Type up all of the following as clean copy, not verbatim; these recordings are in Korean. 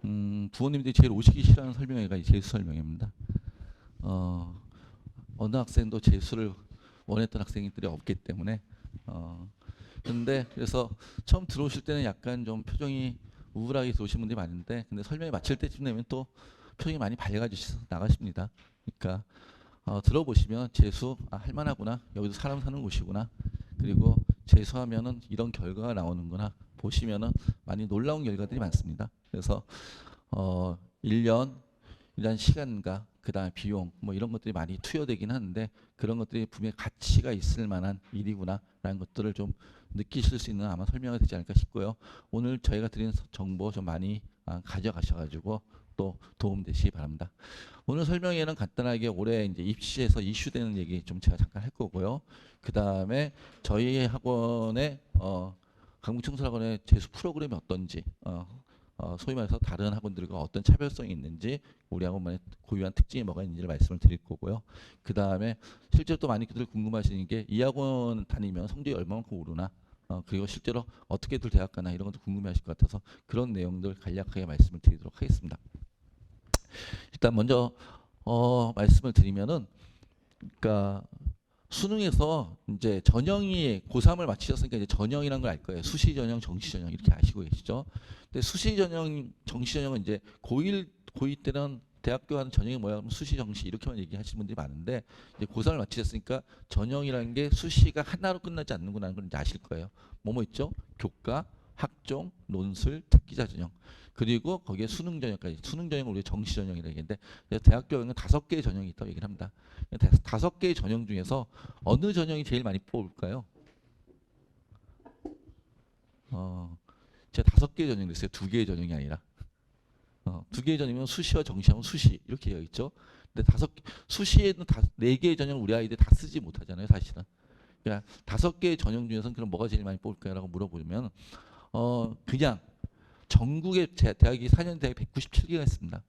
부모님들이 제일 오시기 싫어하는 설명회가 이 재수 설명회입니다. 어느 학생도 재수를 원했던 학생들이 없기 때문에 근데 그래서 처음 들어오실 때는 약간 좀 표정이 우울하게 들어오신 분들이 많은데 근데 설명회 마칠 때쯤 되면 또 표정이 많이 밝아지셔서 나가십니다. 그러니까 들어보시면 재수 할만하구나, 여기도 사람 사는 곳이구나, 그리고 재수하면은 이런 결과가 나오는구나 보시면은 많이 놀라운 결과들이 많습니다. 그래서 1년 일한 시간과 그다음에 비용 뭐 이런 것들이 많이 투여되긴 하는데 그런 것들이 분명히 가치가 있을 만한 일이구나라는 것들을 좀 느끼실 수 있는 아마 설명이 되지 않을까 싶고요. 오늘 저희가 드린 정보 좀 많이 가져가셔가지고 또 도움되시기 바랍니다. 오늘 설명회는 간단하게 올해 이제 입시에서 이슈되는 얘기 좀 제가 잠깐 할 거고요. 그 다음에 저희 학원의 강북청소학원의 재수 프로그램이 어떤지, 소위 말해서 다른 학원들과 어떤 차별성이 있는지, 우리 학원만의 고유한 특징이 뭐가 있는지를 말씀을 드릴 거고요. 그 다음에 실제로 또 많이들 궁금하시는 게 이 학원 다니면 성적이 얼마만큼 오르나, 그리고 실제로 어떻게들 대학 가나 이런 것도 궁금해하실 것 같아서 그런 내용들 간략하게 말씀을 드리도록 하겠습니다. 일단 먼저 말씀을 드리면은, 그러니까 수능에서 이제 전형이 고3을 마치셨으니까 이제 전형이라는 걸 알 거예요. 수시 전형, 정시 전형 이렇게 아시고 계시죠? 근데 수시 전형, 정시 전형은 이제 고2 때는 대학교 하는 전형이 뭐야? 그럼 수시, 정시 이렇게만 얘기하시는 분들이 많은데 이제 고3을 마치셨으니까 전형이라는 게 수시가 하나로 끝나지 않는구나 걸 이제 아실 거예요. 뭐뭐 있죠? 교과, 학종, 논술, 특기자 전형. 그리고 거기에 수능 전형까지. 수능 전형을 우리가 정시 전형이라고 얘기하는데 대학교는 5개의 전형이 있다고 얘기를 합니다. 5개의 전형 중에서 어느 전형이 제일 많이 뽑을까요? 제가 5개의 전형을 했어요. 2개의 전형이 아니라. 2개의 전형이면 수시와 정시하면 수시 이렇게 되어 있죠. 근데 수시에는 4개의 전형을 우리 아이들 다 쓰지 못하잖아요, 사실은. 그러니까 5개의 전형 중에서는 그럼 뭐가 제일 많이 뽑을까요?라고 물어보면 그냥 전국의 대학이 4년 대학 197개가 있습니다.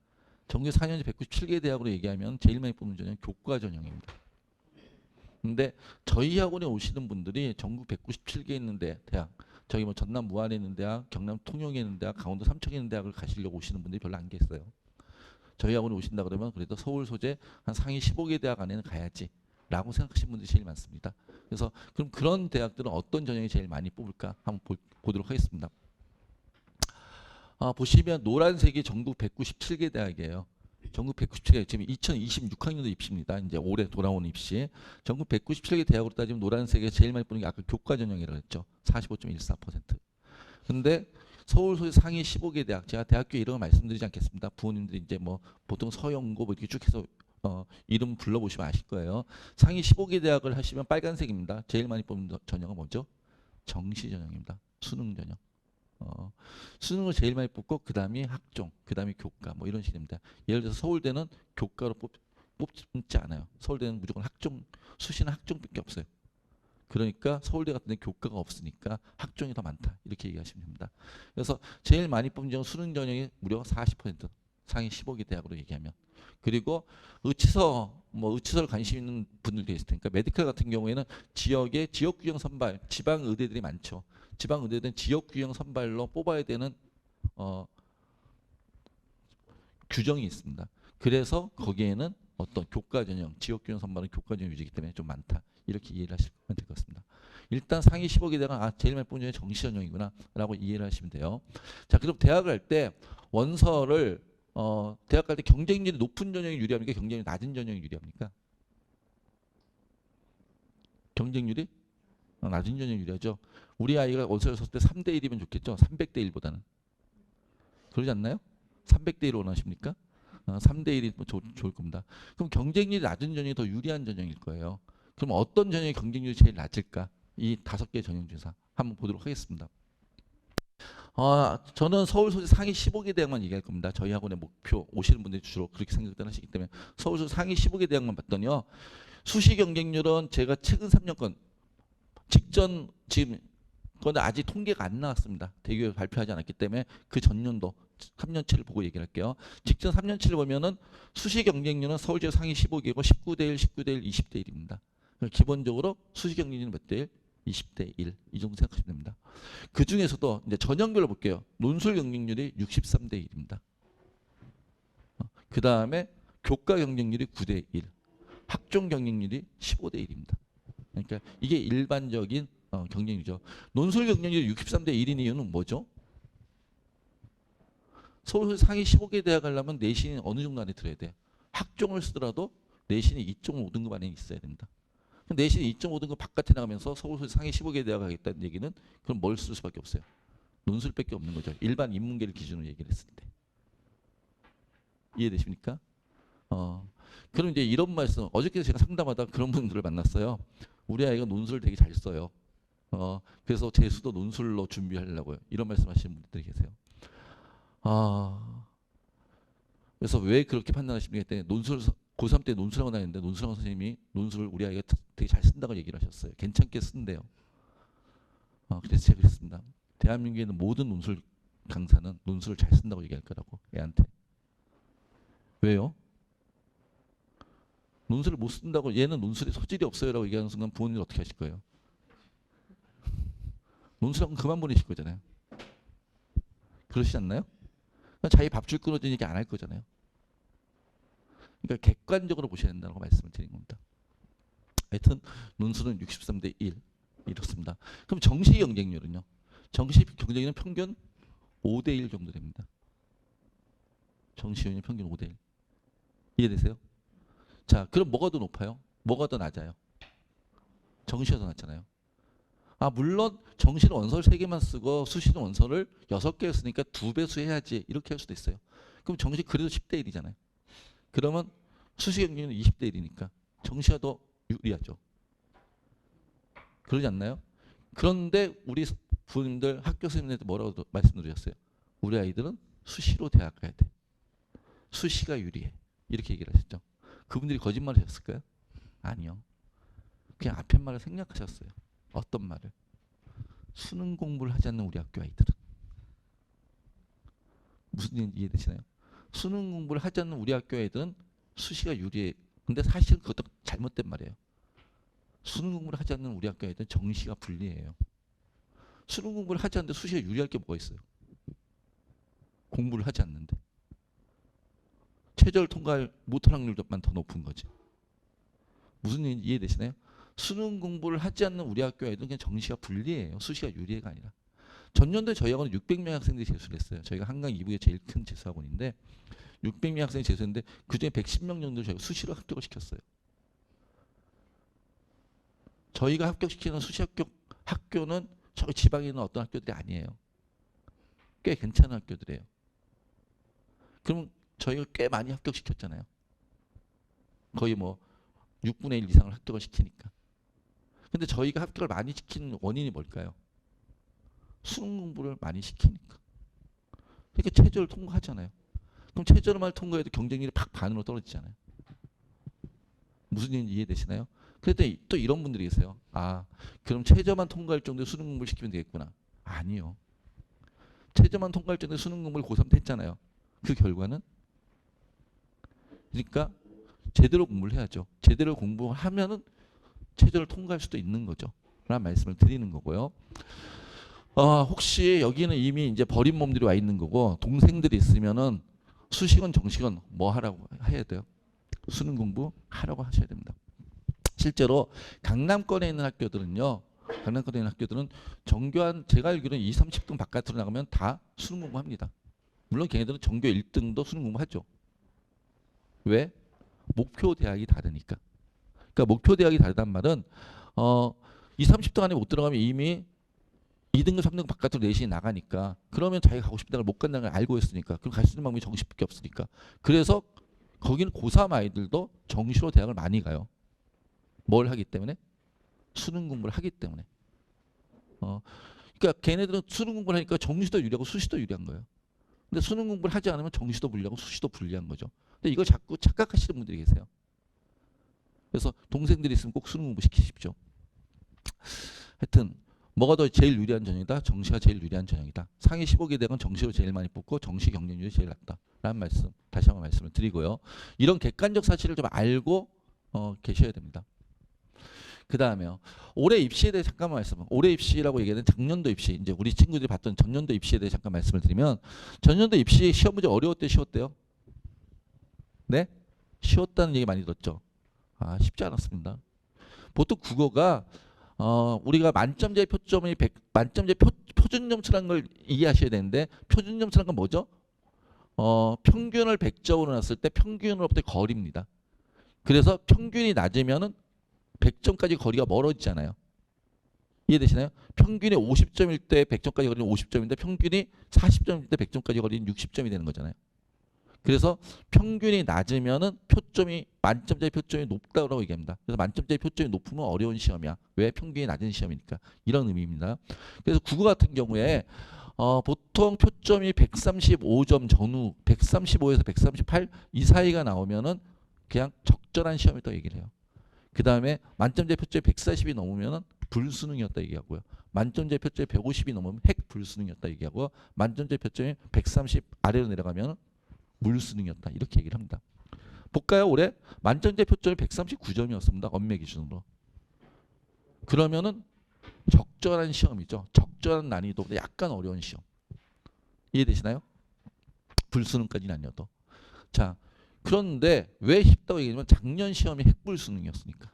전국에 4년제 197개 대학으로 얘기하면 제일 많이 뽑는 전형이 교과 전형입니다. 근데 저희 학원에 오시는 분들이 전국 197개 있는 대학, 저기 뭐 전남 무안에 있는 대학, 경남 통영에 있는 대학, 강원도 삼척에 있는 대학을 가시려고 오시는 분들이 별로 안 계세요. 저희 학원에 오신다 그러면 그래도 서울 소재 한 상위 15개 대학 안에는 가야지 라고 생각하시는 분들이 제일 많습니다. 그래서 그럼 그런 대학들은 어떤 전형이 제일 많이 뽑을까 한번 보도록 하겠습니다. 보시면 노란색이 전국 197개 대학이에요. 전국 197개, 지금 2026학년도 입시입니다. 이제 올해 돌아오는 입시. 전국 197개 대학으로 따지면 노란색에 제일 많이 뽑는 게 아까 교과 전형이라고 했죠. 45.14%. 근데 서울 소재 상위 15개 대학, 제가 대학교 이름을 말씀드리지 않겠습니다. 부모님들이 이제 뭐 보통 서영고 뭐 이렇게 쭉 해서 이름 불러보시면 아실 거예요. 상위 15개 대학을 하시면 빨간색입니다. 제일 많이 뽑는 전형은 뭐죠? 정시 전형입니다. 수능 전형. 수능을 제일 많이 뽑고 그 다음이 학종, 그 다음이 교과 뭐 이런 식입니다. 예를 들어서 서울대는 교과로 뽑지 않아요. 서울대는 무조건 학종, 수시는 학종밖에 없어요. 그러니까 서울대 같은 데 교과가 없으니까 학종이 더 많다 이렇게 얘기하시면 됩니다. 그래서 제일 많이 뽑는 전형 수능 전형이 무려 40%, 상위 15개 대학으로 얘기하면. 그리고 의치서를 관심 있는 분들도 있을 테니까 메디컬 같은 경우에는 지역의 지역 규정 선발, 지방 의대들이 많죠. 지방 의대는 지역 규정 선발로 뽑아야 되는 규정이 있습니다. 그래서 거기에는 어떤 교과 전형, 지역 규정 선발은 교과 전형 유지이기 때문에 좀 많다. 이렇게 이해를 하시면 될 것 같습니다. 일단 상위 15개 대학은 제일 많이 뽑는 전형이 정시 전형이구나 라고 이해를 하시면 돼요. 자, 그럼 대학을 갈 때 원서를 대학 갈 때 경쟁률이 높은 전형이 유리합니까? 경쟁률이 낮은 전형이 유리합니까? 경쟁률이 낮은 전형이 유리하죠. 우리 아이가 원서를 썼을 때 3대 1이면 좋겠죠. 300대 1보다는. 그러지 않나요? 300대 1 원하십니까? 3대 1이 좋을 겁니다. 그럼 경쟁률이 낮은 전형이 더 유리한 전형일 거예요. 그럼 어떤 전형의 경쟁률이 제일 낮을까? 이 5개 전형 중에서 한번 보도록 하겠습니다. 저는 서울 소재 상위 15개 대학만 얘기할 겁니다. 저희 학원의 목표 오시는 분들이 주로 그렇게 생각을 하시기 때문에 서울 소재 상위 15개 대학만 봤더니요. 수시 경쟁률은 제가 최근 3년권 직전 지금 그런데 아직 통계가 안 나왔습니다. 대교에 발표하지 않았기 때문에 그 전년도 3년치를 보고 얘기를 할게요. 직전 3년치를 보면은 수시 경쟁률은 서울대 상위 15개고 19대 1, 19대 1, 20대 1입니다. 기본적으로 수시 경쟁률은 몇 대 1? 20대 1. 이 정도 생각하시면 됩니다. 그 중에서도 이제 전형별로 볼게요. 논술 경쟁률이 63대 1입니다. 그 다음에 교과 경쟁률이 9대 1, 학종 경쟁률이 15대 1입니다. 그러니까 이게 일반적인 경쟁률이죠. 논술 경쟁률이 63대 1인 이유는 뭐죠? 서울 상위 15개 대학 가려면 내신이 어느 정도 안에 들어야 돼. 학종을 쓰더라도 내신이 2.5등급 안에 있어야 됩니다. 내신이 2.5등급 바깥에 나가면서 서울 상위 15개 대학 가겠다는 얘기는 그럼 뭘 쓸 수밖에 없어요. 논술밖에 없는 거죠. 일반 인문계를 기준으로 얘기를 했을 때. 이해되십니까? 그럼 이제 이런 말씀, 어저께 제가 상담하다 그런 분들을 만났어요. 우리 아이가 논술을 되게 잘 써요. 그래서 재수도 논술로 준비하려고요. 이런 말씀 하시는 분들이 계세요. 그래서 왜 그렇게 판단하십니까? 했더니 고3 때 논술학원 다녔는데 논술학원 선생님이 논술을 우리 아이가 되게 잘 쓴다고 얘기를 하셨어요. 괜찮게 쓴대요. 그래서 제가 그랬습니다. 대한민국에 있는 모든 논술 강사는 논술을 잘 쓴다고 얘기할 거라고 애한테. 왜요? 논술을 못 쓴다고 얘는 논술에 소질이 없어요라고 얘기하는 순간 부모님이 어떻게 하실 거예요? 논술학원 그만 보내실 거잖아요. 그러시지 않나요? 자기 밥줄 끊어진 얘기 안 할 거잖아요. 그러니까 객관적으로 보셔야 된다고 말씀을 드린 겁니다. 하여튼 논술은 63대 1 이렇습니다. 그럼 정시 경쟁률은요? 정시 경쟁률은 평균 5대 1 정도 됩니다. 정시윤이 평균 5대 1. 이해되세요? 자, 그럼 뭐가 더 높아요? 뭐가 더 낮아요? 정시가 더 낮잖아요. 물론 정시는 원서를 3개만 쓰고 수시는 원서를 6개 쓰니까 2배수 해야지 이렇게 할 수도 있어요. 그럼 정시 그래도 10대 1이잖아요. 그러면 수시 경쟁률은 20대 1이니까 정시가 더 유리하죠. 그러지 않나요? 그런데 우리 부모님들 학교 선생님한테 뭐라고 말씀드렸어요? 우리 아이들은 수시로 대학 가야 돼. 수시가 유리해. 이렇게 얘기를 하셨죠. 그분들이 거짓말을 하셨을까요? 아니요. 그냥 앞에 말을 생략하셨어요. 어떤 말을? 수능 공부를 하지 않는 우리 학교 아이들은. 무슨 얘기인지 이해되시나요? 수능 공부를 하지 않는 우리 학교 아이들은 수시가 유리해. 근데 사실 그것도 잘못된 말이에요. 수능 공부를 하지 않는 우리 학교 아이들은 정시가 불리해요. 수능 공부를 하지 않는데 수시가 유리할 게 뭐가 있어요? 공부를 하지 않는데. 최저를 통과할 못할 확률만 더 높은 거지. 무슨 얘기인지 이해되시나요? 수능 공부를 하지 않는 우리 학교 아이들은 그냥 정시가 불리해요. 수시가 유리해가 아니라. 전년도에 저희 학원은 600명 학생들이 재수를 했어요. 저희가 한강 이북의 제일 큰 재수학원인데 600명 학생이 재수했는데 그중에 110명 정도 저희가 수시로 합격을 시켰어요. 저희가 합격시키는 수시 학교는 저희 지방에 있는 어떤 학교들이 아니에요. 꽤 괜찮은 학교들이에요. 그러면 저희가 꽤 많이 합격시켰잖아요. 거의 뭐 6분의 1 이상을 합격을 시키니까. 근데 저희가 합격을 많이 시키는 원인이 뭘까요? 수능 공부를 많이 시키니까. 그러니까 최저를 통과하잖아요. 그럼 최저만 통과해도 경쟁률이 팍 반으로 떨어지잖아요. 무슨 얘기인지 이해되시나요? 그런데 또 이런 분들이 계세요. 그럼 최저만 통과할 정도의 수능 공부를 시키면 되겠구나. 아니요. 최저만 통과할 정도의 수능 공부를 고3 때 했잖아요. 그 결과는? 그러니까 제대로 공부를 해야죠. 제대로 공부하면은 최저를 통과할 수도 있는 거죠. 라는 말씀을 드리는 거고요. 혹시 여기는 이미 이제 버린 몸들이 와 있는 거고 동생들이 있으면은 수시건 정시건 뭐 하라고 해야 돼요? 수능 공부 하라고 하셔야 됩니다. 실제로 강남권에 있는 학교들은요. 강남권에 있는 학교들은 전교 제가 알기로는 20, 30등 바깥으로 나가면 다 수능 공부합니다. 물론 걔네들은 전교 1등도 수능 공부하죠. 왜? 목표 대학이 다르니까. 그러니까 목표 대학이 다르단 말은 20, 30등 안에 못 들어가면 이미 2등급, 3등급 바깥으로 내신이 나가니까 그러면 자기가 가고 싶은 대학을 못 간다는 걸 알고 있으니까 그럼 갈 수 있는 방법이 정시밖에 없으니까. 그래서 거기는 고3 아이들도 정시로 대학을 많이 가요. 뭘 하기 때문에? 수능 공부를 하기 때문에. 그러니까 걔네들은 수능 공부를 하니까 정시도 유리하고 수시도 유리한 거예요. 근데 수능 공부를 하지 않으면 정시도 불리하고 수시도 불리한 거죠. 근데 이걸 자꾸 착각하시는 분들이 계세요. 그래서 동생들이 있으면 꼭 수능 공부 시키십시오. 하여튼 뭐가 더 제일 유리한 전형이다? 정시가 제일 유리한 전형이다. 상위 15개 대학은 정시로 제일 많이 뽑고 정시 경쟁률이 제일 낮다. 라는 말씀 다시 한번 말씀을 드리고요. 이런 객관적 사실을 좀 알고 계셔야 됩니다. 그 다음에요. 올해 입시에 대해 잠깐만 말씀을. 올해 입시라고 얘기하는 작년도 입시. 이제 우리 친구들이 봤던 전년도 입시에 대해 잠깐 말씀을 드리면 전년도 입시 시험 문제 어려웠대요? 쉬웠대요? 네? 쉬웠다는 얘기 많이 들었죠. 쉽지 않았습니다. 보통 국어가 우리가 만점제 표점이 만점제 표준 점수라는 걸 이해하셔야 되는데 표준 점수라는 건 뭐죠? 평균을 100점으로 놨을 때 평균으로부터 거리입니다. 그래서 평균이 낮으면은 100점까지 거리가 멀어지잖아요. 이해되시나요? 평균이 50점일 때 100점까지 거리는 50점인데 평균이 40점일 때 100점까지 거리는 60점이 되는 거잖아요. 그래서 평균이 낮으면은 표점이 만점짜리 표점이 높다고 얘기합니다. 그래서 만점짜리 표점이 높으면 어려운 시험이야. 왜? 평균이 낮은 시험이니까. 이런 의미입니다. 그래서 국어 같은 경우에 보통 표점이 135점 전후, 135에서 138 이 사이가 나오면은 그냥 적절한 시험이라고 얘기를 해요. 그 다음에 만점짜리 표점이 140이 넘으면은 불수능이었다 얘기하고요. 만점짜리 표점이 150이 넘으면 핵 불수능이었다 얘기하고 만점짜리 표점이 130 아래로 내려가면 물수능이었다 이렇게 얘기를 합니다. 볼까요? 올해 만점짜리 표점이 139점이었습니다. 엄매 기준으로. 그러면은 적절한 시험이죠. 적절한 난이도보다 약간 어려운 시험. 이해되시나요? 불수능까지는 아니어도. 자, 그런데 왜 쉽다고 얘기하면 작년 시험이 핵불수능이었으니까.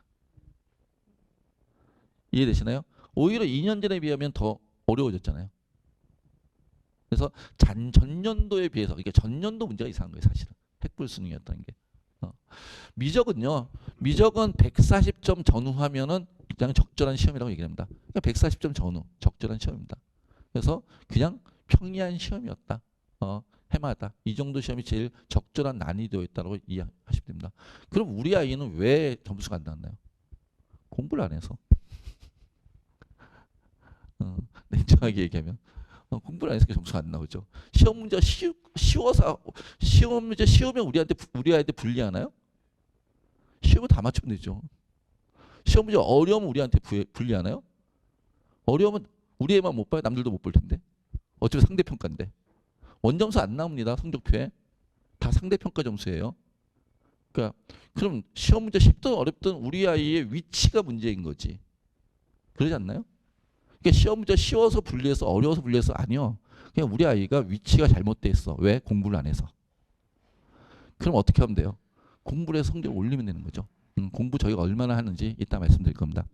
이해되시나요? 오히려 2년 전에 비하면 더 어려워졌잖아요. 그래서 전년도에 비해서 이게 전년도 문제가 이상한 거예요. 사실은 핵불수능이었다는 게. 미적은요. 미적은 140점 전후하면은 그냥 적절한 시험이라고 얘기합니다. 그러니까 140점 전후 적절한 시험입니다. 그래서 그냥 평이한 시험이었다. 해마다 이 정도 시험이 제일 적절한 난이도였다고 이해하시면 됩니다. 그럼 우리 아이는 왜 점수가 안 나왔나요? 공부를 안 해서. 냉정하게 얘기하면 공부를 안 해서 점수가 안 나오죠. 시험 문제가 쉬워서 시험 문제 쉬우면 우리 아이한테 불리하나요? 쉬우면 다 맞추면 되죠. 시험 문제 어려우면 우리한테 불리하나요? 어려우면 우리 애만 못 봐요. 남들도 못 볼 텐데. 어차피 상대평가인데. 원점수 안 나옵니다. 성적표에. 다 상대평가 점수예요. 그러니까 그럼 시험 문제 쉽든 어렵든 우리 아이의 위치가 문제인 거지. 그러지 않나요? 그러니까 시험 문제 쉬워서 불리해서 어려워서 불리해서 아니요. 그냥 우리 아이가 위치가 잘못돼 있어. 왜? 공부를 안 해서. 그럼 어떻게 하면 돼요? 공부를 해서 성적을 올리면 되는 거죠. 공부 저희가 얼마나 하는지 이따 말씀드릴 겁니다.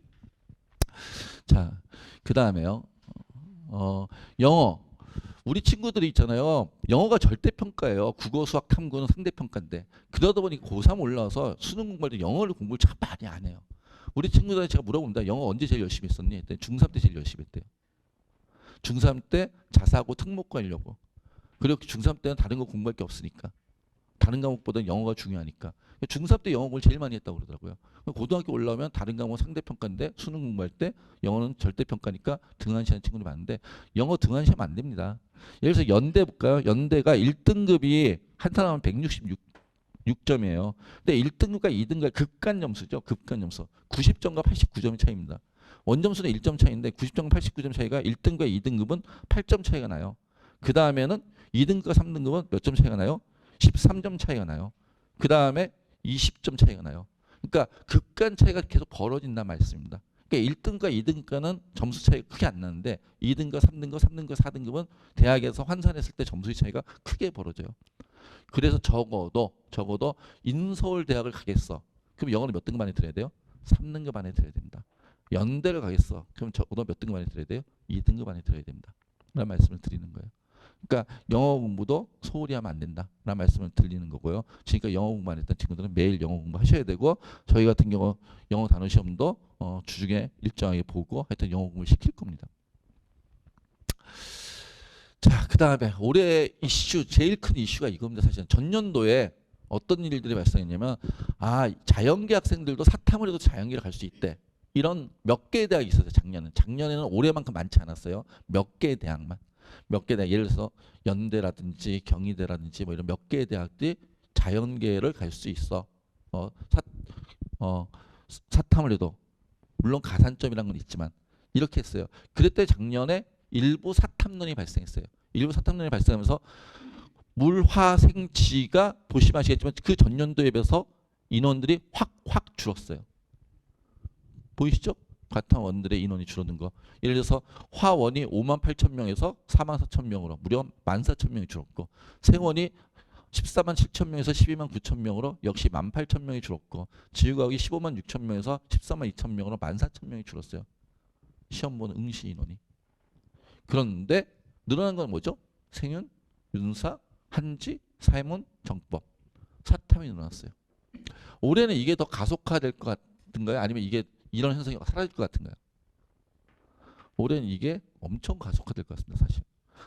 자, 그 다음에요. 영어. 우리 친구들이 있잖아요. 영어가 절대평가예요. 국어, 수학, 탐구는 상대평가인데 그러다 보니 고3 올라와서 수능 공부할 때 영어를 공부를 참 많이 안 해요. 우리 친구들한테 제가 물어봅니다. 영어 언제 제일 열심히 했었니? 했더니 중3 때 제일 열심히 했대요. 중3 때 자사고 특목고 하려고. 그리고 중3 때는 다른 거 공부할 게 없으니까. 다른 과목보다 영어가 중요하니까. 중3 때 영어 공부를 제일 많이 했다고 그러더라고요. 고등학교 올라오면 다른 과목 상대평가인데 수능 공부할 때 영어는 절대평가니까 등한시하는 친구들이 많은데 영어 등한시하면 안 됩니다. 예를 들어서 연대 볼까요? 연대가 1등급이 한 사람은 166점이에요. 근데 1등급과 2등급 급간 점수죠. 급간 점수. 90점과 89점의 차이입니다. 원점수는 1점 차이인데 90점과 89점 차이가 1등급과 2등급은 8점 차이가 나요. 그 다음에는 2등급과 3등급은 몇 점 차이가 나요? 13점 차이가 나요. 그 다음에 20점 차이가 나요. 그러니까 급간 차이가 계속 벌어진다는 말씀입니다. 그러니까 1등과 2등과는 점수 차이가 크게 안 나는데 2등과 3등과 3등과 4등급은 대학에서 환산했을 때 점수 차이가 크게 벌어져요. 그래서 적어도 인서울 대학을 가겠어. 그럼 영어는 몇 등급 안에 들어야 돼요? 3등급 안에 들어야 됩니다. 연대를 가겠어. 그럼 적어도 몇 등급 안에 들어야 돼요? 2등급 안에 들어야 됩니다. 라는 말씀을 드리는 거예요. 그러니까 영어 공부도 소홀히 하면 안 된다 라는 말씀을 드리는 거고요. 그러니까 영어 공부 안 했던 친구들은 매일 영어 공부 하셔야 되고 저희 같은 경우 영어 단어 시험도 주중에 일정하게 보고 하여튼 영어 공부를 시킬 겁니다. 자, 그 다음에 올해 이슈 제일 큰 이슈가 이겁니다. 사실은 전년도에 어떤 일들이 발생했냐면 자연계 학생들도 사탐을 해도 자연계를 갈 수 있대. 이런 몇 개의 대학이 있었어요. 작년에는 올해만큼 많지 않았어요. 몇 개의 대학만. 몇 개 대학, 예를 들어서 연대라든지 경희대라든지 뭐 이런 몇 개의 대학들이 자연계를 갈 수 있어. 사탐을 해도 물론 가산점이란 건 있지만 이렇게 했어요. 그랬더니 작년에 일부 사탐론이 발생했어요. 일부 사탐론이 발생하면서 물화생지가 보시면 아시겠지만 그 전년도에 비해서 인원들이 확 줄었어요. 보이시죠? 과탐원들의 인원이 줄어든 거. 예를 들어서 화원이 58,000명에서 44,000명으로 무려 14,000명이 줄었고 세원이 14만 7천 명에서 12만 9천 명으로 역시 1만 8천 명이 줄었고 지휘과학이 15만 6천 명에서 14만 2천 명으로 1만 4천 명이 줄었어요. 시험 보는 응시 인원이. 그런데 늘어난 건 뭐죠? 생윤, 윤사, 한지, 사회문, 정법. 사탐이 늘어났어요. 올해는 이게 더 가속화될 것 같은가요? 아니면 이게 이런 현상이 사라질 것 같은가요? 올해는 이게 엄청 가속화될 것 같습니다. 사실.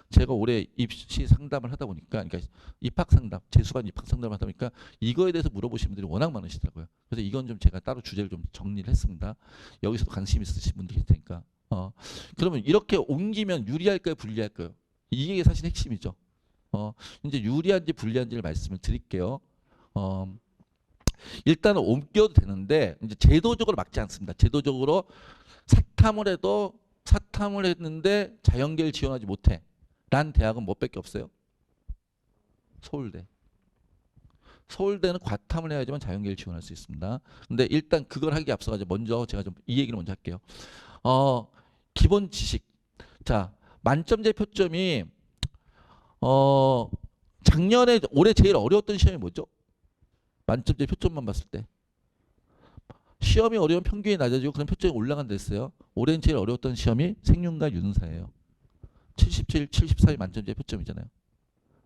제가 올해 입시 상담을 하다 보니까, 그러니까 입학 상담, 재수반 입학 상담을 하다 보니까 이거에 대해서 물어보시는 분들이 워낙 많으시더라고요. 그래서 이건 좀 제가 따로 주제를 좀 정리를 했습니다. 여기서도 관심 있으신 분들이 계실 테니까. 그러면 이렇게 옮기면 유리할까요, 불리할까요? 이게 사실 핵심이죠. 이제 유리한지 불리한지를 말씀을 드릴게요. 일단은 옮겨도 되는데 이제 제도적으로 막지 않습니다. 제도적으로 사탐을 했는데 자연계를 지원하지 못해. 란 대학은 몇 밖에 없어요? 서울대. 서울대는 과탐을 해야지만 자연계를 지원할 수 있습니다. 근데 일단 그걸 하기 앞서가지고 먼저 제가 좀 이 얘기를 먼저 할게요. 기본 지식. 자, 만점제 표점이 작년에 올해 제일 어려웠던 시험이 뭐죠? 만점제 표점만 봤을 때. 시험이 어려운 평균이 낮아지고 그런 표점이 올라간다 했어요. 올해는 제일 어려웠던 시험이 생윤과 윤사예요. 77, 74이 만점제 표점이잖아요.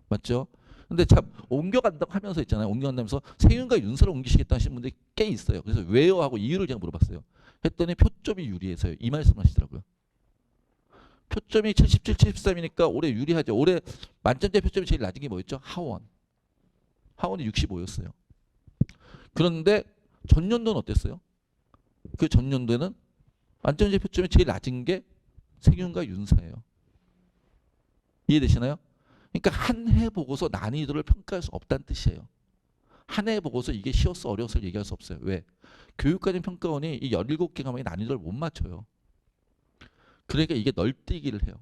맞죠? 근데 참 옮겨간다고 하면서 있잖아요. 옮겨간다면서 생윤과 윤사를 옮기시겠다 하시는 분들이 꽤 있어요. 그래서 왜요? 하고 이유를 제가 물어봤어요. 했더니 표점이 유리해서요. 이 말씀 하시더라고요. 표점이 77, 73이니까 올해 유리하죠. 올해 만점제 표점이 제일 낮은 게 뭐였죠? 하원. 하원이 65였어요. 그런데 전년도는 어땠어요? 그 전년도에는 만점제 표점이 제일 낮은 게 생윤과 윤사예요. 이해되시나요? 그러니까 한 해 보고서 난이도를 평가할 수 없다는 뜻이에요. 한 해 보고서 이게 쉬웠어 어려웠어 얘기할 수 없어요. 왜? 교육과정평가원이 이 17개 과목의 난이도를 못 맞춰요. 그러니까 이게 널뛰기를 해요.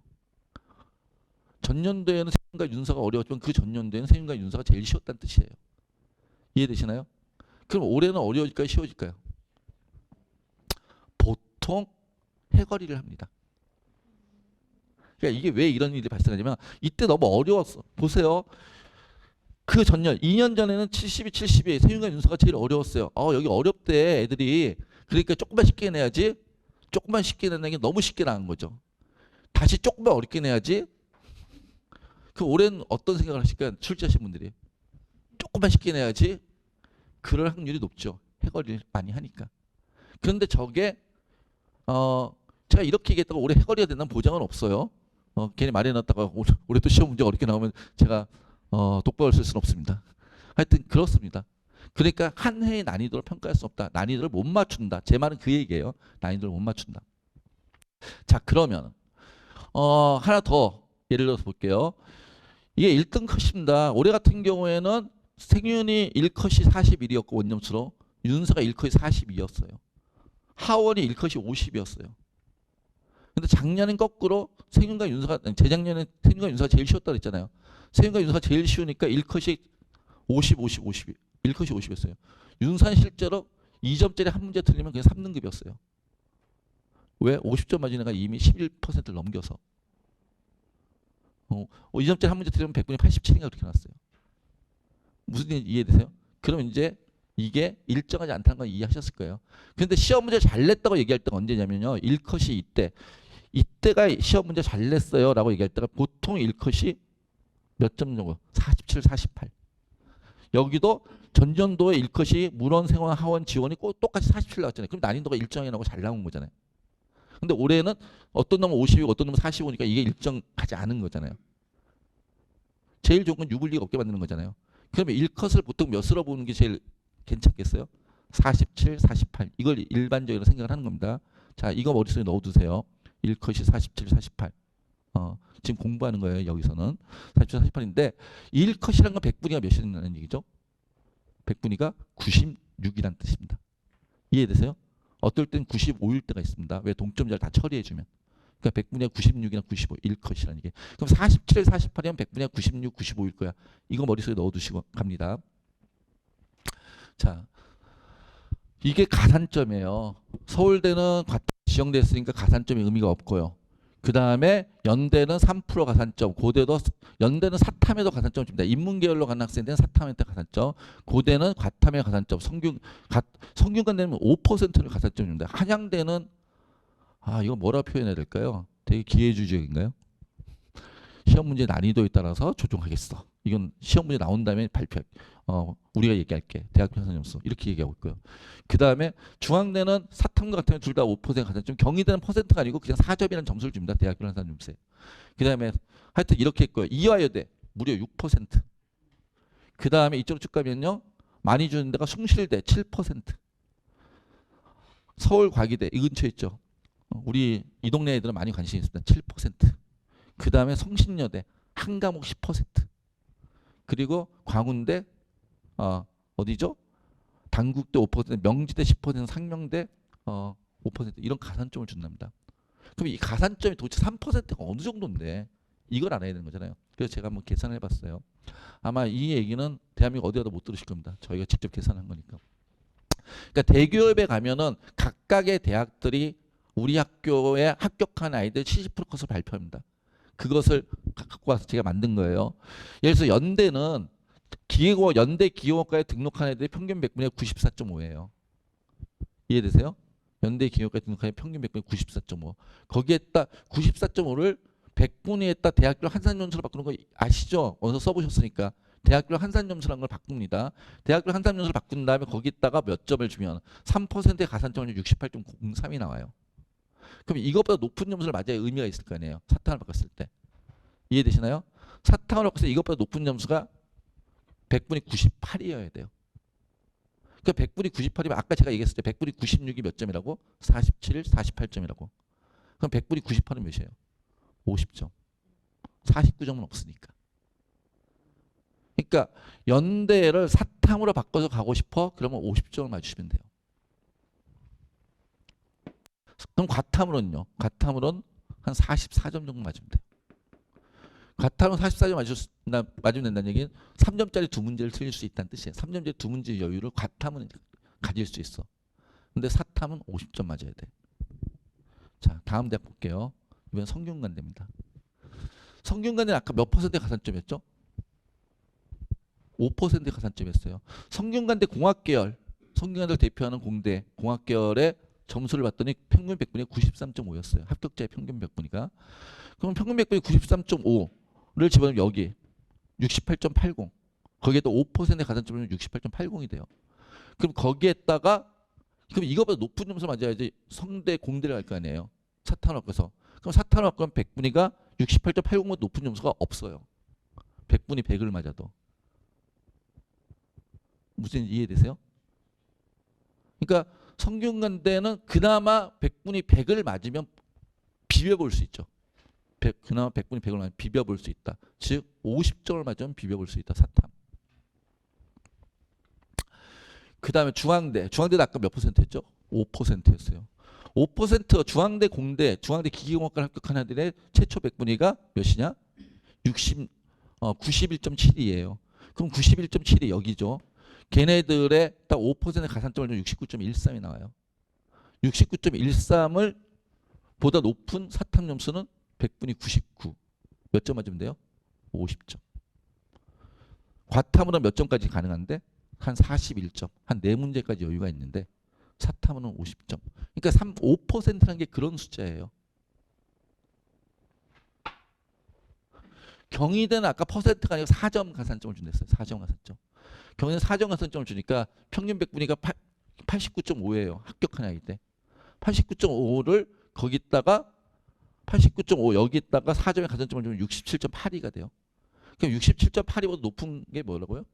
전년도에는 세윤과 윤사가 어려웠지만 그 전년도에는 세윤과 윤사가 제일 쉬웠다는 뜻이에요. 이해되시나요? 그럼 올해는 어려워질까요? 쉬워질까요? 보통 해거리를 합니다. 그러니까 이게 왜 이런 일이 발생하냐면 이때 너무 어려웠어. 보세요. 그 전년 2년 전에는 72, 72 세윤과 윤사가 제일 어려웠어요. 여기 어렵대 애들이. 그러니까 조금만 쉽게 내야지. 조금만 쉽게 내는 게 너무 쉽게 나온 거죠. 다시 조금만 어렵게 내야지. 그 올해는 어떤 생각을 하실까요? 출제하신 분들이. 조금만 쉽게 내야지. 그럴 확률이 높죠. 해거리를 많이 하니까. 그런데 저게 제가 이렇게 얘기했다고 올해 해거리가 된다는 보장은 없어요. 괜히 말해놨다가 올해 또 시험 문제가 어렵게 나오면 제가 독박을 쓸 수는 없습니다. 하여튼 그렇습니다. 그러니까 한 해의 난이도를 평가할 수 없다. 난이도를 못 맞춘다. 제 말은 그 얘기예요. 난이도를 못 맞춘다. 자, 그러면 하나 더 예를 들어서 볼게요. 이게 1등 컷입니다. 올해 같은 경우에는 생윤이 1컷이 41이었고 원점수로 윤사가 1컷이 42였어요. 하원이 1컷이 50이었어요. 근데 작년엔 거꾸로 생윤과 윤사가 재작년에 생윤과 윤사가 제일 쉬웠다 그랬잖아요. 생윤과 윤사가 제일 쉬우니까 1컷이 50, 50, 50. 1컷이 50이었어요. 윤사는 실제로 2점짜리 한 문제 틀리면 그냥 3등급이었어요. 왜? 50점 맞은 애가 이미 11%를 넘겨서. 2점짜리 한 문제 틀리면 100분의 87인가 그렇게 나왔어요. 무슨 얘기 이해되세요? 그럼 이제 이게 일정하지 않다는 건 이해하셨을 거예요. 그런데 시험 문제 잘 냈다고 얘기할 때가 언제냐면요. 1컷이 이때가 시험 문제 잘 냈어요 라고 얘기할 때가 보통 1컷이 몇 점 정도? 47, 48. 여기도 전년도에 1컷이 문헌, 생원, 하원, 지원이 꼭 똑같이 47 나왔잖아요. 그럼 난이도가 일정하게 나오고 잘 나온 거잖아요. 근데 올해는 어떤 놈은 50이고 어떤 놈은 45니까 이게 일정하지 않은 거잖아요. 제일 좋은 건 유불리가 없게 만드는 거잖아요. 그러면 1컷을 보통 몇으로 보는 게 제일 괜찮겠어요? 47, 48. 이걸 일반적으로 생각을 하는 겁니다. 자, 이거 머릿속에 넣어두세요. 1컷이 47, 48. 지금 공부하는 거예요. 여기서는 47, 48인데 1컷이라는 건 100분위가 몇이 된다는 얘기죠? 100분위가 96이라는 뜻입니다. 이해되세요? 어떨 땐 95일 때가 있습니다. 왜? 동점자를 다 처리해주면. 그러니까 100분위가 96이나 95, 1컷이라는 얘기. 그럼 47, 48이면 100분위가 96, 95일 거야. 이거 머릿속에 넣어두시고 갑니다. 자, 이게 가산점이에요. 서울대는 지정됐으니까 가산점이 의미가 없고요. 그 다음에 연대는 3% 가산점, 고대도 연대는 사탐에도 가산점을 줍니다. 인문계열로 가는 학생들은 사탐한테 가산점, 고대는 과탐에 가산점, 성균관대는 5%를 가산점 줍니다. 한양대는 이거 뭐라 표현해야 될까요? 되게 기회주의적인가요? 시험 문제 난이도에 따라서 조정하겠어. 이건 시험 문제 나온 다음에 발표. 우리가 얘기할게. 대학 편성 점수 이렇게 얘기하고 있고요. 그 다음에 중앙대는 사탐과 같으면 둘 다 5% 가산점. 경희대는 퍼센트가 아니고 그냥 4점이라는 점수를 줍니다. 대학 편성 점수에. 그 다음에 하여튼 이렇게 있고요. 이화여대 무려 6%. 그 다음에 이쪽으로 쭉 가면요. 많이 주는 데가 숭실대 7%. 서울과기대 이 근처에 있죠. 우리 이 동네 애들은 많이 관심이 있습니다. 7%. 그 다음에 성신여대 한 과목 10%. 그리고 광운대 어디죠? 단국대 5%, 명지대 10%, 상명대 5% 이런 가산점을 준답니다. 그럼 이 가산점이 도대체 3%가 어느 정도인데 이걸 알아야 되는 거잖아요. 그래서 제가 한번 계산을 해봤어요. 아마 이 얘기는 대한민국 어디 가도 못 들으실 겁니다. 저희가 직접 계산한 거니까. 그러니까 대기업에 가면은 각각의 대학들이 우리 학교에 합격한 아이들 70% 컷을 발표합니다. 그것을 갖고 와서 제가 만든 거예요. 예를 들어서 연대는 연대 기계공학과에 등록한 애들이 평균 100분의 94.5예요. 이해되세요? 연대 기계공학과에 등록한 평균 100분의 94.5. 거기에 딱 94.5를 100분위에 딱 대학교 한산점수로 바꾸는 거 아시죠? 어디서 써보셨으니까. 대학교 한산점수라는 걸 바꿉니다. 대학교 한산점수를 바꾼 다음에 거기다가 몇 점을 주면 3%의 가산점을 68.03이 나와요. 그럼 이것보다 높은 점수를 맞아야 의미가 있을 거 아니에요. 사탕을 바꿨을 때. 이해되시나요? 사탕을 바꿨을 때 이것보다 높은 점수가 100분의 98이어야 돼요. 그 100분의 98이면 아까 제가 얘기했을 때 100분의 96이 몇 점이라고? 47, 48점이라고. 그럼 100분의 98은 몇이에요? 50점. 49점은 없으니까. 그러니까 연대를 사탐으로 바꿔서 가고 싶어? 그러면 50점을 맞추시면 돼요. 그럼 과탐으로는요? 과탐으로는 한 44점 정도 맞으면 돼요. 과탐으로 44점 맞으면 된다는 얘기는 3점짜리 두 문제를 틀릴 수 있다는 뜻이에요. 3점짜리 두 문제 여유를 과탐은 가질 수 있어. 근데 사탐은 50점 맞아야 돼. 자, 다음 대학 볼게요. 이번 성균관대입니다. 성균관대는 아까 몇 퍼센트 가산점이었죠? 5% 가산점이었어요. 성균관대 공학계열, 성균관대를 대표하는 공대 공학계열의 점수를 봤더니 평균 100분이 93.5였어요. 합격자의 평균 100분위가. 그럼 평균 100분이 93.5를 집어넣으면 여기 68.80. 거기에 또 5%의 가산점이면 68.80이 돼요. 그럼 거기에다가 그럼 이거보다 높은 점수 맞아야지 성대 공대를 갈 거 아니에요. 사탄학과에서. 그럼 사탄학과는 100분위가 68.80보다 높은 점수가 없어요. 100분이 100을 맞아도. 무슨 이해되세요? 그러니까 성균관대는 그나마 100분이 100을 맞으면 비벼볼 수 있죠. 그나마 100분이 100을 맞으면 비벼볼 수 있다. 즉 50점을 맞으면 비벼볼 수 있다. 사탐. 그 다음에 중앙대는 아까 몇 퍼센트였죠? 5%였어요. 5% 중앙대 공대, 중앙대 기계공학과 합격한 애들의 최초 100분위가 몇이냐? 91.7이에요. 그럼 91.7이 여기죠. 걔네들의 딱 5%의 가산점을 좀 69.13이 나와요. 69.13을 보다 높은 사탐 점수는 100분이 99. 몇 점 맞으면 돼요? 50점. 과탐으로는 몇 점까지 가능한데? 한 41점. 한 4문제까지 여유가 있는데 사탐으로는 50점. 그러니까 5%라는 게 그런 숫자예요. 경희대는 아까 퍼센트가 아니고 4점 가산점을 준댔어요. 4점 가산점. 경희대는 4점 가산점을 주니까 평균 100분위가 89.5예요. 합격한 아이들. 89.5를 거기다가 89.5 여기다가 4점의 가산점을 주면 67.82가 돼요. 그럼 67.82보다 높은 게 뭐라고요?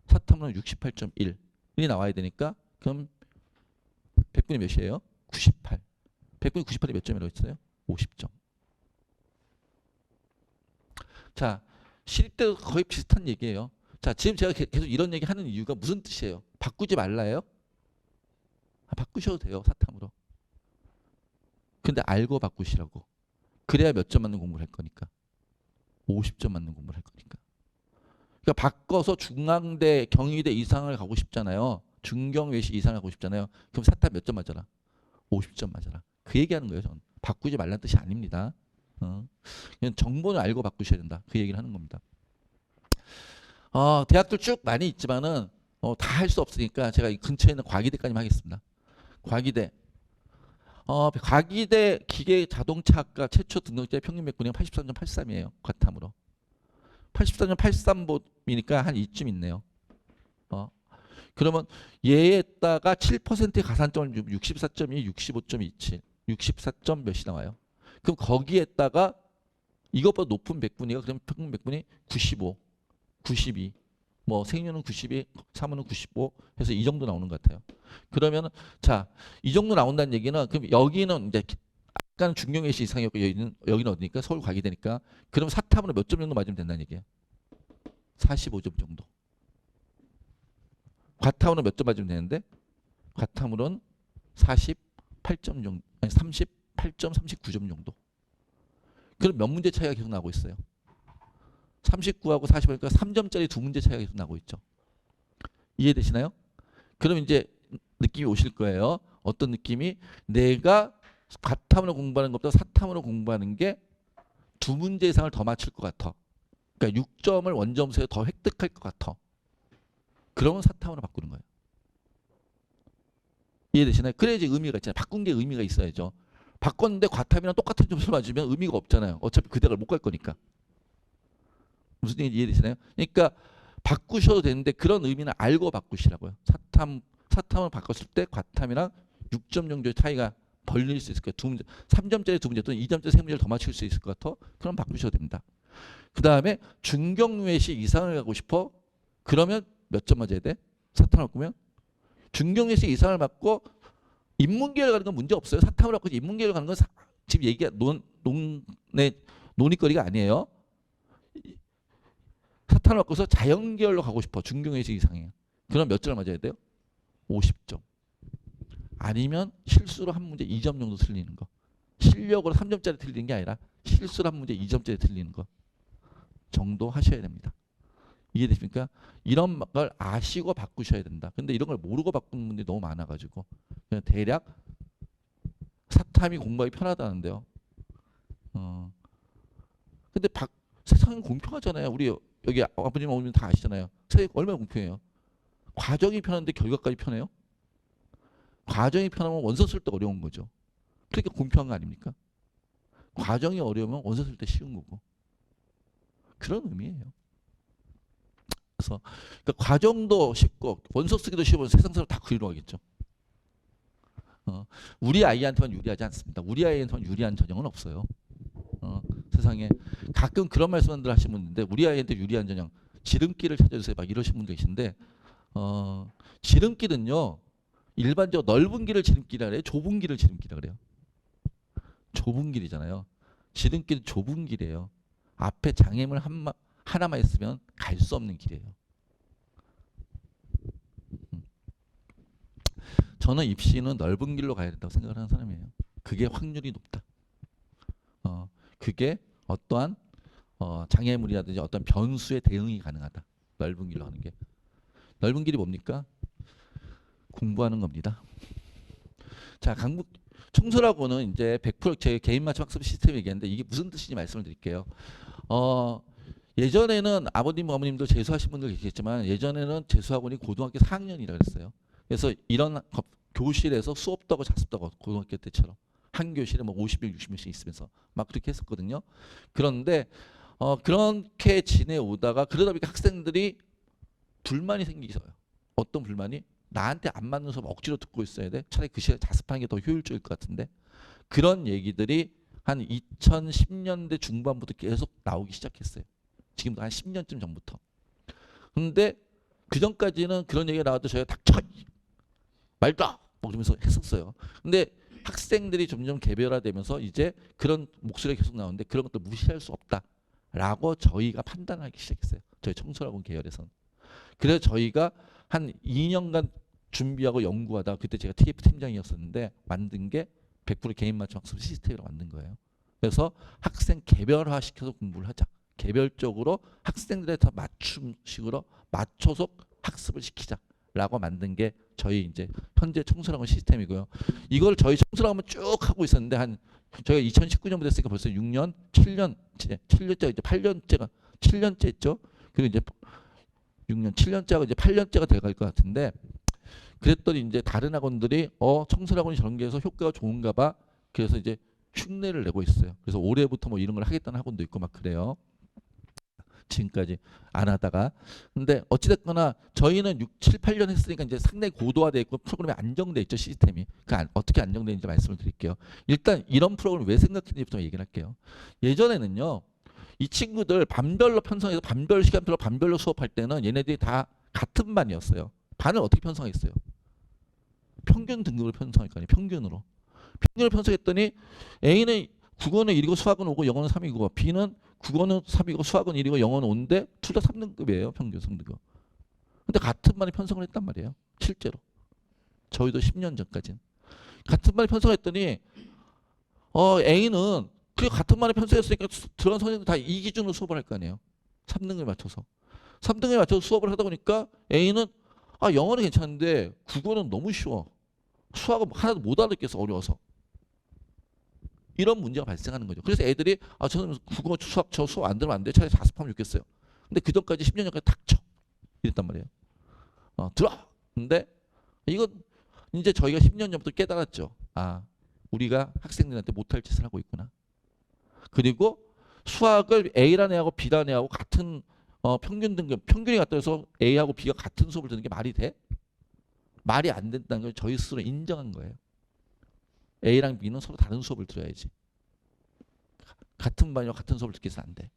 사탐은 68.1이 나와야 되니까 그럼 100분이 몇이에요? 98. 100분이 98이 몇 점이라고 했어요? 50점. 자, 시립대도 거의 비슷한 얘기예요. 자, 지금 제가 계속 이런 얘기 하는 이유가 무슨 뜻이에요? 바꾸지 말라예요? 바꾸셔도 돼요, 사탐으로. 근데 알고 바꾸시라고. 그래야 몇 점 맞는 공부를 할 거니까. 50점 맞는 공부를 할 거니까. 그러니까 바꿔서 중앙대, 경희대 이상을 가고 싶잖아요. 중경 외시 이상을 가고 싶잖아요. 그럼 사탐 몇 점 맞아라? 50점 맞아라. 그 얘기하는 거예요, 저는. 바꾸지 말라는 뜻이 아닙니다. 그냥 정보는 알고 바꾸셔야 된다. 그 얘기를 하는 겁니다. 대학들 쭉 많이 있지만은 다 할 수 없으니까 제가 이 근처에 있는 과기대까지만 하겠습니다. 과기대. 과기대 기계자동차학과 최초 등록자의 평균 몇 분이면 83.83이에요. 과탐으로. 83.83이니까 한 이쯤 있네요. 그러면 얘에다가 7%의 가산점을 64.2, 65.27, 64점 몇이 나와요. 그럼 거기에다가 이것보다 높은 백분위가 그러면 평균 백분위 95, 92, 뭐 생유는 92, 사무는 95 해서 이 정도 나오는 것 같아요. 그러면 자, 이 정도 나온다는 얘기는 그럼 여기는 이제 약간 중경외시 이상이었고 여기는 어디니까 서울 과기되니까 그럼 사탐으로 몇 점 정도 맞으면 된다는 얘기예요. 45점 정도. 과탐으로 몇 점 맞으면 되는데 과탐으로는 48점 정도, 아니 38점, 39점 정도. 그럼 몇 문제 차이가 계속 나고 있어요. 39하고 40이니까 3점짜리 두 문제 차이가 계속 나고 있죠. 이해되시나요? 그럼 이제 느낌이 오실 거예요. 어떤 느낌이? 내가 과탐으로 공부하는 것보다 사탐으로 공부하는 게 두 문제 이상을 더 맞출 것 같아. 그러니까 6점을 원점수에 더 획득할 것 같아. 그러면 사탐으로 바꾸는 거예요. 이해되시나요? 그래야지 의미가 있잖아요. 바꾼 게 의미가 있어야죠. 바꿨는데 과탐이랑 똑같은 점수를 맞으면 의미가 없잖아요. 어차피 그 대학을 못 갈 거니까. 무슨 얘기인지 이해되시나요? 그러니까 바꾸셔도 되는데 그런 의미는 알고 바꾸시라고요. 사탐을 바꿨을 때 과탐이랑 6점 정도의 차이가 벌릴 수 있을 거예요. 3점짜리 두 문제 또는 2점짜리 세 문제를 더 맞출 수 있을 것 같아. 그럼 바꾸셔도 됩니다. 그 다음에 중경외시 이상을 가고 싶어? 그러면 몇 점 맞아야 돼? 사탐을 바꾸면? 중경외시 이상을 맞고 인문계열 가는 건 문제 없어요. 사탐을 바꾸지 인문계열 가는 건 지금 얘기가 논의거리가 아니에요. 사탐을 바꿔서 자연계열로 가고 싶어. 중경외시 이상이에요. 그럼 몇 점을 맞아야 돼요? 50점. 아니면 실수로 한 문제 2점 정도 틀리는 거. 실력으로 3점짜리 틀리는 게 아니라 실수로 한 문제 2점짜리 틀리는 거 정도 하셔야 됩니다. 이해되십니까? 이런 걸 아시고 바꾸셔야 된다. 근데 이런 걸 모르고 바꾸는 분들이 너무 많아가지고 그냥 대략 사탐이 공부하기 편하다는데요. 근데 세상은 공평하잖아요. 우리 여기 아버님 어머님 다 아시잖아요. 세상이 얼마나 공평해요. 과정이 편한데 결과까지 편해요? 과정이 편하면 원서 쓸 때 어려운 거죠. 그러니까 공평한 거 아닙니까? 과정이 어려우면 원서 쓸 때 쉬운 거고. 그런 의미예요. 그래서 그러니까 과정도 쉽고 원서 쓰기도 쉬우면 세상 사람 다 그리로 하겠죠. 우리 아이한테만 유리하지 않습니다. 우리 아이한테만 유리한 전형은 없어요. 세상에 가끔 그런 말씀들 하시는 분인데 우리 아이한테 유리한 전형 지름길을 찾아주세요 막 이러신 분도 계신데 지름길은요 일반적으로 넓은 길을 지름길이라 그래요? 좁은 길을 지름길이라 그래요? 좁은 길이잖아요. 지름길은 좁은 길이에요. 앞에 장애물 하나만 있으면 갈 수 없는 길이에요. 저는 입시는 넓은 길로 가야 된다고 생각을 하는 사람이에요. 그게 확률이 높다. 그게 어떠한 장애물이라든지 어떤 변수에 대응이 가능하다. 넓은 길로 하는 게. 넓은 길이 뭡니까? 공부하는 겁니다. 자, 청소라고는 이제 100% 제 개인 맞춤 학습 시스템 얘기했는데 이게 무슨 뜻인지 말씀을 드릴게요. 예전에는 아버님 어머님도 재수하신 분들 계시겠지만 예전에는 재수학원이 고등학교 4학년이라 그랬어요. 그래서 이런 교실에서 수업도 하고 자습도 하고 고등학교 때처럼 한 교실에 뭐 50일 60일씩 있으면서 막 그렇게 했었거든요. 그런데 그렇게 지내오다가 그러다 보니까 학생들이 불만이 생기셔요. 어떤 불만이? 나한테 안 맞는 수업 억지로 듣고 있어야 돼. 차라리 그 시간에 자습하는 게 더 효율적일 것 같은데. 그런 얘기들이 한 2010년대 중반부터 계속 나오기 시작했어요. 지금도 한 10년쯤 전부터. 근데 그 전까지는 그런 얘기가 나와도 저희가 닥쳐! 말도! 뭐 그러면서 했었어요. 근데 학생들이 점점 개별화되면서 이제 그런 목소리가 계속 나오는데 그런 것도 무시할 수 없다라고 저희가 판단하기 시작했어요. 저희 청소학원 계열에서는. 그래서 저희가 한 2년간 준비하고 연구하다 그때 제가 TF 팀장이었었는데 만든 게 100% 개인 맞춤 학습 시스템으로 만든 거예요. 그래서 학생 개별화 시켜서 공부를 하자. 개별적으로 학생들에 다 맞춤식으로 맞춰서 학습을 시키자. 라고 만든 게 저희 이제 현재 청소년원 시스템이고요. 이걸 저희 청소년원 쭉 하고 있었는데 한 저희가 2019년부터 했으니까 벌써 6년, 7년째 이제 8년째가 7년째 했죠. 그리고 이제 6년, 7년째가 이제 8년째가 돼갈 것 같은데 그랬더니 이제 다른 학원들이 청소년원이 저런 게 해서 효과가 좋은가 봐. 그래서 이제 흉내를 내고 있어요. 그래서 올해부터 뭐 이런 걸 하겠다는 학원도 있고 막 그래요. 지금까지 안 하다가. 근데 어찌됐거나 저희는 6, 7, 8년 했으니까 이제 상당히 고도화되어 있고 프로그램이 안정돼 있죠. 시스템이. 어떻게 안정되는지 말씀을 드릴게요. 일단 이런 프로그램을 왜 생각했는지부터 얘기를 할게요. 예전에는요. 이 친구들 반별로 편성해서 반별 시간표로 반별로 수업할 때는 얘네들이 다 같은 반이었어요. 반을 어떻게 편성했어요? 평균 등급을 편성할 거 아니에요. 평균으로. 평균을 편성했더니 A는 국어는 1이고 수학은 5고 영어는 3이고 B는 국어는 3이고 수학은 1이고 영어는 5인데 둘 다 3등급이에요. 평균 성적이. 근데 같은 반에 편성을 했단 말이에요. 실제로. 저희도 10년 전까지는. 같은 반에 편성했더니 A는 그 같은 반에 편성했으니까 들어간 선생님들 다 이 기준으로 수업을 할 거 아니에요. 3등급에 맞춰서. 3등급에 맞춰서 수업을 하다 보니까 A는 영어는 괜찮은데 국어는 너무 쉬워. 수학은 하나도 못 알아듣겠어. 어려워서. 이런 문제가 발생하는 거죠. 그래서 애들이 저는 국어 수학 저 수업 안 들으면 안 돼. 차라리 자습하면 좋겠어요. 근데 그 전까지 10년 전까지 닥쳐. 이랬단 말이에요. 들어. 근데 이건 이제 저희가 10년 전부터 깨달았죠. 우리가 학생들한테 못할 짓을 하고 있구나. 그리고 수학을 A라는 애하고 B라는 애하고 같은 평균 등급, 평균이 같다 해서 A하고 B가 같은 수업을 듣는 게 말이 돼? 말이 안 된다는 걸 저희 스스로 인정한 거예요. A랑 B는 서로 다른 수업을 들어야지. 같은 반이와 같은 수업을 듣기 위해서 안 돼.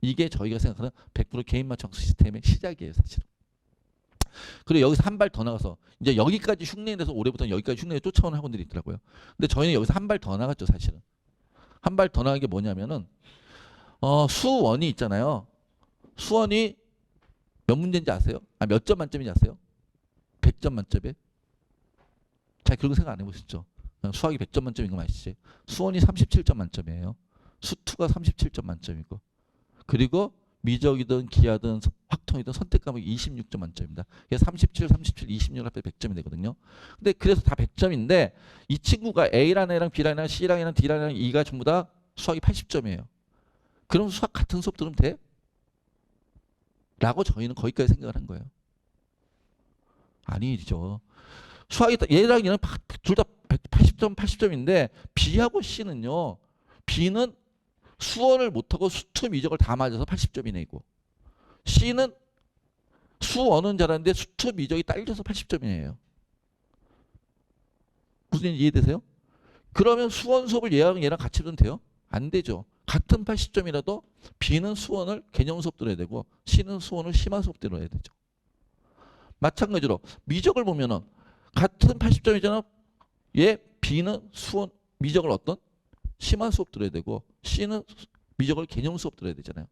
이게 저희가 생각하는 100% 개인 맞춤 시스템의 시작이에요, 사실은. 그리고 여기서 한 발 더 나가서 이제 여기까지 흉내내서 올해부터는 여기까지 흉내에 쫓아오는 학원들이 있더라고요. 근데 저희는 여기서 한 발 더 나갔죠, 사실은. 한 발 더 나간 게 뭐냐면은 수원이 있잖아요. 수원이 몇 문제인지 아세요? 몇 점 만점인지 아세요? 100점 만점에? 잘 그런 거 생각 안 해보셨죠? 수학이 100점 만점인 거 아시지? 수원이 37점 만점이에요. 수투가 37점 만점이고. 그리고 미적이든 기하든 확통이든 선택 과목이 26점 만점입니다. 그래서 37, 26 합해 100점이 되거든요. 근데 그래서 다 100점인데 이 친구가 A라는 애랑 B라는 애랑 C라는 애랑 D라는 애랑 E가 전부 다 수학이 80점이에요. 그럼 수학 같은 수업 들으면 돼? 라고 저희는 거기까지 생각을 한 거예요. 아니죠. 수학이 얘랑 얘랑 둘 다 80점, 80점인데 B하고 C는요. B는 수원을 못하고 수투 미적을 다 맞아서 80점이네고 C는 수원은 잘하는데 수투 미적이 딸려서 80점이에요. 무슨 얘기 이해되세요? 그러면 수원 수업을 얘랑 같이 들으면 돼요? 안 되죠. 같은 80점이라도 B는 수원을 개념 수업 들어야 되고 C는 수원을 심화 수업 들어야 되죠. 마찬가지로 미적을 보면은 같은 80점이잖아. B는 수원 미적을 어떤? 심화 수업 들어야 되고 C는 미적을 개념 수업 들어야 되잖아요.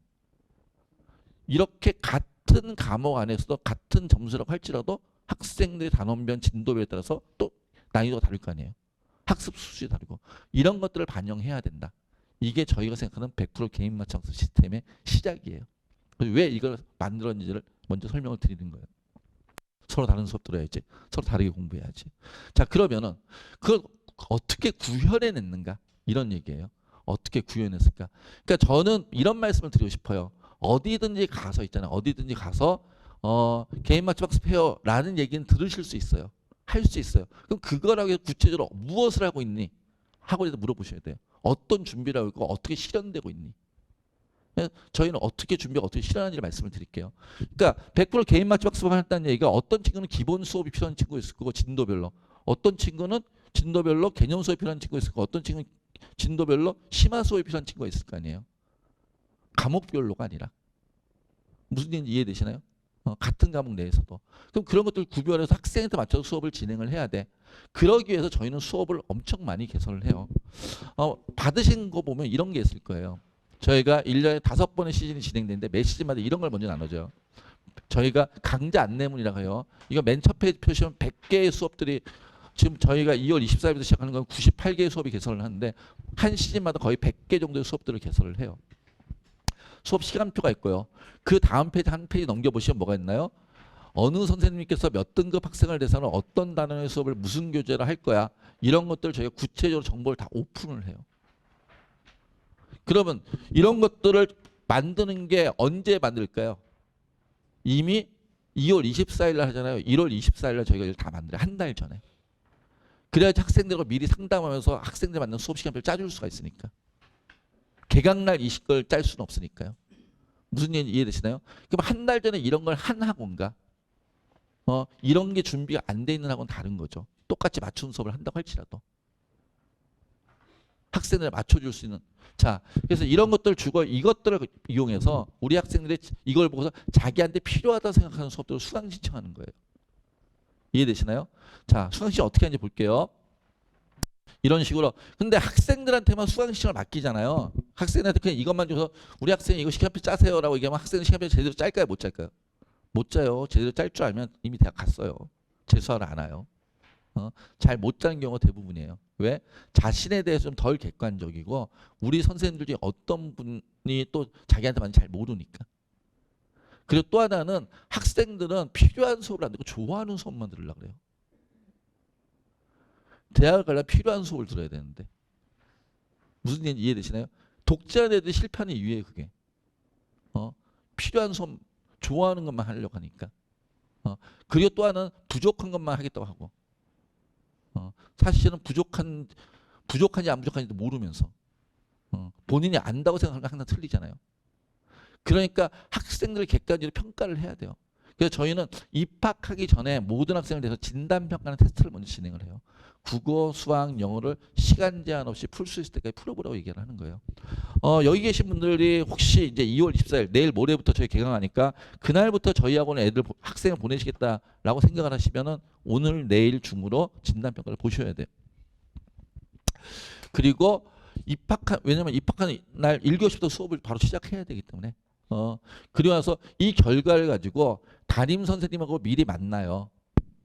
이렇게 같은 과목 안에서도 같은 점수라고 할지라도 학생들의 단원별 진도별에 따라서 또 난이도가 다를 거 아니에요. 학습 수준이 다르고 이런 것들을 반영해야 된다. 이게 저희가 생각하는 100% 개인 맞춤 시스템의 시작이에요. 왜 이걸 만들었는지를 먼저 설명을 드리는 거예요. 서로 다른 수업 들어야지. 서로 다르게 공부해야지. 자, 그러면은 그걸 어떻게 구현해냈는가? 이런 얘기예요. 어떻게 구현했을까? 그러니까 저는 이런 말씀을 드리고 싶어요. 어디든지 가서 있잖아요. 어디든지 가서 개인 맞춤 학습해요라는 얘기는 들으실 수 있어요. 할 수 있어요. 그럼 그거라고 구체적으로 무엇을 하고 있니? 학원에서 물어보셔야 돼요. 어떤 준비를 하고 있고 어떻게 실현되고 있니? 저희는 어떻게 준비하고 어떻게 실현하는지 말씀을 드릴게요. 그러니까 100% 개인 맞춤 학습을 한다는 얘기가 어떤 친구는 기본 수업이 필요한 친구가 있을 거고 진도별로 어떤 친구는 진도별로 개념 수업이 필요한 친구가 있을 거고 어떤 친구는 진도별로 심화 수업이 필요한 친구가 있을 거 아니에요. 과목별로가 아니라. 무슨 얘기인지 이해되시나요? 같은 과목 내에서도. 그럼 그런 것들 구별해서 학생한테 맞춰서 수업을 진행을 해야 돼. 그러기 위해서 저희는 수업을 엄청 많이 개설을 해요. 받으신 거 보면 이런 게 있을 거예요. 저희가 1년에 5번의 시즌이 진행되는데 매 시즌마다 이런 걸 먼저 나눠줘요. 저희가 강좌 안내문이라고 해요. 이거 맨 첫 페이지 표시면 100개의 수업들이 지금 저희가 2월 24일부터 시작하는 건 98개의 수업이 개설을 하는데 한 시즌마다 거의 100개 정도의 수업들을 개설을 해요. 수업 시간표가 있고요. 그 다음 페이지 한 페이지 넘겨보시면 뭐가 있나요? 어느 선생님께서 몇 등급 학생을 대상으로 어떤 단원의 수업을 무슨 교재로 할 거야. 이런 것들 저희가 구체적으로 정보를 다 오픈을 해요. 그러면 이런 것들을 만드는 게 언제 만들까요? 이미 2월 24일 날 하잖아요. 1월 24일 날 저희가 이걸 다 만들어요. 한 달 전에. 그래야지 학생들과 미리 상담하면서 학생들 맞는 수업 시간표를 짜줄 수가 있으니까. 개강날 이 시간을 짤 수는 없으니까요. 무슨 얘기 이해되시나요? 그럼 한 달 전에 이런 걸 한 학원과 이런 게 준비가 안 돼 있는 학원 다른 거죠. 똑같이 맞춤 수업을 한다고 할지라도. 학생들을 맞춰줄 수 있는. 자, 그래서 이런 것들을 주고 이것들을 이용해서 우리 학생들이 이걸 보고서 자기한테 필요하다 생각하는 수업들을 수강 신청하는 거예요. 이해되시나요? 자, 수강 신청 어떻게 하는지 볼게요. 이런 식으로. 근데 학생들한테만 수강 신청을 맡기잖아요. 학생들한테 그냥 이것만 줘서 우리 학생이 이거 시간표 짜세요라고 얘기하면 학생은 시간표 제대로 짤까요? 못 짤까요? 못 짜요. 제대로 짤 줄 알면 이미 대학 갔어요. 재수하러 안 와요. 잘 못 짜는 경우가 대부분이에요. 왜? 자신에 대해서 좀 덜 객관적이고 우리 선생님들 중에 어떤 분이 또 자기한테만 잘 모르니까. 그리고 또 하나는 학생들은 필요한 수업을 안 듣고 좋아하는 수업만 들으려고 그래요. 대학을 가려면 필요한 수업을 들어야 되는데. 무슨 얘기인지 이해되시나요? 독재한 애들이 실패하는 이유예요, 그게. 필요한 수업, 좋아하는 것만 하려고 하니까. 그리고 또 하나는 부족한 것만 하겠다고 하고. 사실은 부족한지 안 부족한지도 모르면서 본인이 안다고 생각하는 건 항상 틀리잖아요. 그러니까 학생들을 객관적으로 평가를 해야 돼요. 그래서 저희는 입학하기 전에 모든 학생을 대해서 진단평가하는 테스트를 먼저 진행을 해요. 국어, 수학, 영어를 시간 제한 없이 풀 수 있을 때까지 풀어보라고 얘기를 하는 거예요. 여기 계신 분들이 혹시 이제 2월 24일 내일 모레부터 저희 개강하니까 그날부터 저희 학원에 학생을 보내시겠다라고 생각을 하시면은 오늘 내일 중으로 진단평가를 보셔야 돼요. 그리고 왜냐면 입학한 날 1교시부터 수업을 바로 시작해야 되기 때문에 그리고 나서 이 결과를 가지고 담임 선생님하고 미리 만나요.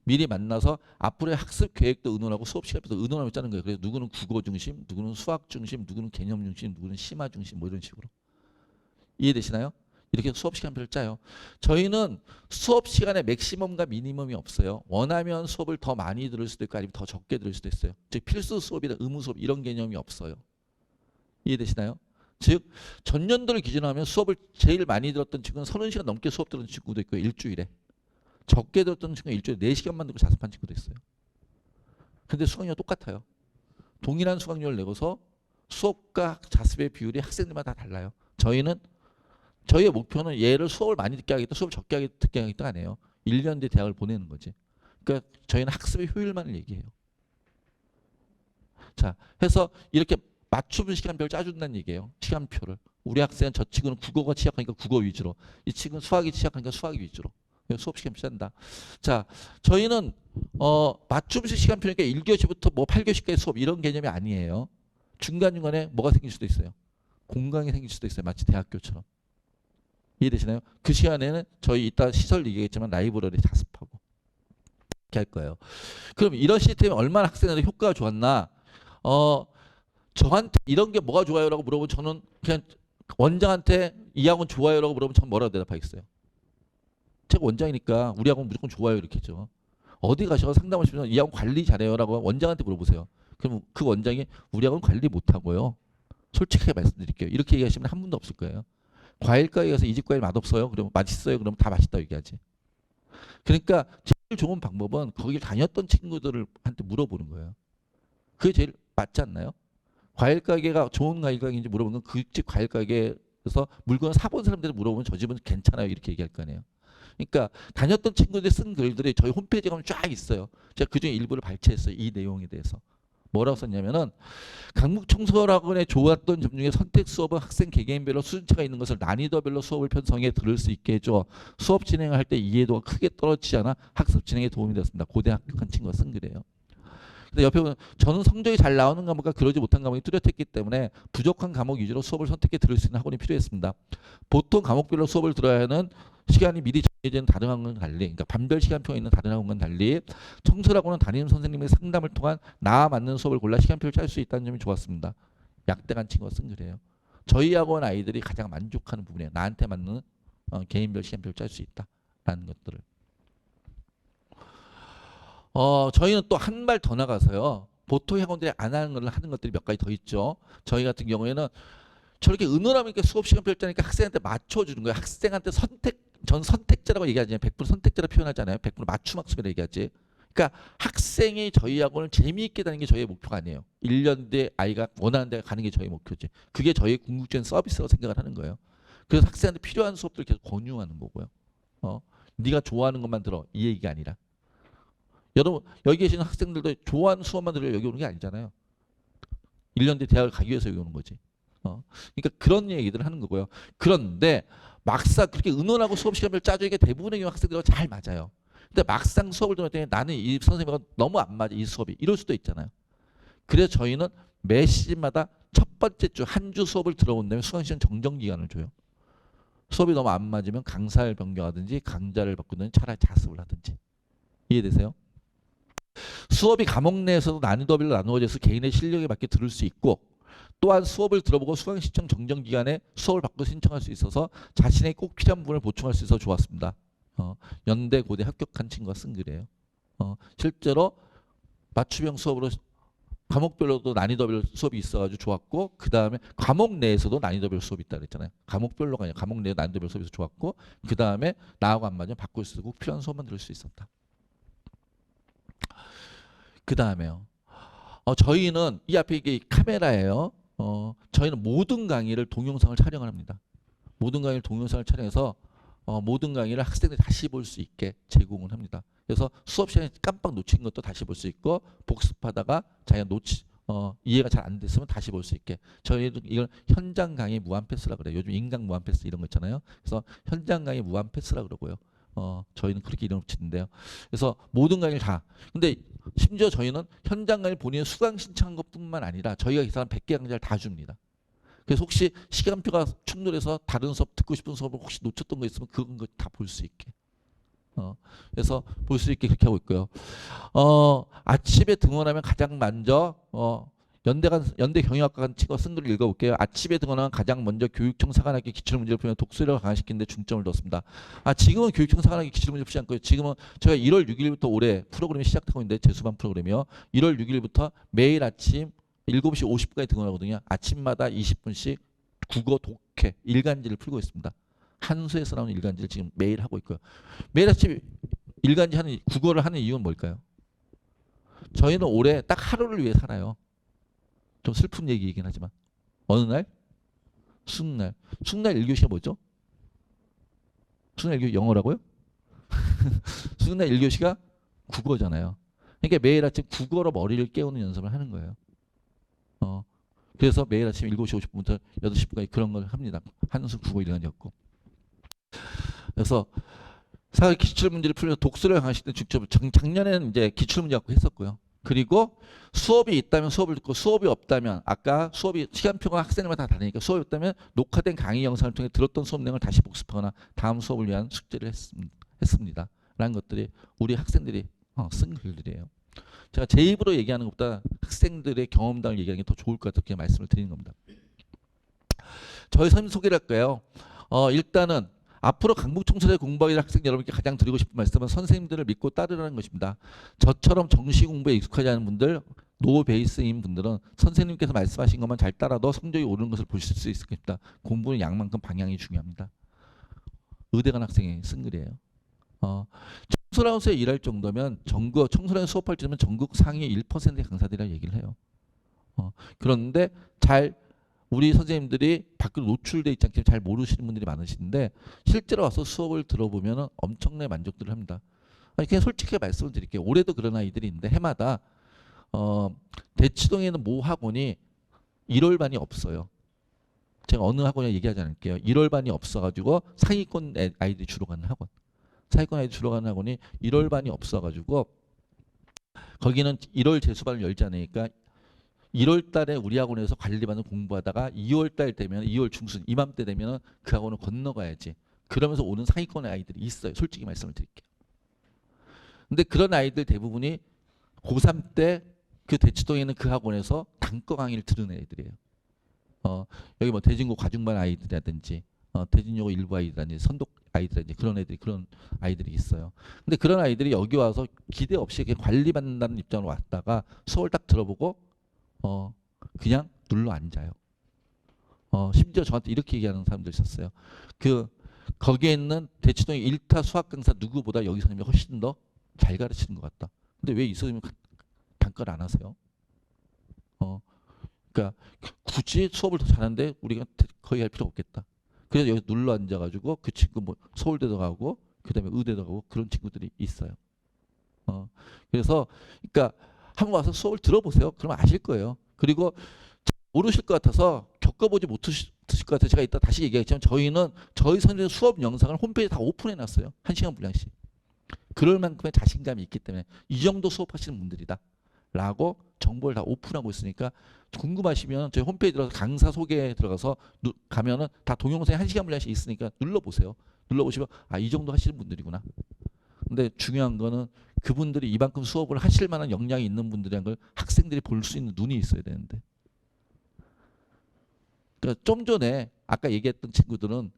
미리 만나서 앞으로의 학습 계획도 의논하고 수업 시간표도 의논하고 짜는 거예요. 그래서 누구는 국어 중심, 누구는 수학 중심, 누구는 개념 중심, 누구는 심화 중심 뭐 이런 식으로. 이해되시나요? 이렇게 수업 시간표를 짜요. 저희는 수업 시간에 맥시멈과 미니멈이 없어요. 원하면 수업을 더 많이 들을 수도 있고 아니면 더 적게 들을 수도 있어요. 즉 필수 수업이나 의무 수업 이런 개념이 없어요. 이해되시나요? 즉 전년도를 기준으로 하면 수업을 제일 많이 들었던 친구는 30시간 넘게 수업 들은 친구도 있고 일주일에. 적게 들었던 친구는 일주일에 4시간만 듣고 자습한 친구도 있어요. 근데 수강료가 똑같아요. 동일한 수강료를 내고서 수업과 자습의 비율이 학생들마다 다 달라요. 저희의 목표는 얘를 수업을 많이 듣게 하겠다, 수업을 적게 듣게 하겠다 아니에요. 1년 뒤에 대학을 보내는 거지. 그러니까 저희는 학습의 효율만을 얘기해요. 자, 해서 이렇게 맞춤 시간표를 짜준다는 얘기예요. 시간표를. 우리 학생은 저 친구는 국어가 취약하니까 국어 위주로, 이 친구는 수학이 취약하니까 수학 위주로. 수업 시간표 짠다. 자, 저희는 맞춤식 시간표니까 1교시부터 뭐 8교시까지 수업 이런 개념이 아니에요. 중간중간에 뭐가 생길 수도 있어요. 공강이 생길 수도 있어요. 마치 대학교처럼. 이해되시나요? 그 시간에는 저희 이따 시설 얘기했지만 라이브러리 자습하고 이렇게 할 거예요. 그럼 이런 시스템이 얼마나 학생들한테 효과가 좋았나? 저한테 이런 게 뭐가 좋아요라고 물어보면 저는 그냥 원장한테 이 학원 좋아요라고 물어보면 저는 뭐라고 대답하겠어요? 제가 원장이니까 우리 학원 무조건 좋아요 이렇게 했죠. 어디 가셔서 상담하시면 이 학원 관리 잘해요라고 원장한테 물어보세요. 그럼 그 원장이 우리 학원 관리 못하고요. 솔직하게 말씀드릴게요. 이렇게 얘기하시면 한 분도 없을 거예요. 과일 가게 가서 이 집 과일 맛없어요? 그러면 맛있어요? 그러면 다 맛있다고 얘기하지. 그러니까 제일 좋은 방법은 거기 다녔던 친구들한테 물어보는 거예요. 그게 제일 맞지 않나요? 과일 가게가 좋은 과일 가게인지 물어보는 건 그 집 과일 가게에서 물건을 사본 사람들한테 물어보면 저 집은 괜찮아요 이렇게 얘기할 거 아니에요. 그러니까 다녔던 친구들이 쓴 글들이 저희 홈페이지에 가면 쫙 있어요. 제가 그중에 일부를 발췌했어요. 이 내용에 대해서. 뭐라고 썼냐면은 강북청소학원에 좋았던 점 중에 선택 수업은 학생 개개인별로 수준차가 있는 것을 난이도별로 수업을 편성해 들을 수 있게 해줘. 수업 진행을 할 때 이해도가 크게 떨어지지 않아 학습 진행에 도움이 되었습니다. 고대 합격한 친구가 쓴 글이에요. 근데 옆에 보면 저는 성적이 잘 나오는 과목과 그러지 못한 과목이 뚜렷했기 때문에 부족한 과목 위주로 수업을 선택해 들을 수 있는 학원이 필요했습니다. 보통 과목별로 수업을 들어야 하는 시간이 미리 정해진 다른 학원과는 달리, 그러니까 반별 시간표가 있는 다른 학원과는 달리 청소라고는 담임 선생님의 상담을 통한 나와 맞는 수업을 골라 시간표를 짤 수 있다는 점이 좋았습니다. 약대간 친구가 쓴 글이에요. 저희 학원 아이들이 가장 만족하는 부분이에요. 나한테 맞는 개인별 시간표를 짤 수 있다라는 것들을. 저희는 또 한 발 더 나가서요. 보통 학원들이 안 하는 걸 하는 것들이 몇 가지 더 있죠. 저희 같은 경우에는 저렇게 은은하게 수업 시간표를 짜니까 학생한테 맞춰주는 거예요. 학생한테 전 선택자라고 얘기하지 않아요. 100% 선택자라 표현하잖아요. 100% 맞춤 학습이라고 얘기하지. 그러니까 학생이 저희 학원을 재미있게 다니는 게 저희의 목표가 아니에요. 1년 뒤에 아이가 원하는 데 가는 게 저희 목표지. 그게 저희의 궁극적인 서비스라고 생각을 하는 거예요. 그래서 학생한테 필요한 수업들을 계속 권유하는 거고요. 네가 좋아하는 것만 들어. 이 얘기가 아니라. 여러분 여기 계시는 학생들도 좋아하는 수업만 들으려 여기 오는 게 아니잖아요. 1년 뒤에 대학을 가기 위해서 여기 오는 거지. 그러니까 그런 얘기들을 하는 거고요. 그런데 막상 그렇게 의논하고 수업 시간을 짜주니까 대부분의 경우 학생들과 잘 맞아요. 근데 막상 수업을 들을 때 나는 이 선생님과 너무 안 맞아 이 수업이 이럴 수도 있잖아요. 그래서 저희는 매 시즌마다 첫 번째 주 한 주 수업을 들어본 다음에 수강시간 정정 기간을 줘요. 수업이 너무 안 맞으면 강사를 변경하든지 강좌를 바꾸든지 차라리 자습을 하든지. 이해되세요? 수업이 과목 내에서도 난이도별로 나누어져서 개인의 실력에 맞게 들을 수 있고 또한 수업을 들어보고 수강 신청 정정 기간에 수업을 받고 신청할 수 있어서 자신의 꼭 필요한 부분을 보충할 수 있어서 좋았습니다. 연대 고대 합격한 친구가 쓴 글이에요. 실제로 맞춤형 수업으로 과목별로도 난이도별 수업이 있어가지고 좋았고 그 다음에 과목 내에서도 난이도별 수업이 있다 그랬잖아요. 과목별로가 아니라 과목 내 난이도별 수업이 좋았고 그 다음에 나하고 안 맞으면 바꿀 수 있고 필요한 수업만 들을 수 있었다. 그 다음에요. 저희는 이 앞에 이게 카메라예요. 저희는 모든 강의를 동영상을 촬영을 합니다. 모든 강의를 동영상을 촬영해서 모든 강의를 학생들이 다시 볼 수 있게 제공을 합니다. 그래서 수업 시간에 깜빡 놓친 것도 다시 볼 수 있고 복습하다가 자기가 이해가 잘 안 됐으면 다시 볼 수 있게 저희는 이걸 현장 강의 무한 패스라 그래요. 요즘 인강 무한 패스 이런 거 있잖아요. 그래서 현장 강의 무한 패스라 그러고요. 저희는 그렇게 이름을 붙이는데요. 그래서 모든 강의를 다. 근데 심지어 저희는 현장 강의 본인의 수강 신청한 것뿐만 아니라 저희가 계산한 100개 강좌를 다 줍니다. 그래서 혹시 시간표가 충돌해서 다른 수업 듣고 싶은 수업을 혹시 놓쳤던 거 있으면 그건 다 볼 수 있게. 그래서 볼 수 있게 그렇게 하고 있고요. 아침에 등원하면 가장 먼저 연대 경영학과 친구가 쓴 글을 읽어볼게요. 아침에 등원하면 가장 먼저 교육청 사관학교 기출문제를 풀면 독서력을 강화시키는 데 중점을 뒀습니다. 지금은 교육청 사관학교 기출문제 풀지 않고요. 지금은 제가 1월 6일부터 올해 프로그램이 시작되고 있는데 재수반 프로그램이요. 1월 6일부터 매일 아침 7시 50분까지 등원하거든요. 아침마다 20분씩 국어 독해 일간지를 풀고 있습니다. 한수에서 나오는 일간지를 지금 매일 하고 있고요. 매일 아침 일간지 하는 국어를 하는 이유는 뭘까요? 저희는 올해 딱 하루를 위해 살아요. 좀 슬픈 얘기이긴 하지만 어느 날? 수능날. 수능날 1교시가 뭐죠? 수능날 1교시 영어라고요? 수능날 1교시가 국어잖아요. 그러니까 매일 아침 국어로 머리를 깨우는 연습을 하는 거예요. 그래서 매일 아침 7시 50분부터 8시 10분까지 그런 걸 합니다. 한수 국어 일간이었고. 그래서 사회 기출 문제를 풀면서 독서를 강화시키는 중점. 작년에는 이제 기출 문제 갖고 했었고요. 그리고 수업이 있다면 수업을 듣고 수업이 없다면 아까 수업이 시간표가 학생들마다 다 다르니까 수업이 없다면 녹화된 강의 영상을 통해 들었던 수업 내용을 다시 복습하거나 다음 수업을 위한 숙제를 했습니다. 라는 것들이 우리 학생들이 쓴 글들이에요. 제가 제 입으로 얘기하는 것보다 학생들의 경험담을 얘기하는 게 더 좋을 것 같아서 그냥 말씀을 드리는 겁니다. 저희 선생님 소개를 할까요? 일단은 앞으로 강북청소대 공부하기 학생 여러분께 가장 드리고 싶은 말씀은 선생님들을 믿고 따르라는 것입니다. 저처럼 정시 공부에 익숙하지 않은 분들, 노 베이스인 분들은 선생님께서 말씀하신 것만 잘 따라도 성적이 오르는 것을 보실 수 있을 겁니다. 공부는 양만큼 방향이 중요합니다. 의대 간 학생이 쓴 글이에요. 청소년원에서 일할 정도면 청소년 수업할 정도면 전국 상위 1%의 강사들이라 얘기를 해요. 그런데 우리 선생님들이 밖으로 노출돼 있지 않기 때문에 잘 모르시는 분들이 많으신데 실제로 와서 수업을 들어보면 엄청나게 만족들을 합니다. 그냥 솔직하게 말씀을 드릴게요. 올해도 그런 아이들이 있는데 해마다 대치동에 있는 모 학원이 1월 반이 없어요. 제가 어느 학원이라 얘기하지 않을게요. 1월 반이 없어가지고 상위권 아이들이 주로 가는 학원. 상위권 아이들이 주로 가는 학원이 1월 반이 없어가지고 거기는 1월 재수반을 열지 않으니까 1월 달에 우리 학원에서 관리받는 공부하다가 2월 달 되면 2월 중순 이맘때 되면 그 학원을 건너가야지. 그러면서 오는 상위권의 아이들이 있어요. 솔직히 말씀을 드릴게요. 근데 그런 아이들 대부분이 고3 때 그 대치동에 있는 그 학원에서 단과 강의를 들은 애들이에요. 여기 뭐 대진고 과중반 아이들이라든지 대진여고 일부 아이들이라든지 선독 아이들이라든지 그런 애들이 그런 아이들이 있어요. 근데 그런 아이들이 여기 와서 기대 없이 그냥 관리받는다는 입장으로 왔다가 수업을 딱 들어보고 그냥 눌러 앉아요. 심지어 저한테 이렇게 얘기하는 사람도 있었어요. 그 거기에 있는 대치동의 1타 수학 강사 누구보다 여기 선생님이 훨씬 더 잘 가르치는 것 같다. 근데 왜 이 선생님은 단가를 안 하세요? 그러니까 굳이 수업을 더 잘하는데 우리가 거의 할 필요 없겠다. 그래서 여기 눌러 앉아가지고 그 친구 뭐 서울대도 가고 그다음에 의대도 가고 그런 친구들이 있어요. 그래서 그러니까 한번 와서 수업을 들어보세요. 그러면 아실 거예요. 그리고 모르실 것 같아서 겪어보지 못하실 것 같아서 제가 이따 다시 얘기하겠지만 저희는 저희 선생님 수업 영상을 홈페이지에 다 오픈해 놨어요. 1시간 분량씩. 그럴 만큼의 자신감이 있기 때문에 이 정도 수업하시는 분들이다 라고 정보를 다 오픈하고 있으니까 궁금하시면 저희 홈페이지 들어가서 강사 소개에 들어가서 가면은 다 동영상이 1시간 분량씩 있으니까 눌러보세요. 눌러보시면 이 정도 하시는 분들이구나. 근데 중요한 거는 그분들이 이만큼 수업을 하실 만한 역량이 있는 분들이란 걸 학생들이 볼 수 있는 눈이 있어야 되는데, 그러니까 좀 전에 아까 얘기했던 친구들은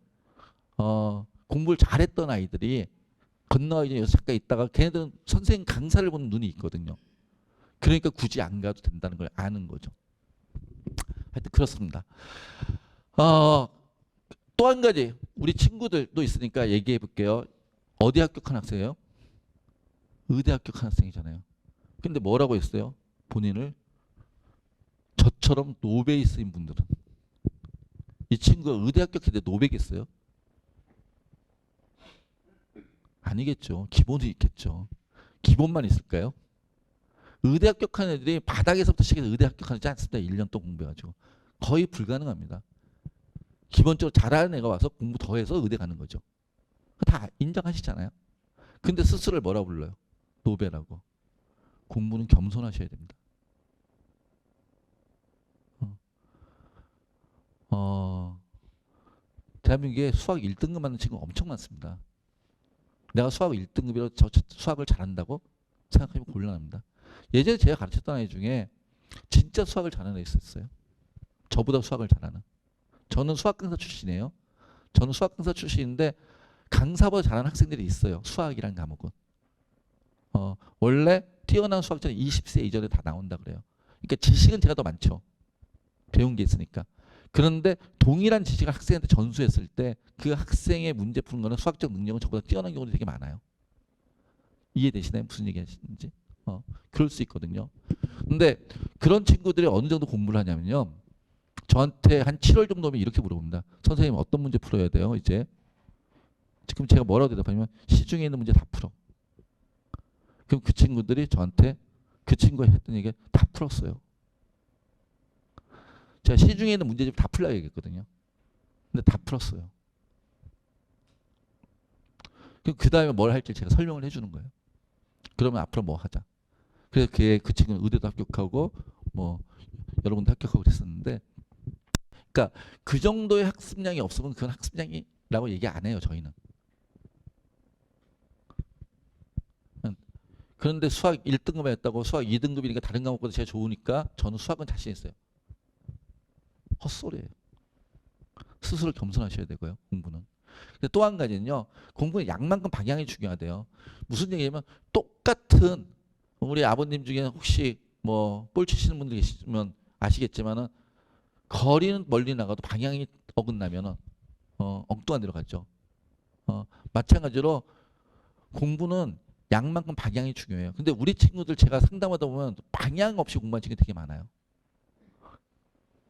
공부를 잘했던 아이들이 건너가기 전에 잠깐 있다가 걔네들은 선생님 강사를 보는 눈이 있거든요. 그러니까 굳이 안 가도 된다는 걸 아는 거죠. 하여튼 그렇습니다. 또 한 가지 우리 친구들도 있으니까 얘기해 볼게요. 어디 합격한 학생이에요? 의대 합격한 학생이잖아요. 근데 뭐라고 했어요? 본인을 저처럼 노베이스인 분들은. 이 친구가 의대 합격했는데 노베겠어요? 아니겠죠. 기본이 있겠죠. 기본만 있을까요? 의대 합격한 애들이 바닥에서부터 시작해서 의대 합격하지 않습니다. 1년 동안 공부해가지고. 거의 불가능합니다. 기본적으로 잘하는 애가 와서 공부 더 해서 의대 가는 거죠. 다 인정하시잖아요. 근데 스스로를 뭐라 불러요? 노베라고. 공부는 겸손하셔야 됩니다. 대한민국에 수학 1등급 맞는 친구가 엄청 많습니다. 내가 수학 1등급이라고 저 수학을 잘한다고 생각하면 곤란합니다. 예전에 제가 가르쳤던 아이 중에 진짜 수학을 잘하는 애 있었어요. 저보다 수학을 잘하는. 저는 수학 강사 출신이에요. 저는 수학 강사 출신인데 강사보다 잘하는 학생들이 있어요. 수학이란 과목은. 원래 뛰어난 수학자는 20세 이전에 다 나온다 그래요. 그러니까 지식은 제가 더 많죠. 배운 게 있으니까. 그런데 동일한 지식을 학생한테 전수했을 때 그 학생의 문제 푸는 거는 수학적 능력은 저보다 뛰어난 경우도 되게 많아요. 이해되시나요? 무슨 얘기 하시는지? 그럴 수 있거든요. 근데 그런 친구들이 어느 정도 공부를 하냐면요. 저한테 한 7월 정도면 이렇게 물어봅니다. 선생님 어떤 문제 풀어야 돼요? 이제 지금 제가 뭐라고 대답하냐면 시중에 있는 문제 다 풀어. 그럼 그 친구들이 저한테 그 친구가 했던 얘기 다 풀었어요. 제가 시중에 있는 문제집 다 풀라고 얘기했거든요. 근데 다 풀었어요. 그럼 그 다음에 뭘 할지 제가 설명을 해주는 거예요. 그러면 앞으로 뭐 하자. 그래서 그 친구는 의대도 합격하고 뭐 여러 군데 합격하고 그랬었는데, 그러니까 그 정도의 학습량이 없으면 그건 학습량이라고 얘기 안 해요. 저희는. 그런데 수학 1등급 했다고 수학 2등급이니까 다른 과목보다 제가 좋으니까 저는 수학은 자신 있어요. 헛소리예요. 스스로 겸손하셔야 되고요. 공부는. 또 한 가지는요. 공부는 양만큼 방향이 중요하대요. 무슨 얘기냐면 똑같은, 우리 아버님 중에 혹시 뭐 볼 치시는 분들 계시면 아시겠지만은 거리는 멀리 나가도 방향이 어긋나면은 엉뚱한 데로 가죠. 마찬가지로 공부는 양만큼 방향이 중요해요. 근데 우리 친구들 제가 상담하다 보면 방향 없이 공부하는 친구들이 되게 많아요.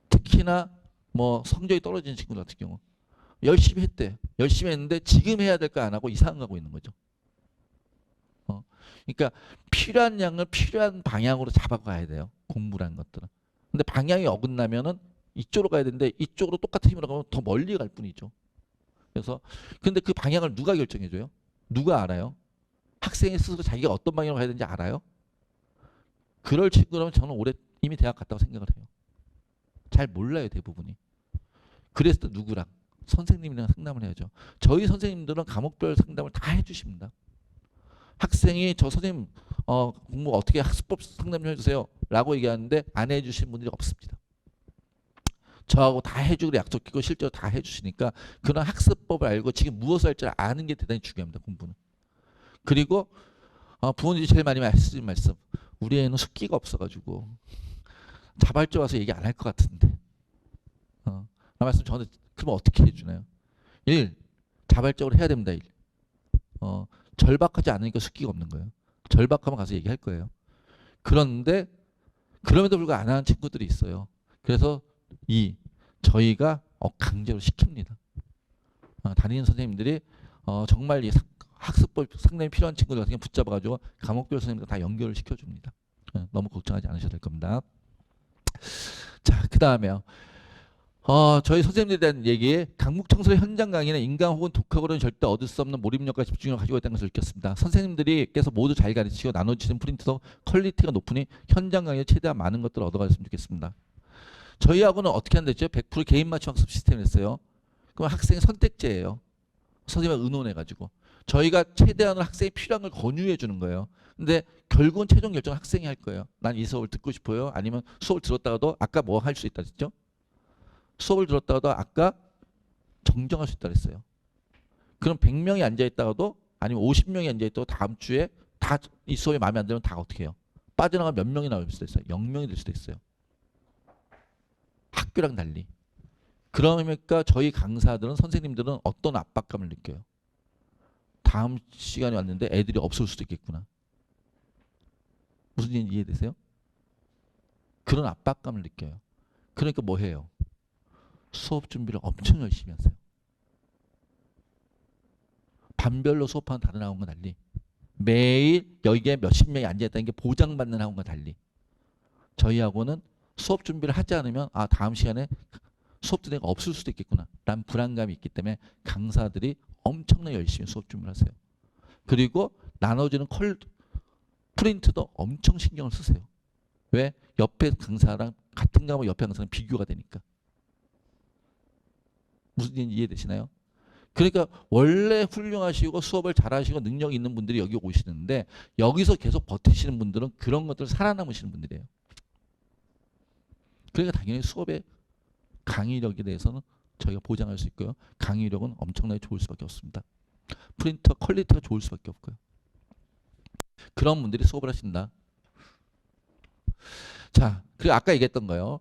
특히나 뭐 성적이 떨어지는 친구들 같은 경우 열심히 했대. 열심히 했는데 지금 해야 될 거 안 하고 이상한 거 하고 있는 거죠. 그러니까 필요한 양을 필요한 방향으로 잡아가야 돼요. 공부라는 것들은. 근데 방향이 어긋나면은 이쪽으로 가야 되는데 이쪽으로 똑같은 힘으로 가면 더 멀리 갈 뿐이죠. 그래서 근데 그 방향을 누가 결정해줘요? 누가 알아요? 학생이 스스로 자기가 어떤 방향으로 가야 되는지 알아요? 그럴 친구라면 저는 올해 이미 대학 갔다고 생각을 해요. 잘 몰라요, 대부분이. 그래서 또 누구랑? 선생님이랑 상담을 해야죠. 저희 선생님들은 과목별 상담을 다 해주십니다. 학생이 저 선생님 공부 어떻게 학습법 상담 좀 해주세요 라고 얘기하는데 안 해주신 분들이 없습니다. 저하고 다 해주기로 약속했고 실제로 다 해주시니까 그런 학습법을 알고 지금 무엇을 할 줄 아는 게 대단히 중요합니다. 공부는. 그리고 부모님이 제일 많이 하시는 말씀. 우리 애는 숫기가 없어가지고 자발적 와서 얘기 안 할 것 같은데. 그 말씀 저한테 그러면 어떻게 해주나요? 1. 자발적으로 해야 됩니다. 1. 절박하지 않으니까 숫기가 없는 거예요. 절박하면 가서 얘기할 거예요. 그런데 그럼에도 불구하고 안 하는 친구들이 있어요. 그래서 2. 저희가 강제로 시킵니다. 다니는 선생님들이 정말 이 학습법 상당히 필요한 친구들 같은 경우 붙잡아가지고 감옥별 선생님들 다 연결을 시켜줍니다. 너무 걱정하지 않으셔도 될 겁니다. 자, 그 다음에요. 저희 선생님들에 대한 얘기, 강북청소년 현장 강의는 인강 혹은 독학으로는 절대 얻을 수 없는 몰입력과 집중력을 가지고 있다는 것을 느꼈습니다. 선생님들께서 모두 잘 가르치고 나눠주시는 프린트도 퀄리티가 높으니 현장 강의에 최대한 많은 것들을 얻어가셨으면 좋겠습니다. 저희하고는 어떻게 한댔죠? 100% 개인 맞춤 학습 시스템을 했어요. 그럼 학생의 선택제예요. 선생님과 의논해가지고. 저희가 최대한으로 학생이 필요한 걸 권유해 주는 거예요. 근데 결국은 최종 결정은 학생이 할 거예요. 난 이 수업을 듣고 싶어요. 아니면 수업을 들었다가도 아까 뭐 할 수 있다 했죠? 수업을 들었다가도 아까 정정할 수 있다 그랬어요. 그럼 100명이 앉아있다가도 아니면 50명이 앉아있다고 다음 주에 다 이 수업이 마음에 안 들면 다 어떻게 해요? 빠져나가 몇 명이 나올 수도 있어요. 0명이 될 수도 있어요. 학교랑 달리. 그러니까 저희 강사들은 선생님들은 어떤 압박감을 느껴요? 다음 시간이 왔는데 애들이 없을 수도 있겠구나. 무슨 얘기인지 이해되세요? 그런 압박감을 느껴요. 그러니까 뭐 해요? 수업 준비를 엄청 열심히 하세요. 반별로 수업하는 다른 학원과 달리 매일 여기에 몇십 명이 앉아있다는 게 보장받는 학원과 달리 저희 학원은 수업 준비를 하지 않으면 다음 시간에 수업 듣는 애가 없을 수도 있겠구나 라는 불안감이 있기 때문에 강사들이 엄청나게 열심히 수업 준비를 하세요. 그리고 나눠주는 프린트도 엄청 신경을 쓰세요. 왜? 옆에 강사랑 같은 과목 옆에 강사랑 비교가 되니까. 무슨 얘기인지 이해되시나요? 그러니까 원래 훌륭하시고 수업을 잘하시고 능력 있는 분들이 여기 오시는데 여기서 계속 버티시는 분들은 그런 것들 살아남으시는 분들이에요. 그러니까 당연히 수업의 강의력에 대해서는 저희가 보장할 수 있고요. 강의력은 엄청나게 좋을 수밖에 없습니다. 프린터 퀄리티가 좋을 수밖에 없고요. 그런 분들이 수업을 하신다. 자, 그리고 아까 얘기했던 거요.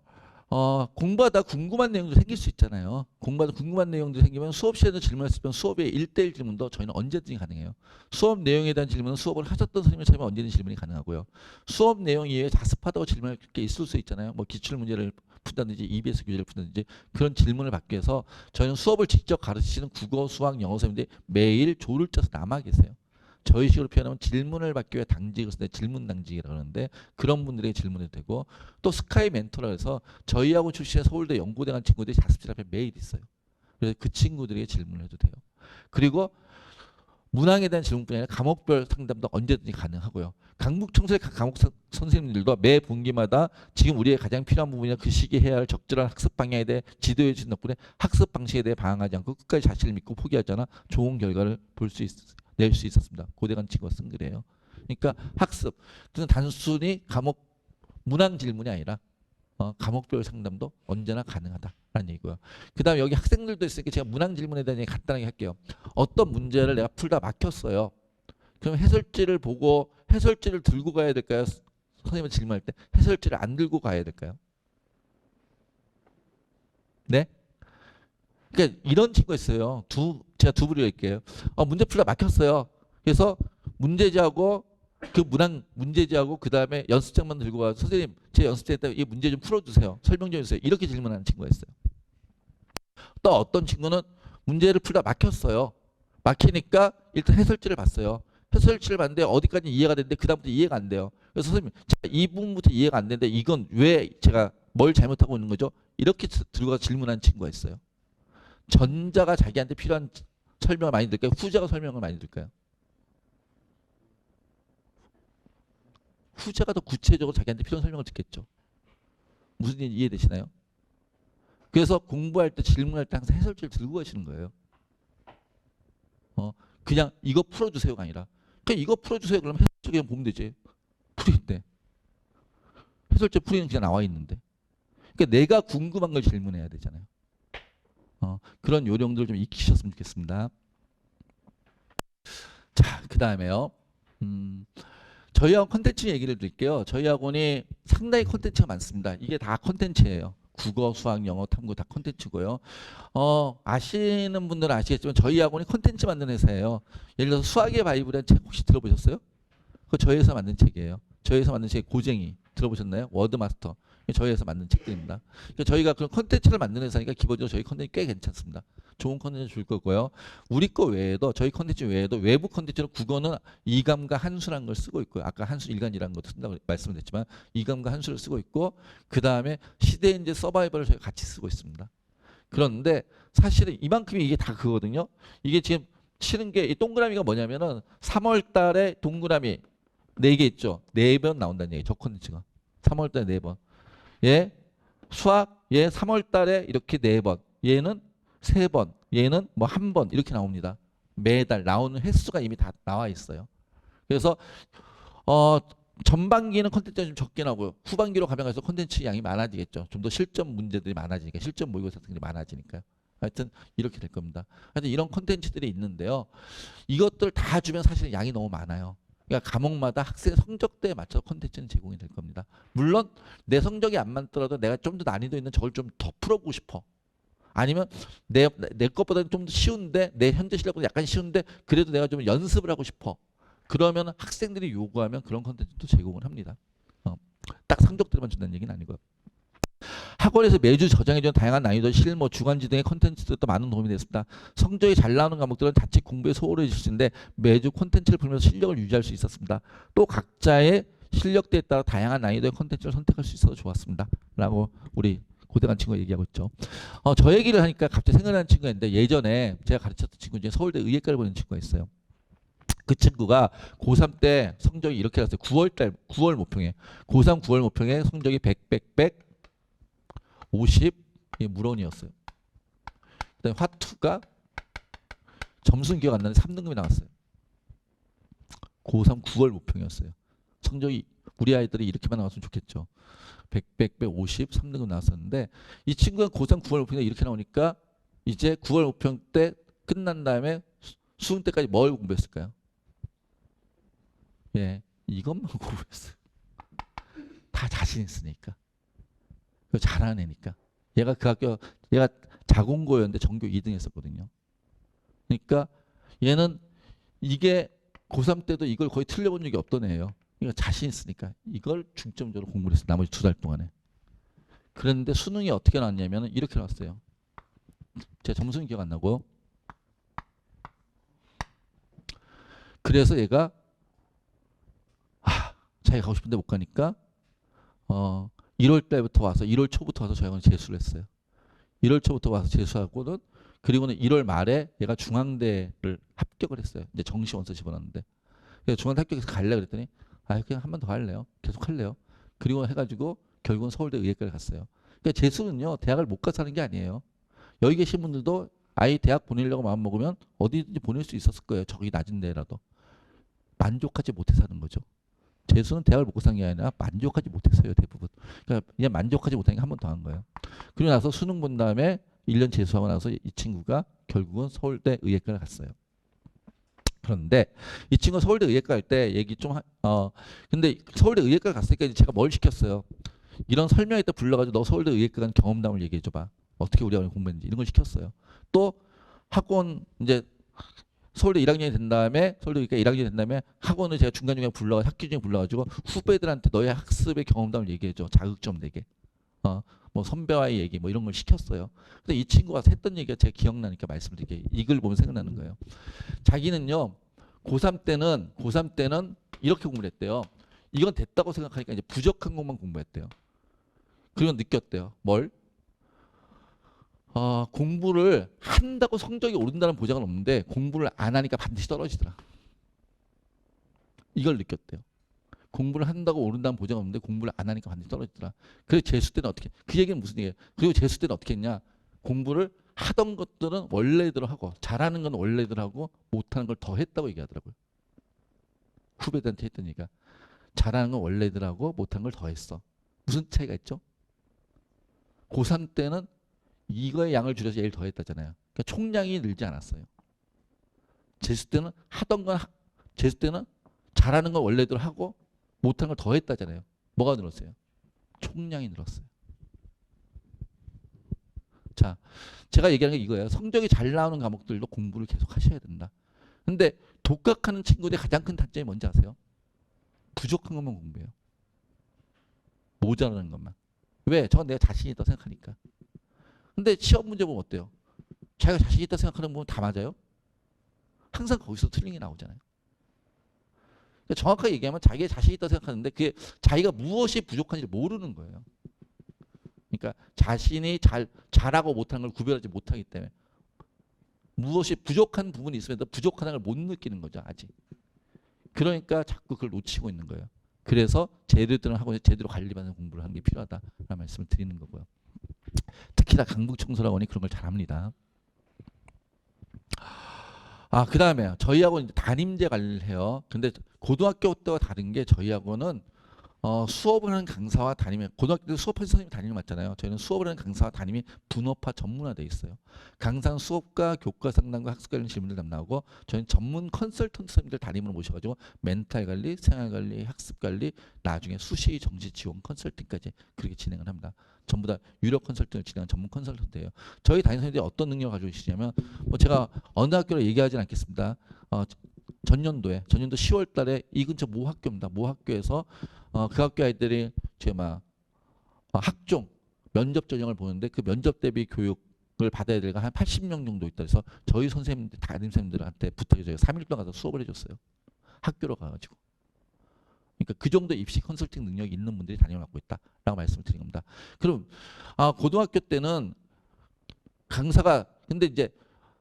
공부하다 궁금한 내용도 생길 수 있잖아요. 공부하다 궁금한 내용도 생기면 수업 시간에 질문했을 때 수업의 1대1 질문도 저희는 언제든지 가능해요. 수업 내용에 대한 질문은 수업을 하셨던 선생님을 찾으면 언제든지 질문이 가능하고요. 수업 내용 이외에 자습하다고 질문할 게 있을 수 있잖아요. 뭐 기출문제를 푼다든지 EBS 교재를 푼다든지 그런 질문을 받기 위해서 저희는 수업을 직접 가르치시는 국어, 수학, 영어 선생님들이 매일 조를 짜서 남아 계세요. 저희 식으로 표현하면 질문을 받기 위해 당직을 쓰는데 질문 당직이라고 하는데 그런 분들에게 질문이 되고 또 스카이 멘토라 해서 저희하고 출신의 서울대 연구대 간 친구들이 자습실 앞에 매일 있어요. 그래서 그 친구들에게 질문을 해도 돼요. 그리고 문항에 대한 질문뿐이 아니라 과목별 상담도 언제든지 가능하고요. 강북청소의 각 과목 선생님들도 매 분기마다 지금 우리의 가장 필요한 부분이나 그 시기에 해야 할 적절한 학습 방향에 대해 지도해 주신 덕분에 학습 방식에 대해 방황하지 않고 끝까지 자신을 믿고 포기하지 않아 좋은 결과를 낼 수 있었습니다. 고대 간 친구가 쓴 글이에요. 그러니까 학습, 단순히 과목 문항 질문이 아니라 과목별 상담도 언제나 가능하다라는 얘기고요. 그 다음에 여기 학생들도 있으니까 제가 문항 질문에 대한 얘기 간단하게 할게요. 어떤 문제를 내가 풀다 막혔어요. 그럼 해설지를 보고 해설지를 들고 가야 될까요? 선생님은 질문할 때 해설지를 안 들고 가야 될까요? 네? 그러니까 이런 친구가 있어요. 제가 두 부류 할게요. 문제 풀다 막혔어요. 그래서 문제지하고 그 문제지하고 그 다음에 연습장만 들고 와서 선생님 제 연습장 때문에 이 문제 좀 풀어주세요. 설명 좀 해주세요. 이렇게 질문하는 친구가 있어요. 또 어떤 친구는 문제를 풀다 막혔어요. 막히니까 일단 해설지를 봤어요. 해설지를 봤는데 어디까지 이해가 됐는데 그 다음부터 이해가 안 돼요. 그래서 선생님 제가 이 부분부터 이해가 안 되는데 이건 왜 제가 뭘 잘못하고 있는 거죠? 이렇게 들고 가서 질문하는 친구가 있어요. 전자가 자기한테 필요한 설명을 많이 들까요? 후자가 설명을 많이 들까요? 후자가 더 구체적으로 자기한테 필요한 설명을 듣겠죠. 무슨 얘기 이해되시나요? 그래서 공부할 때 질문할 때 항상 해설지를 들고 가시는 거예요. 그냥 이거 풀어주세요가 아니라 그냥 이거 풀어주세요 그러면 해설지 그냥 보면 되지. 풀이인데 해설지 풀이는 그냥 나와 있는데 그러니까 내가 궁금한 걸 질문해야 되잖아요. 그런 요령들 좀 익히셨으면 좋겠습니다. 자, 그 다음에요. 저희 학원 콘텐츠 얘기를 드릴게요. 저희 학원이 상당히 콘텐츠가 많습니다. 이게 다 콘텐츠예요. 국어, 수학, 영어, 탐구 다 콘텐츠고요. 아시는 분들은 아시겠지만 저희 학원이 콘텐츠 만드는 회사예요. 예를 들어서 수학의 바이블이라는 책 혹시 들어보셨어요? 그거 저희 회사 만든 책이에요. 저희 회사 만든 책 고쟁이 들어보셨나요? 워드마스터. 저희 회사 만든 책들입니다. 그러니까 저희가 그런 콘텐츠를 만드는 회사니까 기본적으로 저희 콘텐츠 꽤 괜찮습니다. 좋은 콘텐츠 줄 거고요. 우리 거 외에도 저희 콘텐츠 외에도 외부 콘텐츠로 국어는 이감과 한수라는 걸 쓰고 있고요. 아까 한수 일간이라는 것도 쓴다고 말씀을 드렸지만 이감과 한수를 쓰고 있고 그 다음에 시대인재 서바이벌을 저희가 같이 쓰고 있습니다. 그런데 사실은 이만큼이 이게 다 그거거든요. 이게 지금 치는 게 이 동그라미가 뭐냐면은 3월 달에 동그라미 4개 있죠. 4번 나온다는 얘기예요. 저 콘텐츠가. 3월 달에 4번. 얘 수학 얘 3월 달에 이렇게 4번. 얘는 3번. 얘는 뭐 1번 이렇게 나옵니다. 매달 나오는 횟수가 이미 다 나와 있어요. 그래서 전반기는 콘텐츠가 좀 적게 나오고요. 후반기로 가면 갈수록 콘텐츠 양이 많아지겠죠. 좀 더 실전 문제들이 많아지니까 실전 모의고사 같은 게 많아지니까요. 하여튼 이렇게 될 겁니다. 하여튼 이런 콘텐츠들이 있는데요. 이것들 다 주면 사실 양이 너무 많아요. 그러니까 과목마다 학생 성적대에 맞춰서 콘텐츠는 제공이 될 겁니다. 물론 내 성적이 안 맞더라도 내가 좀 더 난이도 있는 저걸 좀 더 풀어보고 싶어. 아니면 내 것보다는 좀 더 쉬운데 내 현재 실력보다 약간 쉬운데 그래도 내가 좀 연습을 하고 싶어. 그러면 학생들이 요구하면 그런 콘텐츠도 제공을 합니다. 딱 성적들만 준다는 얘기는 아니고요. 학원에서 매주 저장해주는 다양한 난이도 실무, 주간지 등의 콘텐츠들도 많은 도움이 됐습니다. 성적이 잘 나오는 과목들은 자칫 공부에 소홀해 질 수 있는데 매주 콘텐츠를 풀면서 실력을 유지할 수 있었습니다. 또 각자의 실력대에 따라 다양한 난이도의 콘텐츠를 선택할 수 있어서 좋았습니다. 라고 우리 고등한 친구가 얘기하고 있죠. 저 얘기를 하니까 갑자기 생각나는 친구가 있는데 예전에 제가 가르쳤던 친구 중에 서울대 의예과를 보는 친구가 있어요. 그 친구가 고3 때 성적이 이렇게 났어요. 9월 모평에. 고3 9월 모평에 성적이 100, 50, 이게 물원이었어요. 그다음에 화투가 점수는 기억 안 나는데 3등급이 나왔어요. 고3 9월 모평이었어요. 성적이 우리 아이들이 이렇게만 나왔으면 좋겠죠. 100, 50, 3등급 나왔었는데 이 친구가 고3 9월 모평에 이렇게 나오니까 이제 9월 모평 때 끝난 다음에 수능 때까지 뭘 공부했을까요? 예, 이것만 공부했어요. 다 자신 있으니까. 잘하는 애니까. 얘가 그 학교 얘가 자공고였는데 전교 2등 했었거든요. 그러니까 얘는 이게 고3 때도 이걸 거의 틀려본 적이 없던 애예요. 그러니까 자신 있으니까 이걸 중점적으로 공부를 했어요. 나머지 2달 동안에. 그런데 수능이 어떻게 나왔냐면 이렇게 나왔어요. 제 점수는 기억 안 나고요. 그래서 얘가 자기가 가고 싶은데 못 가니까 1월 달부터 와서 1월 초부터 와서 저희가 재수를 했어요. 1월 초부터 와서 재수하고는 그리고는 1월 말에 얘가 중앙대를 합격을 했어요. 이제 정시 원서 집어넣는데 그래서 중앙대 합격해서 갈래 그랬더니 그냥 한 번 더 할래요. 계속 할래요. 그리고 해가지고 결국은 서울대 의예과를 갔어요. 그러니까 재수는요 대학을 못 가서 하는 게 아니에요. 여기 계신 분들도 아이 대학 보내려고 마음 먹으면 어디든지 보낼 수 있었을 거예요. 저기 낮은 데라도 만족하지 못해서 하는 거죠. 재수는 대학을 못 가서 한 게 아니라 만족하지 못했어요 대부분. 그러니까 그냥 만족하지 못하니까 한 번 더 한 거예요. 그리고 나서 수능 본 다음에 1년 재수하고 나서 이 친구가 결국은 서울대 의예과를 갔어요. 그런데 이 친구가 서울대 의예과 갈 때 얘기 좀 근데 서울대 의예과 갔으니까 이제 제가 뭘 시켰어요. 이런 설명회 때 불러가지고 너 서울대 의예과 간 경험담을 얘기해줘봐. 어떻게 우리가 공부했는지 이런 걸 시켰어요. 또 학원 이제 서울대 1학년이 된 다음에 서울대 의예과 1학년이 된 다음에 학원을 제가 중간중간에 불러가 학기 중에 불러가지고 후배들한테 너의 학습의 경험담을 얘기해줘. 자극점 내게. 뭐 선배와의 얘기 뭐 이런 걸 시켰어요. 근데 이 친구가 했던 얘기가 제가 기억나니까 말씀드릴게요. 이 글 보면 생각나는 거예요. 자기는요 고3 때는 이렇게 공부를 했대요. 이건 됐다고 생각하니까 이제 부족한 것만 공부했대요. 그리고 느꼈대요. 뭘? 공부를 한다고 성적이 오른다는 보장은 없는데 공부를 안 하니까 반드시 떨어지더라. 이걸 느꼈대요. 공부를 한다고 오른다는 보장은 없는데 공부를 안 하니까 반드시 떨어지더라. 그래서 재수 때는 어떻게? 그 얘기는 무슨 얘기예요? 그리고 재수 때는 어떻게 했냐? 공부를 하던 것들은 원래대로 하고 잘하는 건 원래대로 하고 못하는 걸 더 했다고 얘기하더라고요. 후배들한테 했던 얘기가 잘하는 건 원래대로 하고 못하는 걸 더 했어. 무슨 차이가 있죠? 고3 때는 이거의 양을 줄여서 얘를 더했다잖아요. 그러니까 총량이 늘지 않았어요. 재수 때는 하던 건 재수 때는 잘하는 건 원래대로 하고 못하는 걸 더했다잖아요. 뭐가 늘었어요? 총량이 늘었어요. 자, 제가 얘기하는 게 이거예요. 성적이 잘 나오는 과목들도 공부를 계속 하셔야 된다. 근데 독학하는 친구들의 가장 큰 단점이 뭔지 아세요? 부족한 것만 공부해요. 모자라는 것만. 왜? 저건 내가 자신 있다고 생각하니까. 근데 시험 문제 보면 어때요? 자기가 자신 있다고 생각하는 부분 다 맞아요? 항상 거기서 틀린 게 나오잖아요. 그러니까 정확하게 얘기하면 자기가 자신 있다고 생각하는데 그게 자기가 무엇이 부족한지 모르는 거예요. 그러니까 자신이 잘하고 못하는 걸 구별하지 못하기 때문에 무엇이 부족한 부분이 있으면서 부족하다는 걸 못 느끼는 거죠. 아직. 그러니까 자꾸 그걸 놓치고 있는 거예요. 그래서 제대로 하고 제대로 관리받는 공부를 하는 게 필요하다라는 말씀을 드리는 거고요. 특히나 강북청소학원이 그런 걸 잘합니다. 그 다음에 저희하고는 담임제 관리를 해요. 근데 고등학교 때와 다른 게 저희하고는 수업을 하는 강사와 담임이 고등학교 때 수업하는 선생님이 담임을 맡잖아요. 저희는 수업을 하는 강사와 담임이 분업화 전문화되어 있어요. 강사는 수업과 교과 상담과 학습 관련 질문을 담당하고 저희는 전문 컨설턴트 선생님들 담임으로 모셔가지고 멘탈 관리, 생활 관리, 학습 관리, 나중에 수시 정시 지원 컨설팅까지 그렇게 진행을 합니다. 전부 다 유료 컨설팅을 진행한 전문 컨설턴트예요. 저희 담임 선생님들이 어떤 능력을 가지고 계시냐면 뭐 제가 어느 학교를 얘기하지는 않겠습니다. 전년도 10월 달에 이 근처 모 학교입니다. 모 학교에서 그 학교 아이들이 학종 면접 전형을 보는데 그 면접 대비 교육을 받아야 될 한 80명 정도 있다 해서 저희 선생님들 담임 선생님들한테 부탁해서 저희가 3일 동안 가서 수업을 해줬어요. 학교로 가가지고. 그러니까 그 정도 입시 컨설팅 능력이 있는 분들이 담임을 맡고 있다라고 말씀을 드린 겁니다. 그럼 고등학교 때는 강사가 근데 이제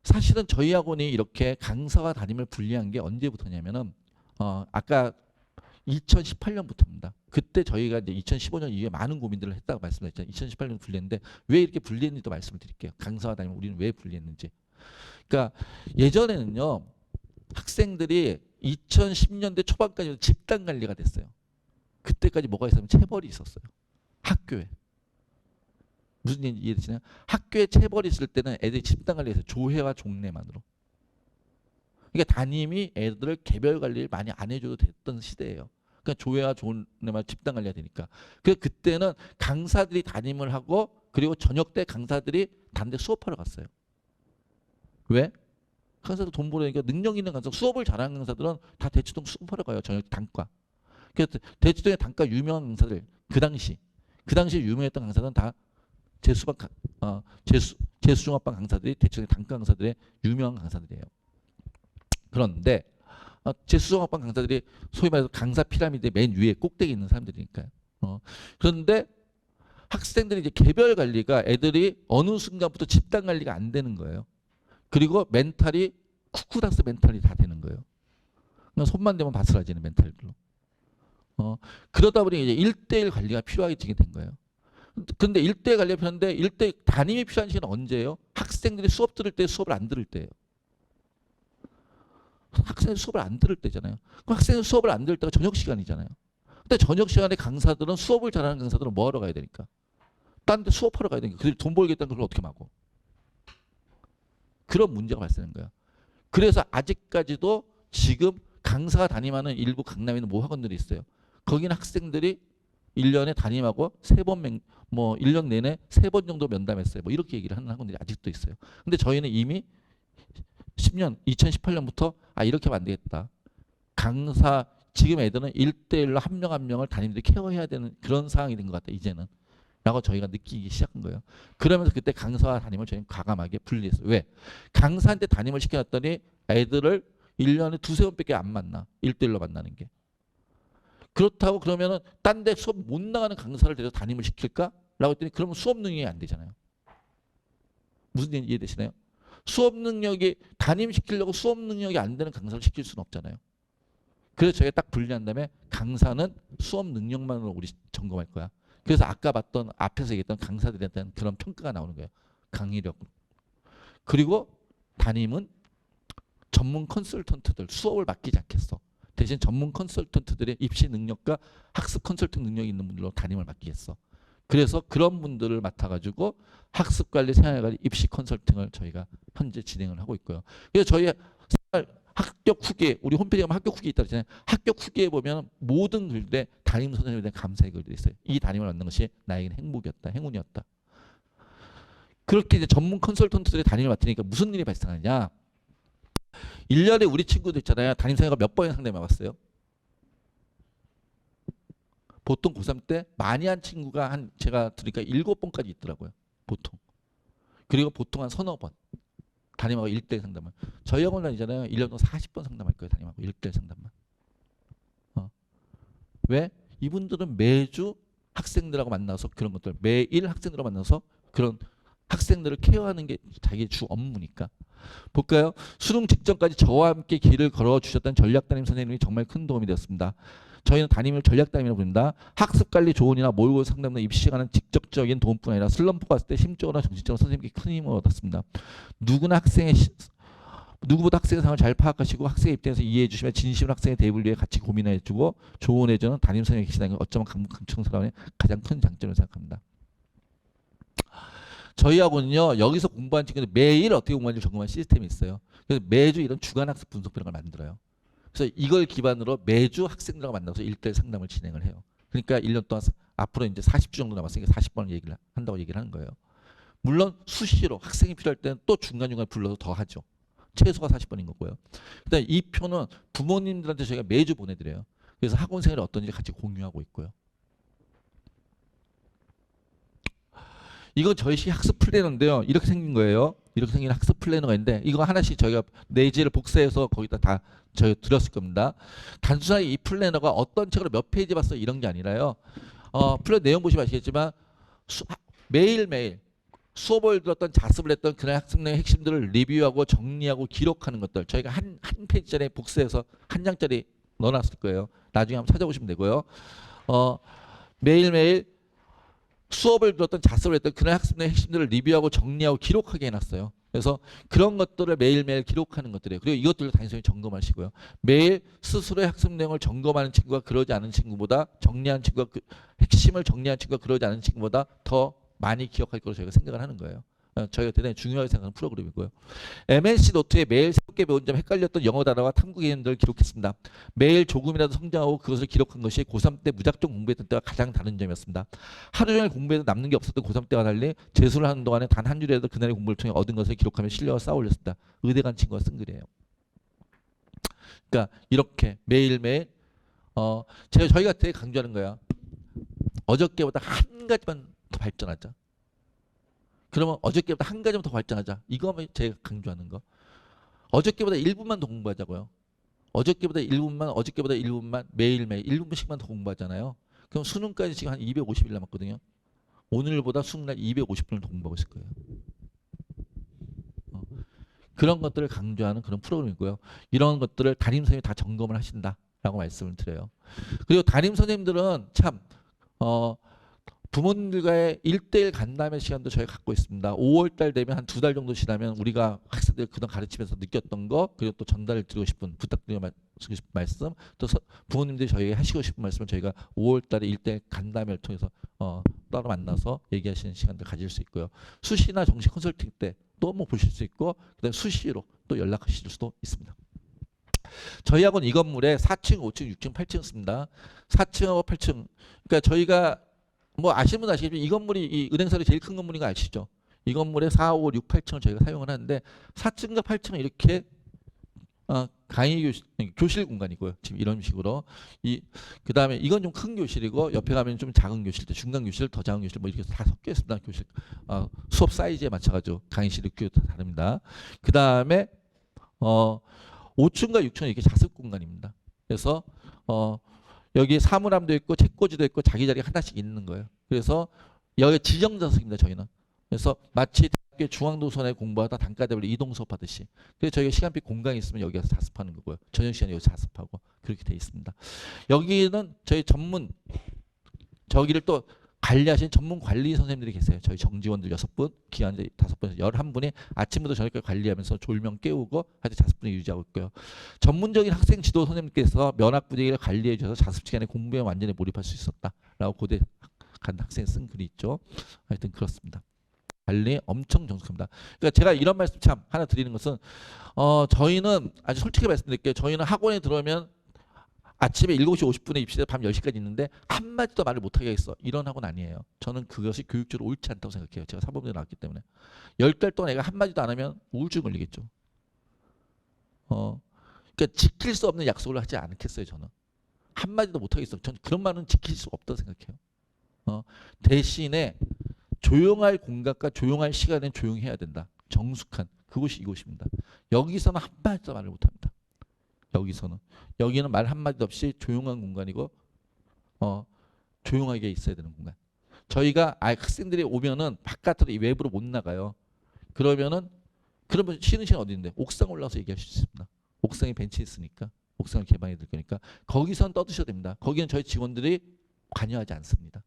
사실은 저희 학원이 이렇게 강사와 담임을 분리한 게 언제부터냐면은 아까 2018년부터입니다. 그때 저희가 이제 2015년 이후에 많은 고민들을 했다고 말씀드렸잖아요. 2018년 분리했는데 왜 이렇게 분리했는지도 말씀을 드릴게요. 강사와 담임 우리는 왜 분리했는지. 그러니까 예전에는요. 학생들이 2010년대 초반까지 집단 관리가 됐어요. 그때까지 뭐가 있었냐면 체벌이 있었어요. 학교에. 무슨 얘기인지 이해되시나요? 학교에 체벌이 있을 때는 애들이 집단 관리에서 조회와 종례만으로. 그러니까 담임이 애들을 개별 관리를 많이 안 해줘도 됐던 시대예요. 그러니까 조회와 종례만 집단 관리가 되니까. 그래서 그때는 강사들이 담임을 하고 그리고 저녁 때 강사들이 단대 수업하러 갔어요. 왜? 강사도 돈 벌으니까 능력 있는 강사, 수업을 잘하는 강사들은 다 대치동 수업하러 가요. 저녁 단과. 그래서 대치동의 단과 유명한 강사들 그 당시 유명했던 강사들은 다 재수종합반 강사들이 대체적으로 단과 강사들의 유명한 강사들이에요. 그런데 재수종합반 강사들이 소위 말해서 강사 피라미드의 맨 위에 꼭대기 있는 사람들이니까요. 그런데 학생들이 이제 개별 관리가 애들이 어느 순간부터 집단 관리가 안 되는 거예요. 그리고 멘탈이 쿠쿠다스 멘탈이 다 되는 거예요. 그냥 손만 대면 바스라지는 멘탈들로. 그러다 보니 이제 1대1 관리가 필요하게 된 거예요. 근데 1대1 관리가 필요한데 1대1 담임이 필요한 시간은 언제예요? 학생들이 수업 들을 때 수업을 안 들을 때예요. 학생이 수업을 안 들을 때잖아요. 그럼 학생이 수업을 안 들을 때가 저녁 시간이잖아요. 근데 저녁 시간에 강사들은 수업을 잘하는 강사들은 뭐 하러 가야 되니까? 딴 데 수업하러 가야 되니까. 그들 돈 벌겠다는 걸 어떻게 막어? 그런 문제가 발생한 거야. 그래서 아직까지도 지금 강사가 담임하는 일부 강남에 있는 모 학원들이 있어요. 거기는 학생들이 1년에 담임하고 3번 뭐 1년 내내 3번 정도 면담했어요. 뭐 이렇게 얘기를 하는 학원들이 아직도 있어요. 근데 저희는 이미 2018년부터 이렇게 하면 안 되겠다. 강사 지금 애들은 1대1로 한 명 한 명을 담임들이 케어해야 되는 그런 상황이 된 것 같다. 이제는. 라고 저희가 느끼기 시작한 거예요. 그러면서 그때 강사와 담임을 저희는 과감하게 분리했어요. 왜? 강사한테 담임을 시켜놨더니 애들을 1년에 2~3번밖에 안 만나. 1대1로 만나는 게. 그렇다고 그러면은 딴 데 수업 못 나가는 강사를 데려서 담임을 시킬까? 라고 했더니 그러면 수업 능력이 안 되잖아요. 무슨 얘기인지 이해되시나요? 수업 능력이 담임시키려고 수업 능력이 안 되는 강사를 시킬 수는 없잖아요. 그래서 저희가 딱 분리한 다음에 강사는 수업 능력만으로 우리 점검할 거야. 그래서 아까 봤던 앞에서 얘기했던 강사들에 대한 그런 평가가 나오는 거예요. 강의력. 그리고 담임은 전문 컨설턴트들 수업을 맡기지 않겠어. 대신 전문 컨설턴트들의 입시 능력과 학습 컨설팅 능력이 있는 분들로 담임을 맡기겠어. 그래서 그런 분들을 맡아가지고 학습관리, 생활관리, 입시 컨설팅을 저희가 현재 진행을 하고 있고요. 그래서 저희 합격 후기에 우리 홈페이지에 가면 합격 후기 있다고 했잖아요. 합격 후기에 보면 모든 글들에 담임 선생님에 대한 감사의 글들이 있어요. 이 담임을 얻는 것이 나에게는 행복이었다, 행운이었다. 그렇게 이제 전문 컨설턴트들의 담임을 맡으니까 무슨 일이 발생하냐? 1년에 우리 친구들 있잖아요. 담임 선생님과 몇 번의 상담해 봤어요? 보통 고3 때 많이 한 친구가 한 제가 들으니까 7번까지 있더라고요. 보통. 그리고 보통 한 서너 번. 담임하고 1대1 상담을. 저희 학원 다니잖아요. 1년 동안 40번 상담할 거예요. 담임하고 1대1 상담만. 왜? 이분들은 매주 학생들하고 만나서 그런 것들, 매일 학생들하고 만나서 그런 학생들을 케어하는 게 자기의 주 업무니까. 볼까요? 수능 직전까지 저와 함께 길을 걸어주셨던 전략담임 선생님이 정말 큰 도움이 되었습니다. 저희는 담임을 전략담임이라고 부릅니다. 학습관리 조언이나 모의고사 상담 등 입시에 관한 직접적인 도움뿐 아니라 슬럼프가 왔을 때 심적으로나 정신적으로 선생님께 큰 힘을 얻었습니다. 누구보다 학생의 상황을 잘 파악하시고 학생의 입장에서 이해해 주시며 진심으로 학생의 대입을 위해 같이 고민해 주고 조언해 주는 담임 선생님이 계시다는 건 어쩌면 강청사원의 가장 큰 장점을 생각합니다. 저희 학원은요, 여기서 공부한 친구들 매일 어떻게 공부하는지 점검하는 시스템이 있어요. 그래서 매주 이런 주간학습 분석표 이런 걸 만들어요. 그래서 이걸 기반으로 매주 학생들과 만나서 1대1 상담을 진행을 해요. 그러니까 1년 동안 앞으로 이제 40주 정도 남았으니까 40번을 얘기를 한다고 얘기를 하는 거예요. 물론 수시로 학생이 필요할 때는 또 중간중간 불러서 더 하죠. 최소가 40번인 거고요. 그다음에 이 표는 부모님들한테 저희가 매주 보내드려요. 그래서 학원 생활이 어떤지 같이 공유하고 있고요. 이건 저희 시 학습 플래너인데요. 이렇게 생긴 거예요. 이렇게 생긴 학습 플래너가 있는데 이거 하나씩 저희가 내지를 복사해서 거기다 다 저희 드렸을 겁니다. 단순하게 이 플래너가 어떤 책으로 몇 페이지 봤어 이런 게 아니라요. 플래너 내용 보시면 아시겠지만 매일매일 수업을 들었던 자습을 했던 그날 학습 내용 핵심들을 리뷰하고 정리하고 기록하는 것들 저희가 한 페이지짜리 복사해서 한 장짜리 넣어놨을 거예요. 나중에 한번 찾아보시면 되고요. 매일매일 수업을 들었던 자습을 했던 그날 학습 내용 핵심들을 리뷰하고 정리하고 기록하게 해놨어요. 그래서 그런 것들을 매일매일 기록하는 것들이에요. 그리고 이것들을 단순히 점검하시고요. 매일 스스로의 학습 내용을 점검하는 친구가 그러지 않은 친구보다 정리한 친구가 핵심을 정리한 친구가 그러지 않은 친구보다 더 많이 기억할 거로 저희가 생각을 하는 거예요. 저희가 대단히 중요하게 생각하는 프로그램이고요. MNC 노트에 매일 새롭게 배운 점 헷갈렸던 영어 단어와 탐구 개념들을 기록했습니다. 매일 조금이라도 성장하고 그것을 기록한 것이 고3 때 무작정 공부했던 때와 가장 다른 점이었습니다. 하루 종일 공부해도 남는 게 없었던 고3 때와 달리 재수를 하는 동안에 단 한 줄이라도 그날의 공부를 통해 얻은 것을 기록하며 실력을 쌓아 올렸습니다. 의대 간 친구가 쓴 글이에요. 그러니까 이렇게 매일매일 저희가 되게 강조하는 거야. 어저께보다 한 가지만 더 발전하자. 그러면 어저께보다 한 가지만 더 발전하자. 이거면 제가 강조하는 거. 어저께보다 1분만 더 공부하자고요. 어저께보다 1분만 매일매일 1분씩만 더 공부하잖아요. 그럼 수능까지 지금 한 250일 남았거든요. 오늘보다 수능날 250분을 더 공부하고 있을 거예요. 그런 것들을 강조하는 그런 프로그램이고요. 이런 것들을 담임 선생님이 다 점검을 하신다라고 말씀을 드려요. 그리고 담임 선생님들은 참 부모님들과의 1대1 간담회 시간도 저희가 갖고 있습니다. 5월달 되면 한 2달 정도 지나면 우리가 학생들 그동안 가르치면서 느꼈던 거 그리고 또 전달 드리고 싶은 부탁드리고 싶은 말씀 또 부모님들이 저희에게 하시고 싶은 말씀을 저희가 5월달에 1대1 간담회를 통해서 따로 만나서 얘기하시는 시간들 가질 수 있고요. 수시나 정시 컨설팅 때 또 뭐 보실 수 있고 그다음에 수시로 또 연락하실 수도 있습니다. 저희 학원 이 건물에 4층, 5층, 6층, 8층 씁니다. 4층하고 8층. 그러니까 저희가 뭐 아시는 분 아시겠지만 이 건물이 이 은행사의 제일 큰 건물인 거 아시죠? 이 건물에 4, 5, 6, 8층을 저희가 사용을 하는데 4층과 8층은 이렇게 강의 교실 공간이고요. 지금 이런 식으로 그다음에 이건 좀 큰 교실이고 옆에 가면 좀 작은 교실, 중간 교실, 더 작은 교실 뭐 이렇게 다 섞여 있습니다. 교실 수업 사이즈에 맞춰가지고 강의실이 다 다릅니다. 그다음에 5층과 6층은 이렇게 자습 공간입니다. 그래서 여기 사물함도 있고 책꽂이도 있고 자기 자리가 하나씩 있는 거예요. 그래서 여기 지정자석입니다. 저희는. 그래서 마치 대학교 중앙도서관에 공부하다 단과대별로 이동 수업하듯이. 그래서 저희가 시간표 공간이 있으면 여기 가서 자습하는 거고요. 저녁 시간에 여기 자습하고 그렇게 돼 있습니다. 여기는 저희 전문 저기를 또 관리하시는 전문 관리 선생님들이 계세요. 저희 정직원들 6분, 기관자 5분에서 11분이 아침부터 저녁까지 관리하면서 졸면 깨우고 하여튼 자습분위기 유지하고 있고요. 전문적인 학생 지도 선생님께서 면학 분위기를 관리해 주셔서 자습 시간에 공부에 완전히 몰입할 수 있었다라고 고대 간 학생이 쓴 글이 있죠. 하여튼 그렇습니다. 관리 엄청 정숙합니다. 그러니까 제가 이런 말씀 참 하나 드리는 것은 저희는 아주 솔직히 말씀드릴게요. 저희는 학원에 들어오면 아침에 7시 50분에 입시돼 밤 10시까지 있는데 한마디도 말을 못하게 했어. 이런 학원 아니에요. 저는 그것이 교육적으로 옳지 않다고 생각해요. 제가 사범대에 나왔기 때문에. 10달 동안 애가 한마디도 안 하면 우울증 걸리겠죠. 그러니까 지킬 수 없는 약속을 하지 않겠어요. 저는. 한마디도 못하겠어. 저는 그런 말은 지킬 수 없다고 생각해요. 대신에 조용할 공간과 조용할 시간엔 조용해야 된다. 정숙한 그곳이 이곳입니다. 여기서는 한마디도 말을 못합니다. 여기는 말 한마디도 없이 조용한 공간이고 조용하게 있어야 되는 공간. 저희가 학생들이 오면은 바깥으로 이 외부로 못 나가요. 그러면 쉬는 시간 어디 있는데 옥상 올라와서 얘기할 수 있습니다. 옥상에 벤치 있으니까 옥상을 개방해 드릴 거니까 거기선 떠드셔도 됩니다. 거기는 저희 직원들이 관여하지 않습니다.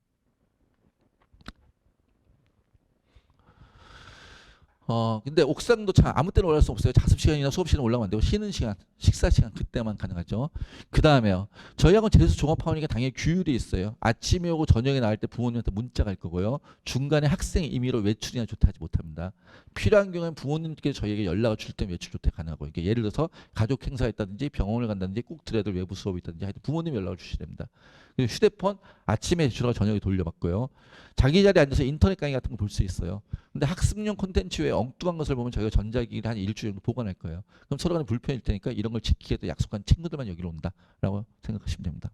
근데 옥상도 참 아무 때나 올라갈 수 없어요. 자습 시간이나 수업 시간 올라가면 안 되고 쉬는 시간, 식사 시간 그때만 가능하죠. 그 다음에요. 저희 학원 재수 종합학원이니까 당연히 규율이 있어요. 아침에 오고 저녁에 나갈 때 부모님한테 문자 갈 거고요. 중간에 학생 임의로 외출이나 조퇴하지 못합니다. 필요한 경우에는 부모님께 저희에게 연락을 줄 때 외출 조퇴 가능하고 이게 예를 들어서 가족 행사가 있다든지 병원을 간다든지 꼭 들어야 될 외부 수업이 있다든지 하여튼 부모님 연락을 주셔야 됩니다. 그리고 휴대폰 아침에 제출하고 저녁에 돌려받고요. 자기 자리에 앉아서 인터넷 강의 같은 거 볼 수 있어요. 근데 학습용 콘텐츠 외에 엉뚱한 것을 보면 저희가 전자기기를 한 일주일 정도 보관할 거예요. 그럼 서로 간에 불편일 테니까 이런 걸 지키겠다 약속한 친구들만 여기로 온다라고 생각하시면 됩니다.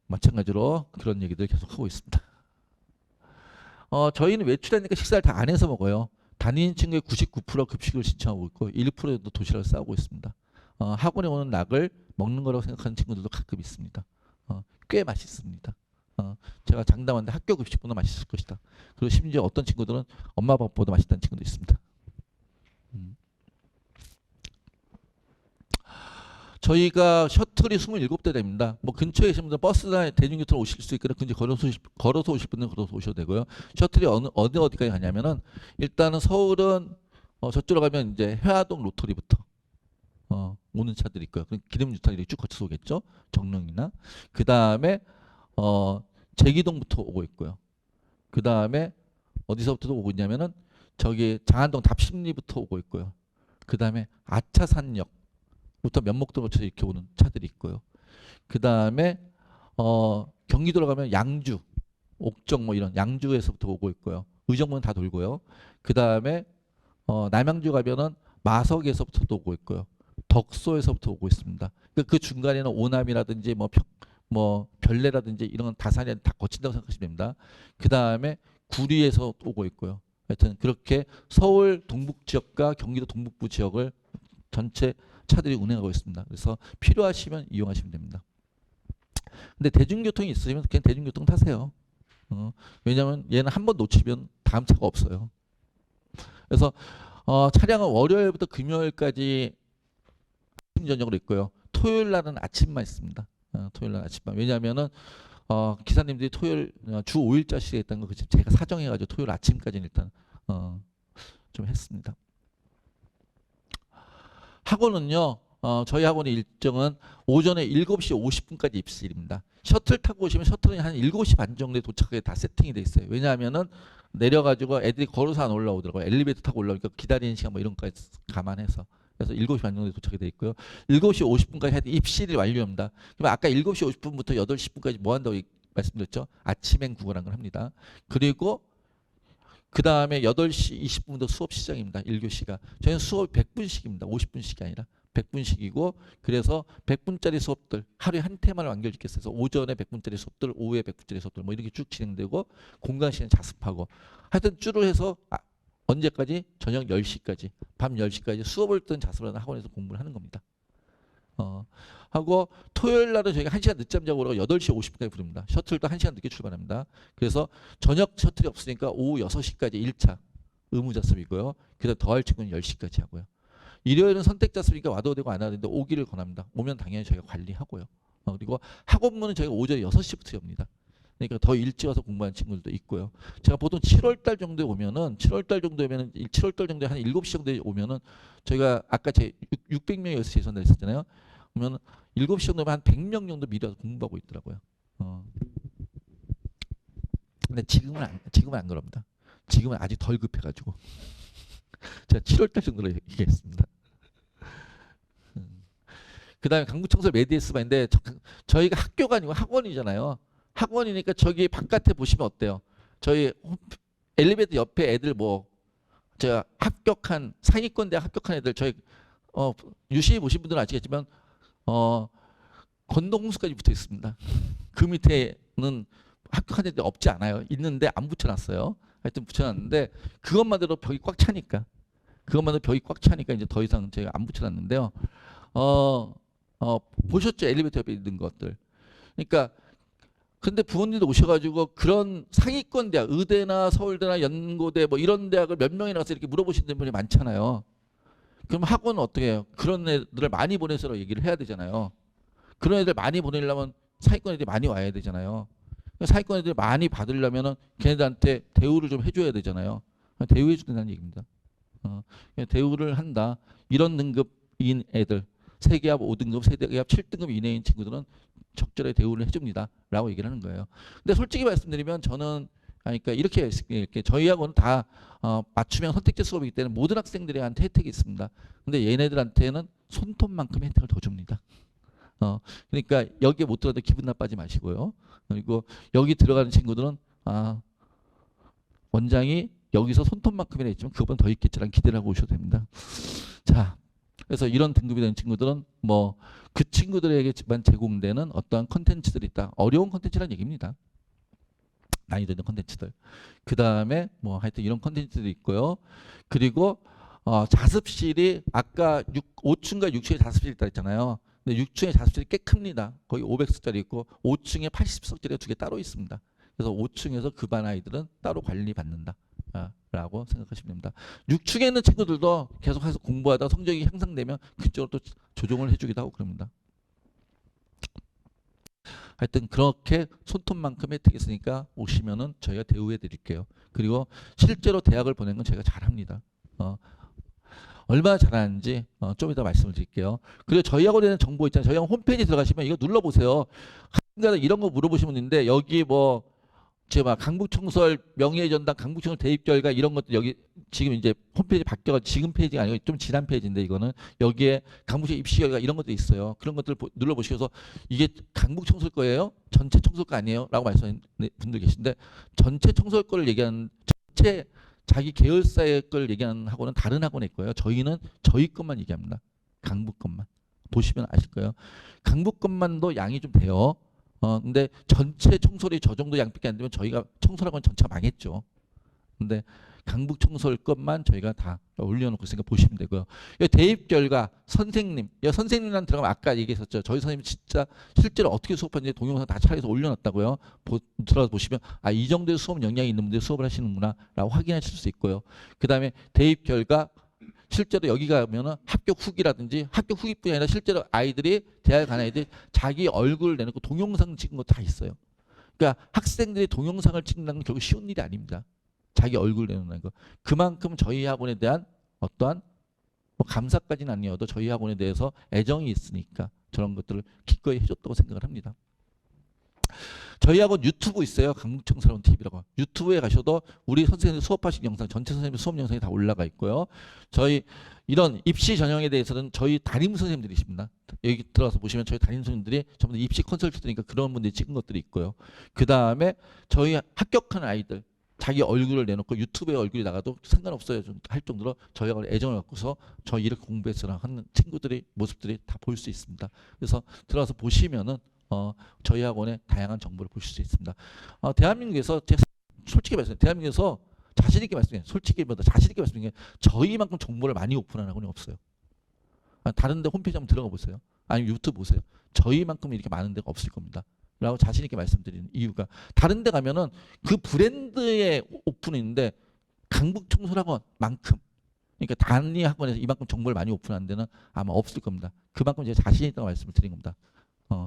마찬가지로 그런 얘기들 계속 하고 있습니다. 저희는 외출하니까 식사를 다 안 해서 먹어요. 다니는 친구의 99% 급식을 신청하고 있고 1%도 도시락을 싸오고 있습니다. 학원에 오는 낙을 먹는 거라고 생각하는 친구들도 가끔 있습니다. 꽤 맛있습니다. 제가 장담하는데 학교 급식보다 맛있을 것이다. 그리고 심지어 어떤 친구들은 엄마 밥보다 맛있다는 친구도 있습니다. 저희가 셔틀이 27대 됩니다. 뭐 근처에 계신 분들 버스나 대중교통으로 오실 수 있거나 근처에 걸어서 오실 분들은 걸어서 오셔도 되고요. 셔틀이 어디까지 가냐면은 일단은 서울은 저쪽으로 가면 이제 회화동 로터리부터 오는 차들이 있고요. 기름 유탄이 쭉 거쳐서 오겠죠. 정릉이나 그 다음에 제기동부터 오고 있고요. 그 다음에 어디서부터 오고 있냐면은 저기 장안동 답심리부터 오고 있고요. 그 다음에 아차산역부터 면목동 거쳐서 이렇게 오는 차들이 있고요. 그 다음에 경기도로 가면 양주, 옥정 뭐 이런 양주에서부터 오고 있고요. 의정부는 다 돌고요. 그 다음에 남양주 가면은 마석에서부터 오고 있고요. 덕소에서부터 오고 있습니다. 그 중간에는 오남이라든지 뭐 별내라든지 이런 건 다산이 다 거친다고 생각하시면 됩니다. 그 다음에 구리에서 오고 있고요. 하여튼 그렇게 서울 동북 지역과 경기도 동북부 지역을 전체 차들이 운행하고 있습니다. 그래서 필요하시면 이용하시면 됩니다. 근데 대중교통이 있으면 그냥 대중교통 타세요. 왜냐하면 얘는 한번 놓치면 다음 차가 없어요. 그래서 차량은 월요일부터 금요일까지 아침 저녁으로 있고요. 토요일 날은 아침만 있습니다. 토요일 날 아침만. 왜냐하면은 기사님들이 토요일 주 5일짜리 했다는 거 제가 사정해가지고 토요일 아침까지는 일단 좀 했습니다. 학원은요. 저희 학원의 일정은 오전에 7시 50분까지 입실입니다. 셔틀 타고 오시면 셔틀은 한 7시 반 정도에 도착하게 다 세팅이 돼 있어요. 왜냐하면은 내려가지고 애들이 걸어서 안 올라오더라고요. 엘리베이터 타고 올라오니까 기다리는 시간 뭐 이런 것까지 감안해서. 그래서 7시 반 정도에 도착이 돼 있고요. 7시 50분까지 해도 입실이 완료합니다. 그럼 아까 7시 50분부터 8시 10분까지 뭐 한다고 말씀드렸죠? 아침행 구걸한 걸 합니다. 그리고 그 다음에 8시 20분부터 수업 시작입니다. 1교시가. 저희는 수업이 100분씩입니다. 50분씩이 아니라 100분씩이고 그래서 100분짜리 수업들 하루에 한 테마를 완결짓겠어요. 오전에 100분짜리 수업들, 오후에 100분짜리 수업들 뭐 이렇게 쭉 진행되고 공강 시간 자습하고 하여튼 쭈루 해서 언제까지? 저녁 10시까지, 밤 10시까지 수업을 듣든 자습을 하는 학원에서 공부를 하는 겁니다. 하고 토요일 날은 저희가 1시간 늦잠 자고 그러고 8시 50분까지 부릅니다. 셔틀도 1시간 늦게 출발합니다. 그래서 저녁 셔틀이 없으니까 오후 6시까지 1차 의무자습이고요. 그다음 더할 친구는 10시까지 하고요. 일요일은 선택자습이니까 와도 되고 안 와도 되는데 오기를 권합니다. 오면 당연히 저희가 관리하고요. 그리고 학원문은 저희가 오전 6시부터 엽니다. 그러니까 더 일찍 와서 공부하는 친구들도 있고요. 제가 보통 7월달 정도에 오면은 7월달 정도에 한 7시 정도에 오면은 저희가 아까 제 600명이 여기서 예선돼 있었잖아요. 그러면 7시 정도면 한 100명 정도 미리 와서 공부하고 있더라고요. 근데 지금은 안 그럽니다. 지금은 아직 덜 급해가지고 제가 7월달 정도로 얘기했습니다. 그다음에 강북청설 메디에스반인데 저희가 학교가 아니고 학원이잖아요. 학원이니까 저기 바깥에 보시면 어때요? 저희 엘리베이터 옆에 애들 뭐 제가 합격한 상위권 대학 합격한 애들 저희 유시에 보신 분들은 아시겠지만 건너홍수까지 붙어 있습니다. 그 밑에는 합격한 애들 없지 않아요. 있는데 안 붙여놨어요. 하여튼 붙여놨는데 그것만으로 벽이 꽉 차니까 이제 더 이상 제가 안 붙여놨는데요. 보셨죠? 엘리베이터 옆에 있는 것들. 그러니까 근데 부모님도 오셔가지고 그런 상위권 대학, 의대나 서울대나 연고대 뭐 이런 대학을 몇 명이나 가서 이렇게 물어보시는 분이 많잖아요. 그럼 학원은 어떻게 해요? 그런 애들을 많이 보내서 얘기를 해야 되잖아요. 그런 애들 많이 보내려면 상위권 애들이 많이 와야 되잖아요. 상위권 애들이 많이 받으려면은 걔네들한테 대우를 좀 해줘야 되잖아요. 대우해 준다는 얘기입니다. 대우를 한다. 이런 등급인 애들, 3개합 5등급, 3개합 7등급 이내인 친구들은 적절하게 대우를 해줍니다. 라고 얘기를 하는 거예요. 근데 솔직히 말씀드리면 저는 그러니까 이렇게 저희하고는 다 맞춤형 선택제 수업이기 때문에 모든 학생들한테 혜택이 있습니다. 근데 얘네들한테는 손톱만큼 혜택을 더 줍니다. 그러니까 여기에 못 들어도 기분 나빠지 마시고요. 그리고 여기 들어가는 친구들은 원장이 여기서 손톱만큼이나 있지만 그것보다 더 있겠지라는 기대를 하고 오셔도 됩니다. 자, 그래서 이런 등급이 되는 친구들은 뭐 그 친구들에게만 제공되는 어떠한 컨텐츠들이 있다. 어려운 컨텐츠라는 얘기입니다. 난이도 있는 컨텐츠들. 그 다음에 뭐 하여튼 이런 컨텐츠들이 있고요. 그리고 자습실이 아까 5층과 6층에 자습실이 있다 했잖아요. 근데 6층에 자습실이 꽤 큽니다. 거의 500석짜리 있고 5층에 80석짜리가 2개 따로 있습니다. 그래서 5층에서 그 반 아이들은 따로 관리받는다. 라고 생각하시면 됩니다. 6층에 있는 친구들도 계속해서 공부하다 성적이 향상되면 그쪽으로 또 조정을 해주기도 하고 그럽니다. 하여튼 그렇게 손톱만큼 혜택이 있으니까 오시면은 저희가 대우해 드릴게요. 그리고 실제로 대학을 보낸 건 제가 잘합니다. 얼마나 잘하는지 좀 이따 말씀을 드릴게요. 그리고 저희하고 대한 정보 있잖아요. 저희 홈페이지 들어가시면 이거 눌러보세요. 한가닥 이런 거 물어보시면 있는데 여기 뭐 제가 강북청설 명예전당 강북청설 대입 결과 이런 것들 여기 지금 이제 홈페이지 바뀌어가지고 지금 페이지가 아니고 좀 지난 페이지인데 이거는 여기에 강북청 입시 결과 이런 것도 있어요. 그런 것들 눌러보시면서 이게 강북청설 거예요? 전체 청설 거 아니에요? 라고 말씀하시는 분들 계신데 전체 청설 거를 얘기하는 전체 자기 계열사의 걸 얘기하는 학원은 다른 학원일 거예요. 저희는 저희 것만 얘기합니다. 강북 것만. 보시면 아실 거예요. 강북 것만도 양이 좀 돼요. 근데 전체 청설이 저 정도 양밖에 안 되면 저희가 청설학원 전체가 망했죠. 근데 강북 청설 것만 저희가 다 올려놓고 있으니까 보시면 되고요. 대입 결과 선생님, 선생님한테 들어가면 아까 얘기했었죠. 저희 선생님 진짜 실제로 어떻게 수업하는지 동영상 다 촬영해서 올려놨다고요. 들어가서 보시면 이 정도의 수업 역량이 있는 분들이 수업을 하시는구나 라고 확인하실 수 있고요. 그 다음에 대입 결과 실제로 여기 가면은 합격 후기라든지 합격 후기뿐이 아니라 실제로 아이들이 대학에 간 아이들이 자기 얼굴을 내놓고 동영상 찍은 거 다 있어요. 그러니까 학생들이 동영상을 찍는다는 건 결국 쉬운 일이 아닙니다. 자기 얼굴 내놓는 거. 그만큼 저희 학원에 대한 어떠한 뭐 감사까지는 아니어도 저희 학원에 대해서 애정이 있으니까 저런 것들을 기꺼이 해줬다고 생각을 합니다. 저희 학원 유튜브 있어요. 강북청설학원 TV라고. 유튜브에 가셔도 우리 선생님들 수업하신 영상, 전체 선생님 수업 영상이 다 올라가 있고요. 저희 이런 입시 전형에 대해서는 저희 담임 선생님들이십니다. 여기 들어가서 보시면 저희 담임 선생님들이 전부 다 입시 컨설턴트니까 그런 분들이 찍은 것들이 있고요. 그 다음에 저희 합격한 아이들 자기 얼굴을 내놓고 유튜브에 얼굴이 나가도 상관없어요 할 정도로 저희 학원에 애정을 갖고서 저희 이렇게 공부해서 하는 친구들의 모습들이 다 볼 수 있습니다. 그래서 들어가서 보시면은 저희 학원의 다양한 정보를 보실 수 있습니다. 대한민국에서 제가 솔직히 말씀드려요. 대한민국에서 자신 있게 말씀드려요. 솔직히 자신 있게 말씀드리는 게 저희만큼 정보를 많이 오픈하는 학원이 없어요. 다른 데 홈페이지 한번 들어가 보세요. 아니면 유튜브 보세요. 저희만큼 이렇게 많은 데가 없을 겁니다. 라고 자신 있게 말씀드리는 이유가 다른 데 가면은 그 브랜드의 오픈인데 강북청설학원만큼 그러니까 단위 학원에서 이만큼 정보를 많이 오픈하는 데는 아마 없을 겁니다. 그만큼 제가 자신 있다고 말씀을 드린 겁니다.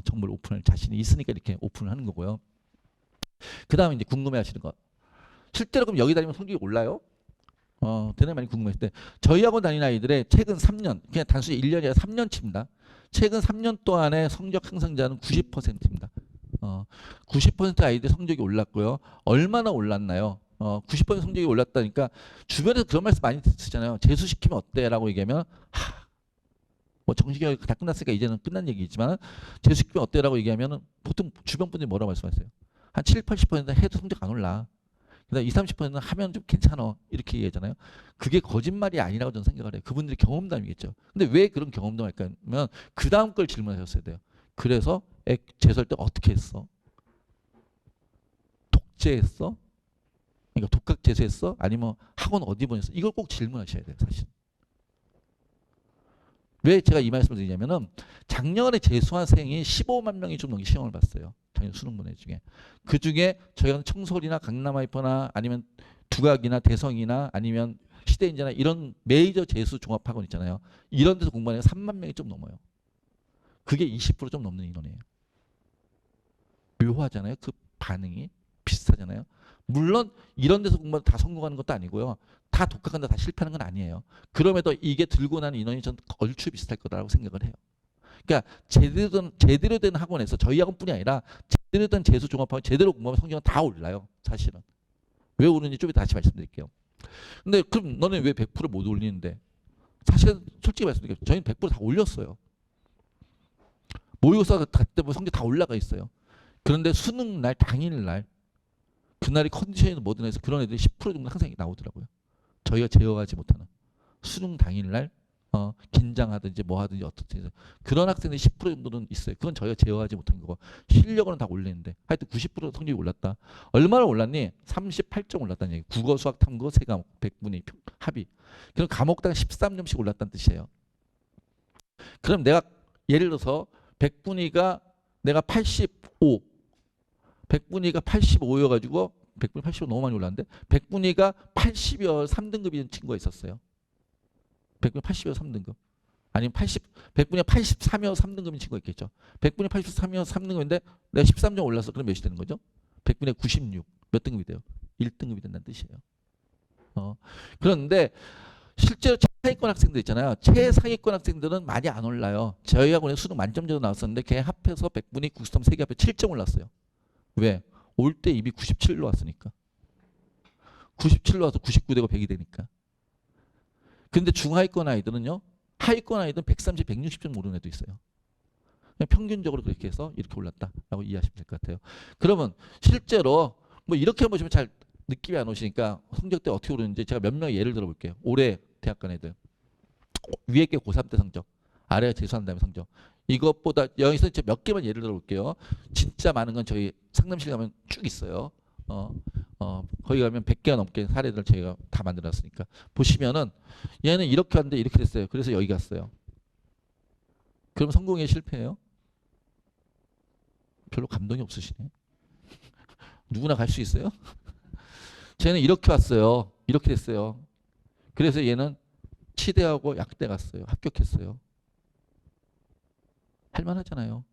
정보를 오픈할 자신이 있으니까 이렇게 오픈을 하는 거고요. 그 다음에 이제 궁금해 하시는 거. 실제로 그럼 여기 다니면 성적이 올라요? 대단히 많이 궁금했을 때 저희 학원 다니는 아이들의 최근 3년, 그냥 단순히 1년이 아니라 3년치입니다. 최근 3년 동안의 성적 향상자는 90%입니다. 어, 90% 아이들 성적이 올랐고요. 얼마나 올랐나요? 90% 성적이 올랐다니까 주변에서 그런 말씀 많이 쓰잖아요. 재수시키면 어때?라고 얘기하면 뭐 정시교육 다 끝났으니까 이제는 끝난 얘기지만 재수시키면 어때?라고 얘기하면 보통 주변 분들이 뭐라고 말씀하세요? 한 7, 80% 해도 성적 안 올라. 그다음 20, 30%는 하면 좀 괜찮아. 이렇게 얘기하잖아요. 그게 거짓말이 아니라고 저는 생각을 해요. 그분들이 경험담이겠죠. 근데 왜 그런 경험담을 할까 하면 그 다음 걸 질문하셨어야 돼요. 그래서 애 재수할 때 어떻게 했어? 독재했어? 그러니까 독학 재수했어? 아니면 학원 어디 보냈어? 이걸 꼭 질문하셔야 돼요. 사실. 왜 제가 이 말씀을 드리냐면은 작년에 재수한 생이 15만 명이 좀 넘게 시험을 봤어요. 작년 수능분해 중에. 그 중에 저희가 청솔이나 강남하이퍼나 아니면 두각이나 대성이나 아니면 시대인재나 이런 메이저 재수 종합학원 있잖아요. 이런 데서 공부하는 3만 명이 좀 넘어요. 그게 20%좀 넘는 인원이에요. 묘하잖아요. 그 반응이 비슷하잖아요. 물론 이런 데서 공부하면 다 성공하는 것도 아니고요. 다 독학한다 다 실패하는 건 아니에요. 그럼에도 이게 들고 나는 인원이 전 얼추 비슷할 거다라고 생각을 해요. 그러니까 제대로 된 학원에서 저희 학원뿐이 아니라 제대로 된 재수 종합학원 제대로 공부하면 성적은 다 올라요. 사실은. 왜 오르는지 좀 이따 다시 말씀드릴게요. 근데 그럼 너는 왜 100%못 올리는데? 사실 솔직히 말씀드릴게요. 저희는 100%다 올렸어요. 모의고사 갈 때 뭐 성적 다 올라가 있어요. 그런데 수능 날 당일날 그날이 컨디션이 뭐든 해서 그런 애들이 10% 정도 항상 나오더라고요. 저희가 제어하지 못하는 수능 당일날 긴장하든지 뭐 하든지 어떻게 해서 그런 학생들이 10% 정도는 있어요. 그건 저희가 제어하지 못한 거고 실력으로는 다 올리는데 하여튼 90% 성적이 올랐다. 얼마나 올랐니? 38점 올랐다는 얘기. 국어, 수학, 탐구 세 과목 100분의 합의. 그럼 과목당 13점씩 올랐다는 뜻이에요. 그럼 내가 예를 들어서 100분위가 내가 85 100분위가 85여가지고 100분위 85 너무 많이 올랐는데 100분위가 80여 3등급인 친구가 있었어요. 100분위 80여 3등급. 아니면 100분위 83여 3등급인 친구가 있겠죠. 100분위 83여 3등급인데 내가 13점 올랐어. 그럼 몇이 되는 거죠? 100분위 96. 몇 등급이 돼요? 1등급이 된다는 뜻이에요. 그런데 실제로 최하위권 학생들 있잖아요. 최상위권 학생들은 많이 안 올라요. 저희 학원에 수능 만점 제도 나왔었는데 걔 합해서 100분위 93 3개 합해 7점 올랐어요. 왜? 올 때 이미 97로 왔으니까. 97로 와서 99되고 100이 되니까. 근데 중하위권 아이들은요. 하위권 아이들은 130, 160점 오르는 애도 있어요. 그냥 평균적으로 그렇게 해서 이렇게 올랐다라고 이해하시면 될 것 같아요. 그러면 실제로 뭐 이렇게 보시면 잘 느낌이 안 오시니까 성적 때 어떻게 오르는지 제가 몇 명의 예를 들어볼게요. 올해 대학 간 애들. 위에 게 고3 때 성적. 아래가 재수한 다음에 성적. 이것보다 여기서 몇 개만 예를 들어볼게요. 진짜 많은 건 저희 상담실 가면 쭉 있어요. 거기 가면 100개가 넘게 사례들 저희가 다 만들었으니까 보시면은 얘는 이렇게 왔는데 이렇게 됐어요. 그래서 여기 갔어요. 그럼 성공에 실패해요? 별로 감동이 없으시네. 누구나 갈 수 있어요? 쟤는 이렇게 왔어요. 이렇게 됐어요. 그래서 얘는 치대하고 약대 갔어요. 합격했어요. 할만하잖아요.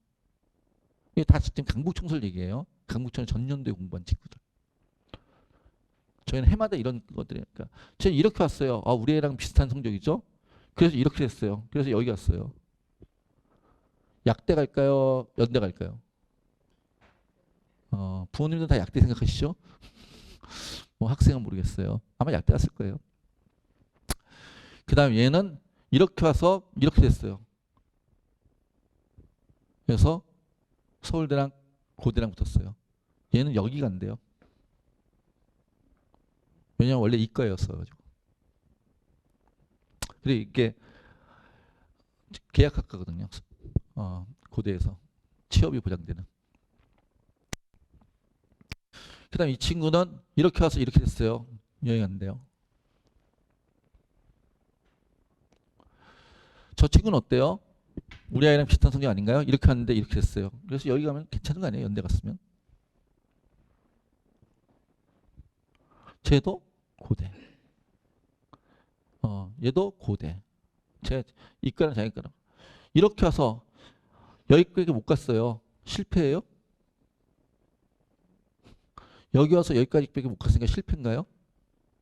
이게 다 지금 강북청설 얘기예요. 강북청 전년도에 공부한 친구들. 저희는 해마다 이런 것들이니까. 저는 이렇게 왔어요. 우리 애랑 비슷한 성적이죠. 그래서 이렇게 됐어요. 그래서 여기 갔어요. 약대 갈까요? 연대 갈까요? 부모님들 다 약대 생각하시죠? 뭐 학생은 모르겠어요. 아마 약대 갔을 거예요. 그 다음 얘는 이렇게 와서 이렇게 됐어요. 그래서 서울대랑 고대랑 붙었어요. 얘는 여기 간대요. 왜냐면 원래 이과였어가지고. 그리고 이게 계약학과거든요. 고대에서 취업이 보장되는. 그다음 이 친구는 이렇게 와서 이렇게 됐어요. 여기 간대요. 저 친구는 어때요? 우리 아이랑 비슷한 성적 아닌가요? 이렇게 왔는데 이렇게 됐어요. 그래서 여기 가면 괜찮은 거 아니에요? 연대 갔으면. 쟤도 고대. 얘도 고대. 제 이과랑 자기과랑. 이렇게 와서 여기까지 못 갔어요. 실패예요? 여기 와서 여기까지밖에 못 갔으니까 실패인가요?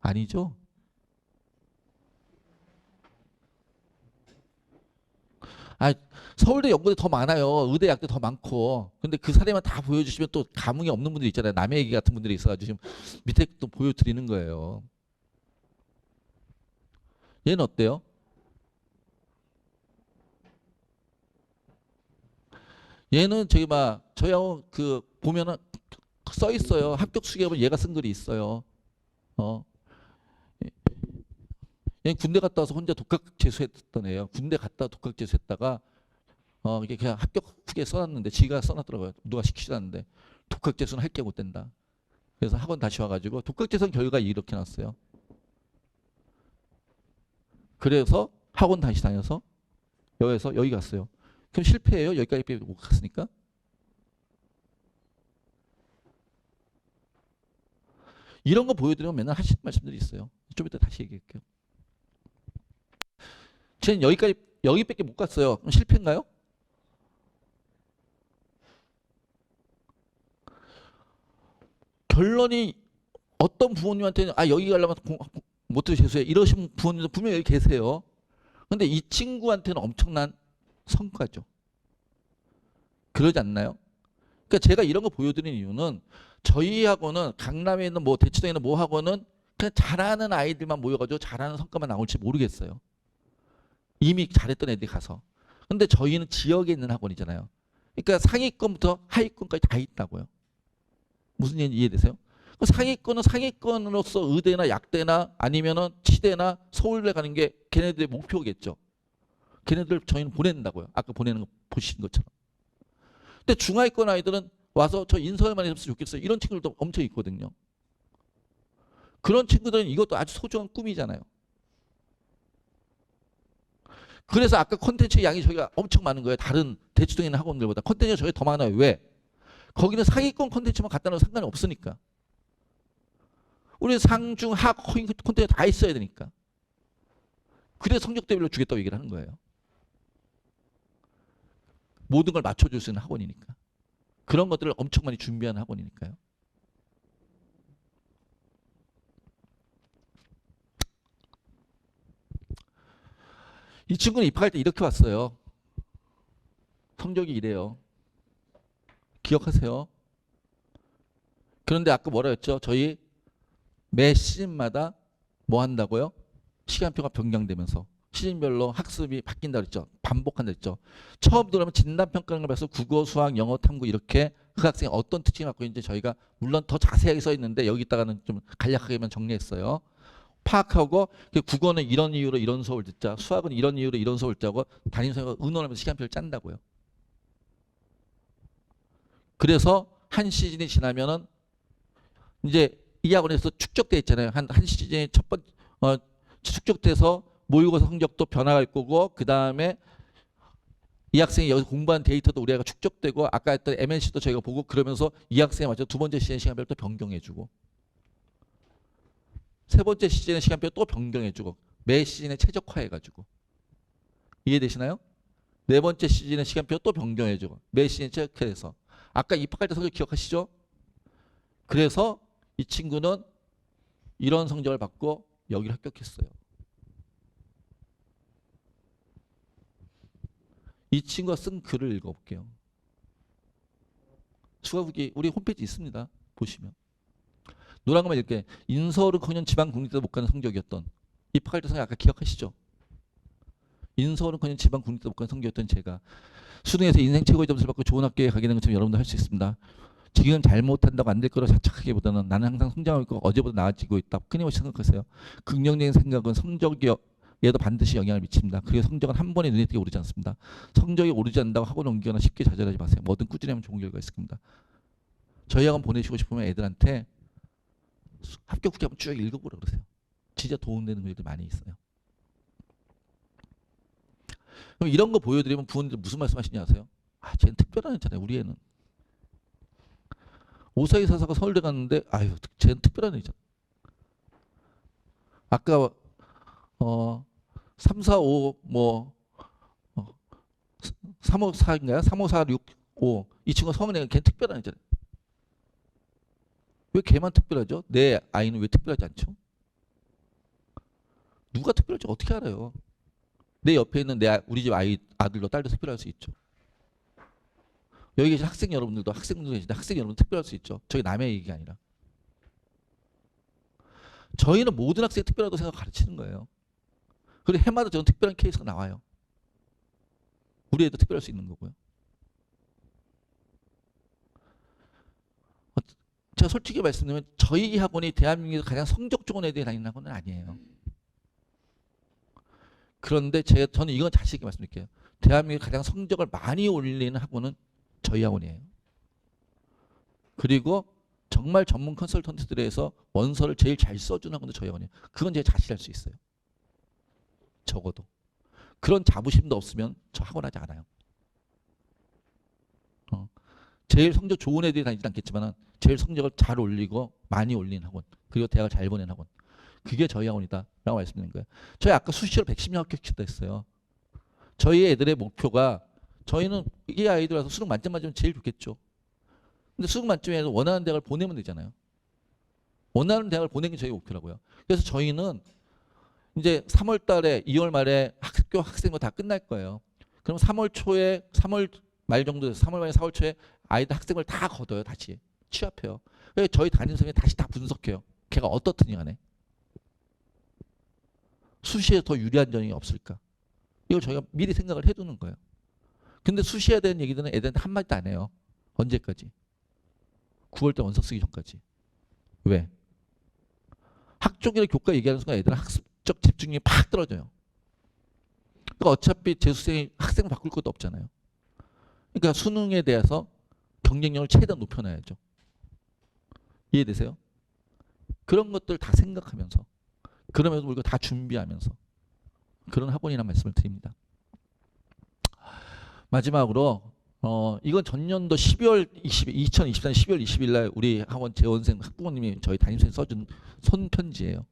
아니죠. 아, 서울대 연구대 더 많아요. 의대 약대 더 많고. 근데 그 사례만 다 보여주시면 또 감흥이 없는 분들이 있잖아요. 남의 얘기 같은 분들이 있어가지고 지금 밑에 또 보여드리는 거예요. 얘는 어때요? 얘는 저기 막 저희하고 그 보면은 써 있어요. 합격 수기하면 얘가 쓴 글이 있어요. 어, 얘 군대 갔다 와서 혼자 독학 재수했던 애예요. 군대 갔다 독학 재수했다가 이게 그냥 합격 후기에 써놨는데 지가 써놨더라고요. 누가 시키지않는데 독학 재수는 할 게 못 된다. 그래서 학원 다시 와가지고 독학 재수 결과 이렇게 났어요. 그래서 학원 다시 다녀서 여기서 여기 갔어요. 그럼 실패해요? 여기까지 못 갔으니까? 이런 거 보여드리면 맨날 하시는 말씀들이 있어요. 좀 이따 다시 얘기할게요. 쟤는 여기밖에 못 갔어요. 그럼 실패인가요? 결론이 어떤 부모님한테는 여기 가려면 못해 재수해 이러신 부모님도 분명히 여기 계세요. 근데 이 친구한테는 엄청난 성과죠. 그러지 않나요? 그러니까 제가 이런 거 보여드리는 이유는 저희 학원은 강남에 있는 뭐 대치동에 있는 모 학원은 그냥 잘하는 아이들만 모여가지고 잘하는 성과만 나올지 모르겠어요. 이미 잘했던 애들이 가서. 근데 저희는 지역에 있는 학원이잖아요. 그러니까 상위권부터 하위권까지 다 있다고요. 무슨 얘기인지 이해되세요? 상위권은 상위권으로서 의대나 약대나 아니면은 치대나 서울대 가는 게 걔네들의 목표겠죠. 걔네들 저희는 보낸다고요. 아까 보내는 거 보신 것처럼. 근데 중하위권 아이들은 와서 저 인서울만 했으면 좋겠어요. 이런 친구들도 엄청 있거든요. 그런 친구들은 이것도 아주 소중한 꿈이잖아요. 그래서 아까 콘텐츠 양이 저희가 엄청 많은 거예요. 다른 대치동에 있는 학원들보다. 콘텐츠가 저희 더 많아요. 왜? 거기는 상위권 콘텐츠만 갖다 놓으면 상관이 없으니까. 우리는 상중 하 콘텐츠 다 있어야 되니까. 그래서 성적대별로 주겠다고 얘기를 하는 거예요. 모든 걸 맞춰줄 수 있는 학원이니까. 그런 것들을 엄청 많이 준비하는 학원이니까요. 이 친구는 입학할 때 이렇게 왔어요. 성적이 이래요. 기억하세요? 그런데 아까 뭐라 했죠? 저희 매 시즌마다 뭐 한다고요? 시간표가 변경되면서 시즌별로 학습이 바뀐다 그랬죠. 반복한다 그랬죠. 처음 들어오면 진단평가를 봐서 국어, 수학, 영어, 탐구 이렇게 그 학생이 어떤 특징을 갖고 있는지 저희가 물론 더 자세하게 써 있는데 여기다가는 좀 간략하게만 정리했어요. 파악하고 국어는 이런 이유로 이런 수업을 듣자. 수학은 이런 이유로 이런 수업을 듣자고 담임선생님과 의논하면서 시간표를 짠다고요. 그래서 한 시즌이 지나면은 이제 이 학원에서 축적돼 있잖아요. 한 시즌에 첫 번째 축적돼서 모의고사 성적도 변화할 거고 그 다음에 이 학생이 여기서 공부한 데이터도 우리가 축적되고 아까 했던 MNC도 저희가 보고 그러면서 이 학생에 맞춰 두 번째 시즌 시간표를 또 변경해주고 세 번째 시즌의 시간표 또 변경해주고 매 시즌에 최적화해가지고 이해되시나요? 네 번째 시즌의 시간표 또 변경해주고 매 시즌에 최적화해서 아까 입학할 때 성적 기억하시죠? 그래서 이 친구는 이런 성적을 받고 여기를 합격했어요. 이 친구가 쓴 글을 읽어볼게요. 수강후기 우리 홈페이지 있습니다. 보시면. 노란 것만 이렇게 인서울은커녕 지방국립대도 못 가는 성적이었던 입학할 때 성적 아까 기억하시죠? 인서울은커녕 지방국립대도 못 가는 성적이었던 제가 수능에서 인생 최고의 점수를 받고 좋은 학교에 가게 되는 것처럼 여러분도 할 수 있습니다. 지금 잘못한다고 안 될 거라 자책하기보다는 나는 항상 성장하고 있고 어제보다 나아지고 있다. 끊임없이 생각하세요. 긍정적인 생각은 성적이 얘도 반드시 영향을 미칩니다. 그리고 성적은 한 번에 눈에 띄게 오르지 않습니다. 성적이 오르지 않는다고 학원 옮기거나 쉽게 좌절하지 마세요. 뭐든 꾸준히 하면 좋은 결과가 있을 겁니다. 저희 학원 보내시고 싶으면 애들한테 합격 후기 한번 쭉 읽어보라 그러세요. 진짜 도움되는 글들 많이 있어요. 그럼 이런 거 보여드리면 부모님들 무슨 말씀하시냐 아세요? 쟤는 특별한 애잖아요. 우리 애는. 오사이 사사가 서울대 갔는데 쟤는 특별한 애잖아. 아까 3, 4, 5 뭐 3, 5, 4인가요? 3, 5, 4, 6, 5 이 친구가 서울대 걔는 특별한 애잖아요. 왜 걔만 특별하죠? 내 아이는 왜 특별하지 않죠? 누가 특별할지 어떻게 알아요? 내 옆에 있는 우리 집 아들도 딸도 특별할 수 있죠. 여기 계신 학생 여러분들도 학생분들 계신데 학생 여러분 특별할 수 있죠. 저게 남의 얘기가 아니라. 저희는 모든 학생이 특별하다고 생각 가르치는 거예요. 그리고 해마다 저는 특별한 케이스가 나와요. 우리 애도 특별할 수 있는 거고요. 제가 솔직히 말씀드리면 저희 학원이 대한민국에서 가장 성적 좋은 애들이 다니는 학원은 아니에요. 그런데 저는 이건 자신 있게 말씀드릴게요. 대한민국에 가장 성적을 많이 올리는 학원은 저희 학원이에요. 그리고 정말 전문 컨설턴트들에서 원서를 제일 잘 써주는 학원도 저희 학원이에요. 그건 제가 자신할 수 있어요. 적어도. 그런 자부심도 없으면 저 학원 하지 않아요. 제일 성적 좋은 애들이 다니진 않겠지만 제일 성적을 잘 올리고 많이 올린 학원, 그리고 대학을 잘 보낸 학원, 그게 저희 학원이다 라고 말씀드린 거예요. 저희 아까 수시로 110명 합격시켰다 했어요. 저희 애들의 목표가, 저희는 이 아이들 와서 수능 만점 맞으면 제일 좋겠죠. 근데 수능 만점에서 원하는 대학을 보내면 되잖아요. 원하는 대학을 보내는 게 저희 목표라고요. 그래서 저희는 이제 3월 달에 2월 말에 학교 학생도 다 끝날 거예요. 그럼 3월 초에 3월 말 정도 돼서 3월 말에 4월 초에 아이들 학생을 다 걷어요. 다시 취합해요. 그래서 저희 담임 선생님이 다시 다 분석해요. 걔가 어떻더니 간에 수시에 더 유리한 점이 없을까. 이걸 저희가 미리 생각을 해두는 거예요. 근데 수시에 대한 얘기들은 애들한테 한마디도 안 해요. 언제까지? 9월달 원서 쓰기 전까지. 왜? 학종이나 교과 얘기하는 순간 애들은 학습적 집중력이 팍 떨어져요. 그러니까 어차피 재수생이 학생을 바꿀 것도 없잖아요. 그러니까 수능에 대해서 경쟁력을 최대한 높여놔야죠. 이해되세요? 그런 것들 다 생각하면서, 그러면서 우리가 다 준비하면서 그런 학원이라는 말씀을 드립니다. 마지막으로 이건 전년도 2024년 12월 20일 날 우리 학원 재원생 학부모님이 저희 담임선생님 써준 손편지예요.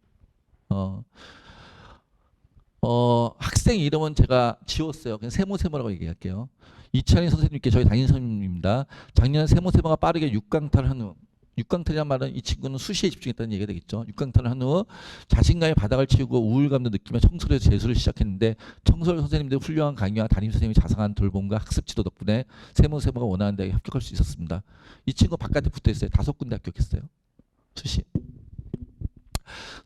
학생 이름은 제가 지웠어요. 그냥 세모세모라고 얘기할게요. 이찬희 선생님께 저희 담임 선생님입니다. 작년 세모세모가 빠르게 6강탈을 한 후, 6강탈이란 말은 이 친구는 수시에 집중했다는 얘기가 되겠죠. 6강탈을 한 후 자신감의 바닥을 치우고 우울감도 느끼며 청소를 해서 재수를 시작했는데 청소를 선생님들의 훌륭한 강의와 담임 선생님이 자상한 돌봄과 학습 지도 덕분에 세모세모가 원하는 대학에 합격할 수 있었습니다. 이 친구 바깥에 붙어있어요. 5군데 합격했어요. 수시.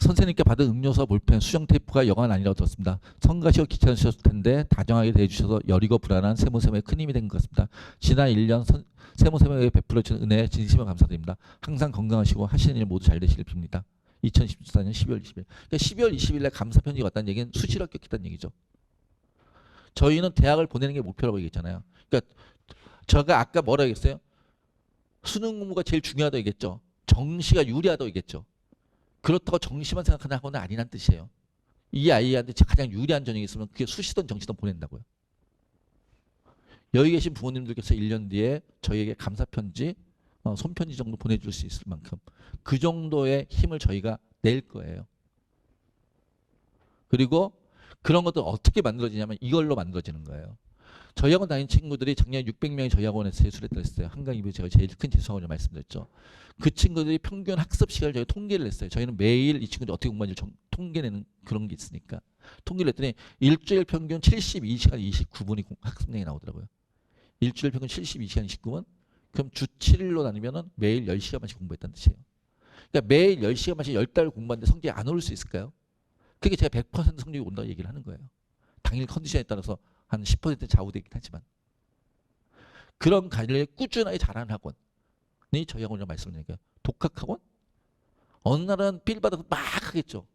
선생님께 받은 음료수와 볼펜, 수정 테이프가 여간 아니라고 들었습니다. 성가시고 귀찮으셨을 텐데 다정하게 대해주셔서 여리고 불안한 세모세모에 큰 힘이 된 것 같습니다. 지난 1년 세모세모에 베풀어준 은혜에 진심으로 감사드립니다. 항상 건강하시고 하시는 일 모두 잘 되시길 빕니다. 2014년 12월 20일. 그러니까 12월 20일에 감사 편지가 왔다는 얘기는 수시로 합격했다는 얘기죠. 저희는 대학을 보내는 게 목표라고 얘기했잖아요. 그러니까 제가 아까 뭐라 했어요? 수능 공부가 제일 중요하다고 얘기했죠. 정시가 유리하다고 얘기했죠. 그렇다고 정시만 생각하는 학원은 아니란 뜻이에요. 이 아이한테 가장 유리한 전형이 있으면 그게 수시든 정시든 보낸다고요. 여기 계신 부모님들께서 1년 뒤에 저희에게 감사편지, 손편지 정도 보내줄 수 있을 만큼 그 정도의 힘을 저희가 낼 거예요. 그리고 그런 것들 어떻게 만들어지냐면 이걸로 만들어지는 거예요. 저희 학원 다니는 친구들이 작년에 600명이 저희 학원에서 재수를 했다고 했어요. 한강이뷰 제가 제일 큰 재수학원을 말씀드렸죠. 그 친구들이 평균 학습 시간을 저희 통계를 냈어요. 저희는 매일 이 친구들이 어떻게 공부하는지 통계내는 그런 게 있으니까. 통계를 냈더니 일주일 평균 72시간 29분이 학습량이 나오더라고요. 일주일 평균 72시간 29분? 그럼 주 7일로 나누면 매일 10시간만씩 공부했다는 뜻이에요. 그러니까 매일 10시간만씩 10달 공부하는데 성적이 안 오를 수 있을까요? 그게 제가 100% 성적이 온다고 얘기를 하는 거예요. 당일 컨디션에 따라서 한 10% 좌우되긴 하지만 그런 관리를 꾸준하게 잘하는 학원이 저희 학원이라고 말씀드리니까 독학학원? 어느 날은 필 받아서 막 하겠죠.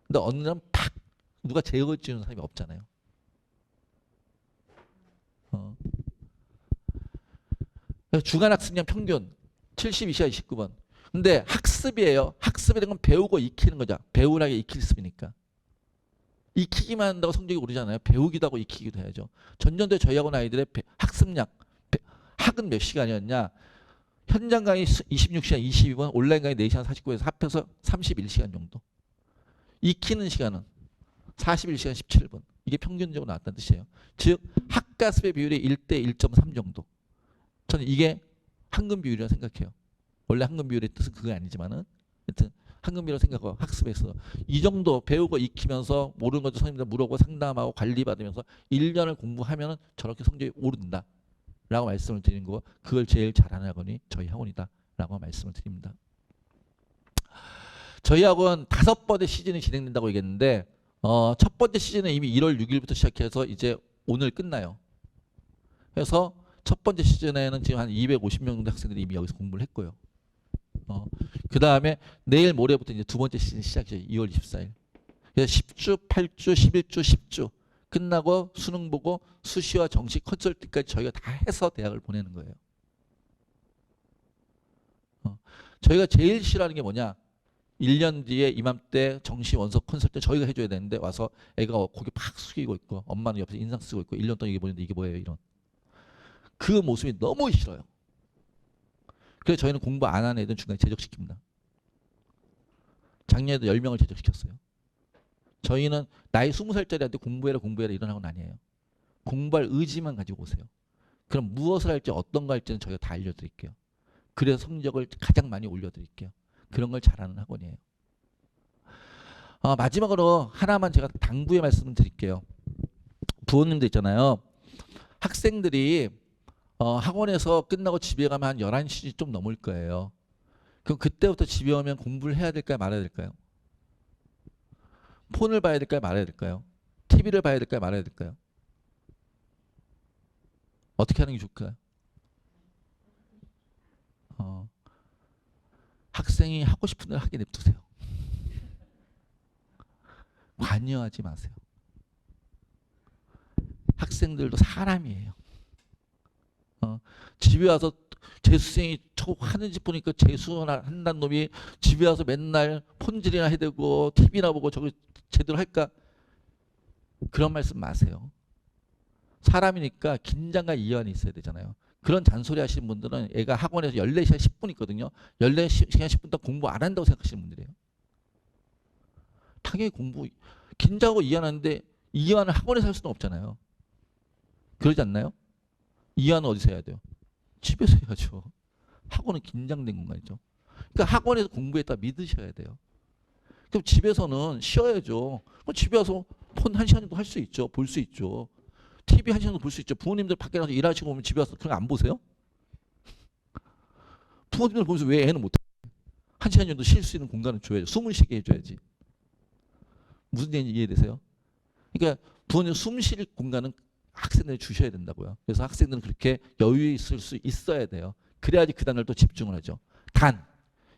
근데 어느 날은 팍 누가 제어해주는 사람이 없잖아요. 주간 학습량 평균 72시간 29분. 근데 학습이에요. 학습이라는 건 배우고 익히는 거죠. 배우라게 익힐습이니까. 익히기만 한다고 성적이 오르잖아요. 배우기도 하고 익히기도 해야죠. 전년도에 저희 학원 아이들의 학습량, 학은 몇 시간이었냐. 현장 강의 26시간 22분, 온라인 강의 4시간 49분에서 합해서 31시간 정도. 익히는 시간은 41시간 17분. 이게 평균적으로 나왔다는 뜻이에요. 즉 학가습의 비율이 1대 1.3 정도. 저는 이게 황금 비율이라고 생각해요. 원래 황금 비율의 뜻은 그게 아니지만은 하여튼 황금비라고 생각하고 학습해서 이 정도 배우고 익히면서 모르는 것도 선생님들 물어보고 상담하고 관리받으면서 1년을 공부하면 저렇게 성적이 오른다 라고 말씀을 드리는 거고 그걸 제일 잘하는 학원이 저희 학원이다 라고 말씀을 드립니다. 저희 학원 5번의 시즌이 진행된다고 얘기했는데 첫 번째 시즌은 이미 1월 6일부터 시작해서 이제 오늘 끝나요. 그래서 첫 번째 시즌에는 지금 한 250명 정도 학생들이 이미 여기서 공부를 했고요. 그 다음에 내일 모레부터 이제 두 번째 시즌 시작이죠. 2월 24일. 그래서 10주, 8주, 11주, 10주 끝나고 수능 보고 수시와 정시 컨설팅까지 저희가 다 해서 대학을 보내는 거예요. 저희가 제일 싫어하는 게 뭐냐? 1년 뒤에 이맘때 정시 원서 컨설팅 저희가 해줘야 되는데 와서 애가 고개 팍 숙이고 있고 엄마는 옆에서 인상 쓰고 있고 1년 동안 이게 뭐는데 이게 뭐예요? 이런. 그 모습이 너무 싫어요. 그래서 저희는 공부 안 하는 애들은 중간에 제적시킵니다. 작년에도 10명을 제적시켰어요. 저희는 나이 20살짜리한테 공부해라 이런 학원 아니에요. 공부할 의지만 가지고 오세요. 그럼 무엇을 할지 어떤 거 할지는 저희가 다 알려드릴게요. 그래서 성적을 가장 많이 올려드릴게요. 그런 걸 잘하는 학원이에요. 마지막으로 하나만 제가 당부의 말씀을 드릴게요. 부모님들 있잖아요. 학생들이 학원에서 끝나고 집에 가면 한 11시 좀 넘을 거예요. 그럼 그때부터 집에 오면 공부를 해야 될까요? 말아야 될까요? 폰을 봐야 될까요? 말아야 될까요? TV를 봐야 될까요? 말아야 될까요? 어떻게 하는 게 좋을까요? 학생이 하고 싶은 대로 하게 냅두세요. 관여하지 마세요. 학생들도 사람이에요. 집에 와서 재수생이 저거 하는 짓 보니까 재수한다는 놈이 집에 와서 맨날 폰질이나 해대고 TV나 보고 저거 제대로 할까? 그런 말씀 마세요. 사람이니까 긴장과 이완이 있어야 되잖아요. 그런 잔소리 하시는 분들은 애가 학원에서 14시간 10분 있거든요. 14시간 10분 동안 공부 안 한다고 생각하시는 분들이에요. 당연히 공부, 긴장하고 이완하는데 이완을 학원에서 할 수는 없잖아요. 그러지 않나요? 이완은 어디서 해야 돼요? 집에서 해야죠. 학원은 긴장된 공간이죠. 그러니까 학원에서 공부했다 믿으셔야 돼요. 그럼 집에서는 쉬어야죠. 그럼 집에 와서 폰 1시간 정도 할 수 있죠. 볼 수 있죠. TV 1시간 정도 볼 수 있죠. 부모님들 밖에 나가서 일하시고 오면 집에 와서 그런 거 안 보세요? 부모님들 보면서 왜 애는 못해? 1시간 정도 쉴 수 있는 공간을 줘야죠. 숨을 쉬게 해줘야지. 무슨 얘기인지 이해되세요? 그러니까 부모님 숨 쉴 공간은 학생들이 주셔야 된다고요. 그래서 학생들은 그렇게 여유 있을 수 있어야 돼요. 그래야지 그 단을 또 집중을 하죠. 단,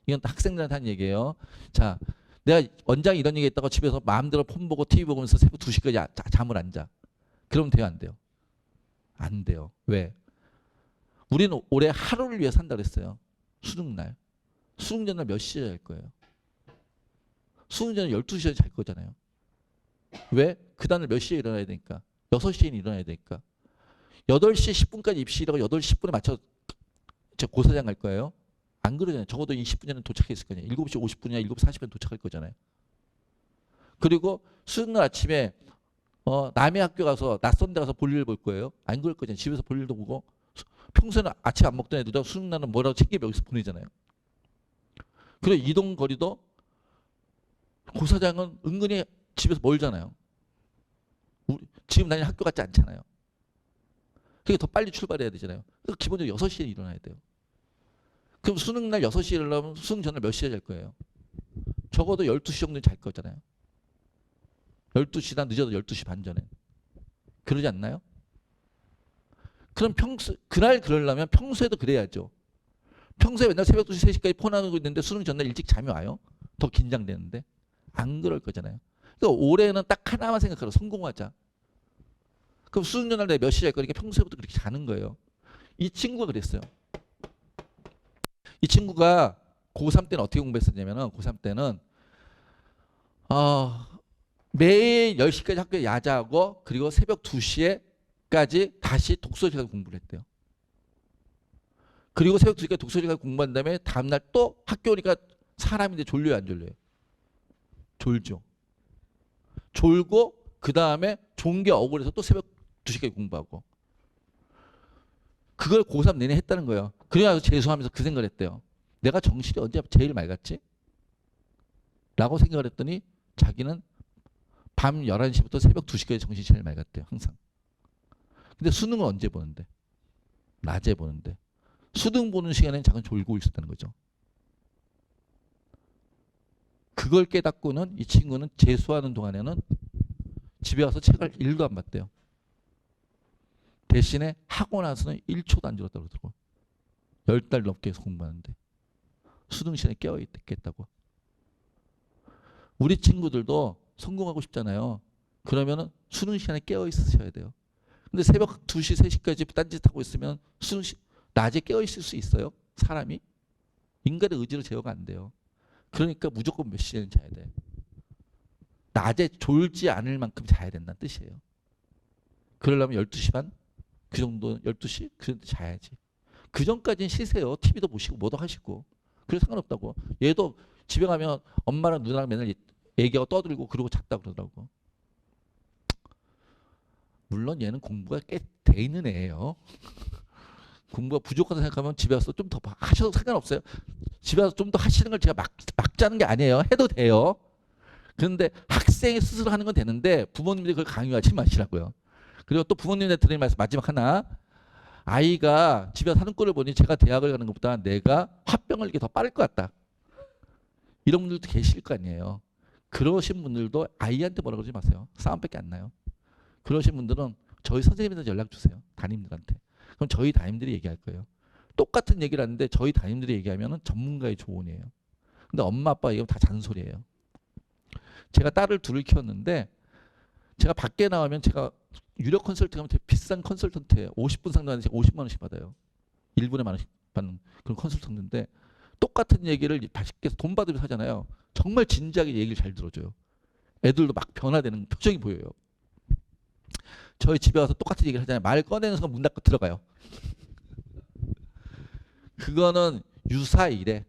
이건 학생들한테 한 얘기예요. 자, 내가 원장이 이런 얘기 했다고 집에서 마음대로 폰 보고 TV 보면서 새벽 2시까지 잠을 안 자. 그럼 돼요, 안 돼요? 안 돼요. 왜? 우리는 올해 하루를 위해 산다 그랬어요. 수능날. 수능 전날 몇 시에 잘 거예요? 수능 전날 12시에 잘 거잖아요. 왜? 그 다음날 몇 시에 일어나야 되니까. 6시에 일어나야 되니까. 8시 10분까지 입시라고 8시 10분에 맞춰 저 고사장 갈 거예요? 안 그러잖아요. 적어도 20분 전에 도착했을 거잖아요. 7시 50분이나 7시 40분에 도착할 거잖아요. 그리고 수요일 아침에 남의 학교 가서 낯선 데 가서 볼일 볼 거예요? 안 그럴 거잖아요. 집에서 볼일도 보고 평소에는 아침 안 먹던 애들도 수능 날은 뭐라고 챙겨 여기서 보내잖아요. 그리고 이동 거리도 고사장은 은근히 집에서 멀잖아요. 지금 다니는 학교 같지 않잖아요. 그게 더 빨리 출발해야 되잖아요. 그래서 기본적으로 6시에 일어나야 돼요. 그럼 수능 날 6시에 일어나면 수능 전날 몇 시에 잘 거예요? 적어도 12시 정도는 잘 거잖아요. 12시나 늦어도 12시 반 전에. 그러지 않나요? 그럼 그날 그러려면 평소에도 그래야죠. 평소에 맨날 새벽 2시, 3시까지 폰하고 있는데 수능 전날 일찍 잠이 와요? 더 긴장되는데? 안 그럴 거잖아요. 그러니까 올해는 딱 하나만 생각하라. 성공하자. 그럼 수능 전날 내가 몇 시에 잘 거니까 평소에부터 그렇게 자는 거예요. 이 친구가 그랬어요. 이 친구가 고3 때는 어떻게 공부했었냐면은 고3 때는 매일 10시까지 학교에 야자하고 그리고 새벽 2시에까지 다시 독서실 가서 공부를 했대요. 그리고 새벽 2시까지 독서실 가서 공부한 다음에 다음날 또 학교 오니까 사람인데 졸려요, 안 졸려요? 졸죠. 졸고 그 다음에 좋은 게 억울해서 또 새벽 2시까지 공부하고. 그걸 고3 내내 했다는 거예요. 그래가지고 재수하면서 그 생각을 했대요. 내가 정신이 언제 제일 맑았지? 라고 생각을 했더니 자기는 밤 11시부터 새벽 2시까지 정신이 제일 맑았대요. 항상. 근데 수능은 언제 보는데? 낮에 보는데. 수능 보는 시간에는 자기는 졸고 있었다는 거죠. 그걸 깨닫고는 이 친구는 재수하는 동안에는 집에 와서 책을 1도 안 봤대요. 대신에 하고 나서는 1초도 안 들었다고 그러더라고요. 10달 넘게 해서 공부하는데. 수능 시간에 깨어있겠다고. 우리 친구들도 성공하고 싶잖아요. 그러면은 수능 시간에 깨어 있으셔야 돼요. 근데 새벽 2시, 3시까지 딴짓하고 있으면 낮에 깨어 있을 수 있어요? 사람이? 인간의 의지로 제어가 안 돼요. 그러니까 무조건 몇 시에는 자야 돼. 낮에 졸지 않을 만큼 자야 된다는 뜻이에요. 그러려면 12시 반? 그 정도 12시? 그 정도 자야지. 그 전까지는 쉬세요. TV도 보시고 뭐도 하시고. 그래서 상관없다고. 얘도 집에 가면 엄마랑 누나랑 맨날 얘기하고 떠들고 그러고 잤다 그러더라고. 물론 얘는 공부가 꽤 돼 있는 애예요. 공부가 부족하다 생각하면 집에 와서 좀 더 하셔도 상관없어요. 집에 와서 좀 더 하시는 걸 제가 막자는 게 아니에요. 해도 돼요. 그런데 학생이 스스로 하는 건 되는데 부모님들이 그걸 강요하지 마시라고요. 그리고 또 부모님한테 드리는 말씀 마지막 하나. 아이가 집에 사는 꼴을 보니 제가 대학을 가는 것보다 내가 화병을 이게 더 빠를 것 같다. 이런 분들도 계실 거 아니에요. 그러신 분들도 아이한테 뭐라 그러지 마세요. 싸움밖에 안 나요. 그러신 분들은 저희 선생님한테 연락 주세요. 담임들한테. 그럼 저희 담임들이 얘기할 거예요. 똑같은 얘기를 하는데 저희 담임들이 얘기하면 전문가의 조언이에요. 근데 엄마 아빠 얘기하면 다 잔소리예요. 제가 딸을 둘을 키웠는데 제가 밖에 나오면 제가 유료 컨설팅 하면 되게 비싼 컨설턴트예요. 50분 상담하는데 제가 50만 원씩 받아요. 1분에 만 원씩 받는 그런 컨설턴트인데 똑같은 얘기를 밖에서 돈 받으면서 하잖아요. 정말 진지하게 얘기를 잘 들어줘요. 애들도 막 변화되는 표정이 보여요. 저희 집에 와서 똑같은 얘기를 하잖아요. 말 꺼내는 순간 문 닫고 들어가요. 그거는 유사일에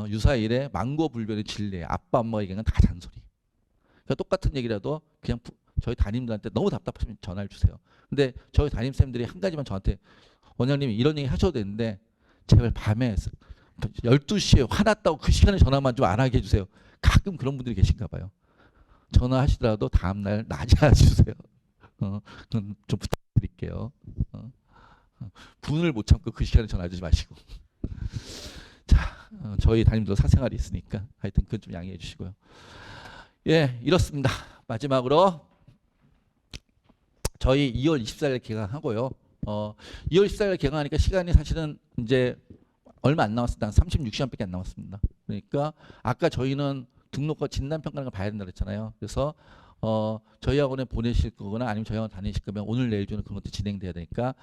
유사일에 망고불변의 진리예요. 아빠 엄마가 얘기하는 건 다 잔소리. 그러니까 똑같은 얘기라도 그냥 저희 담임들한테 너무 답답하시면 전화를 주세요. 근데 저희 담임쌤들이 한 가지만 저한테 원장님 이런 얘기 하셔도 되는데 제발 밤에 12시에 화났다고 그 시간에 전화만 좀 안 하게 해주세요. 가끔 그런 분들이 계신가 봐요. 전화하시더라도 다음날 낮에 해주세요. 그건 좀 부탁드릴게요. 분을 못 참고 그 시간에 전화 주지 마시고. 자, 저희 담임도 사생활이 있으니까 하여튼 그건 좀 양해해 주시고요. 예, 이렇습니다. 마지막으로 저희 2월 24일 개강하고요. 2월 14일 개강하니까 시간이 사실은 이제 얼마 안 남았습니다. 한 36시간밖에 안 남았습니다. 그러니까 아까 저희는 등록과 진단평가를 봐야 된다고 했잖아요. 그래서 저희 학원에 보내실 거거나 아니면 저희 학원 다니실 거면 오늘 내일 중에 그런 것도 진행돼야 되니까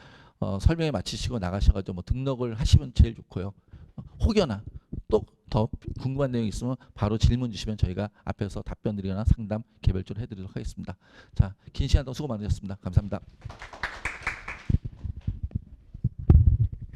설명회 마치시고 나가셔가지고 뭐 등록을 하시면 제일 좋고요. 혹여나 또 더 궁금한 내용이 있으면 바로 질문 주시면 저희가 앞에서 답변 드리거나 상담 개별적으로 해드리도록 하겠습니다. 자, 긴 시간 동안 수고 많으셨습니다. 감사합니다.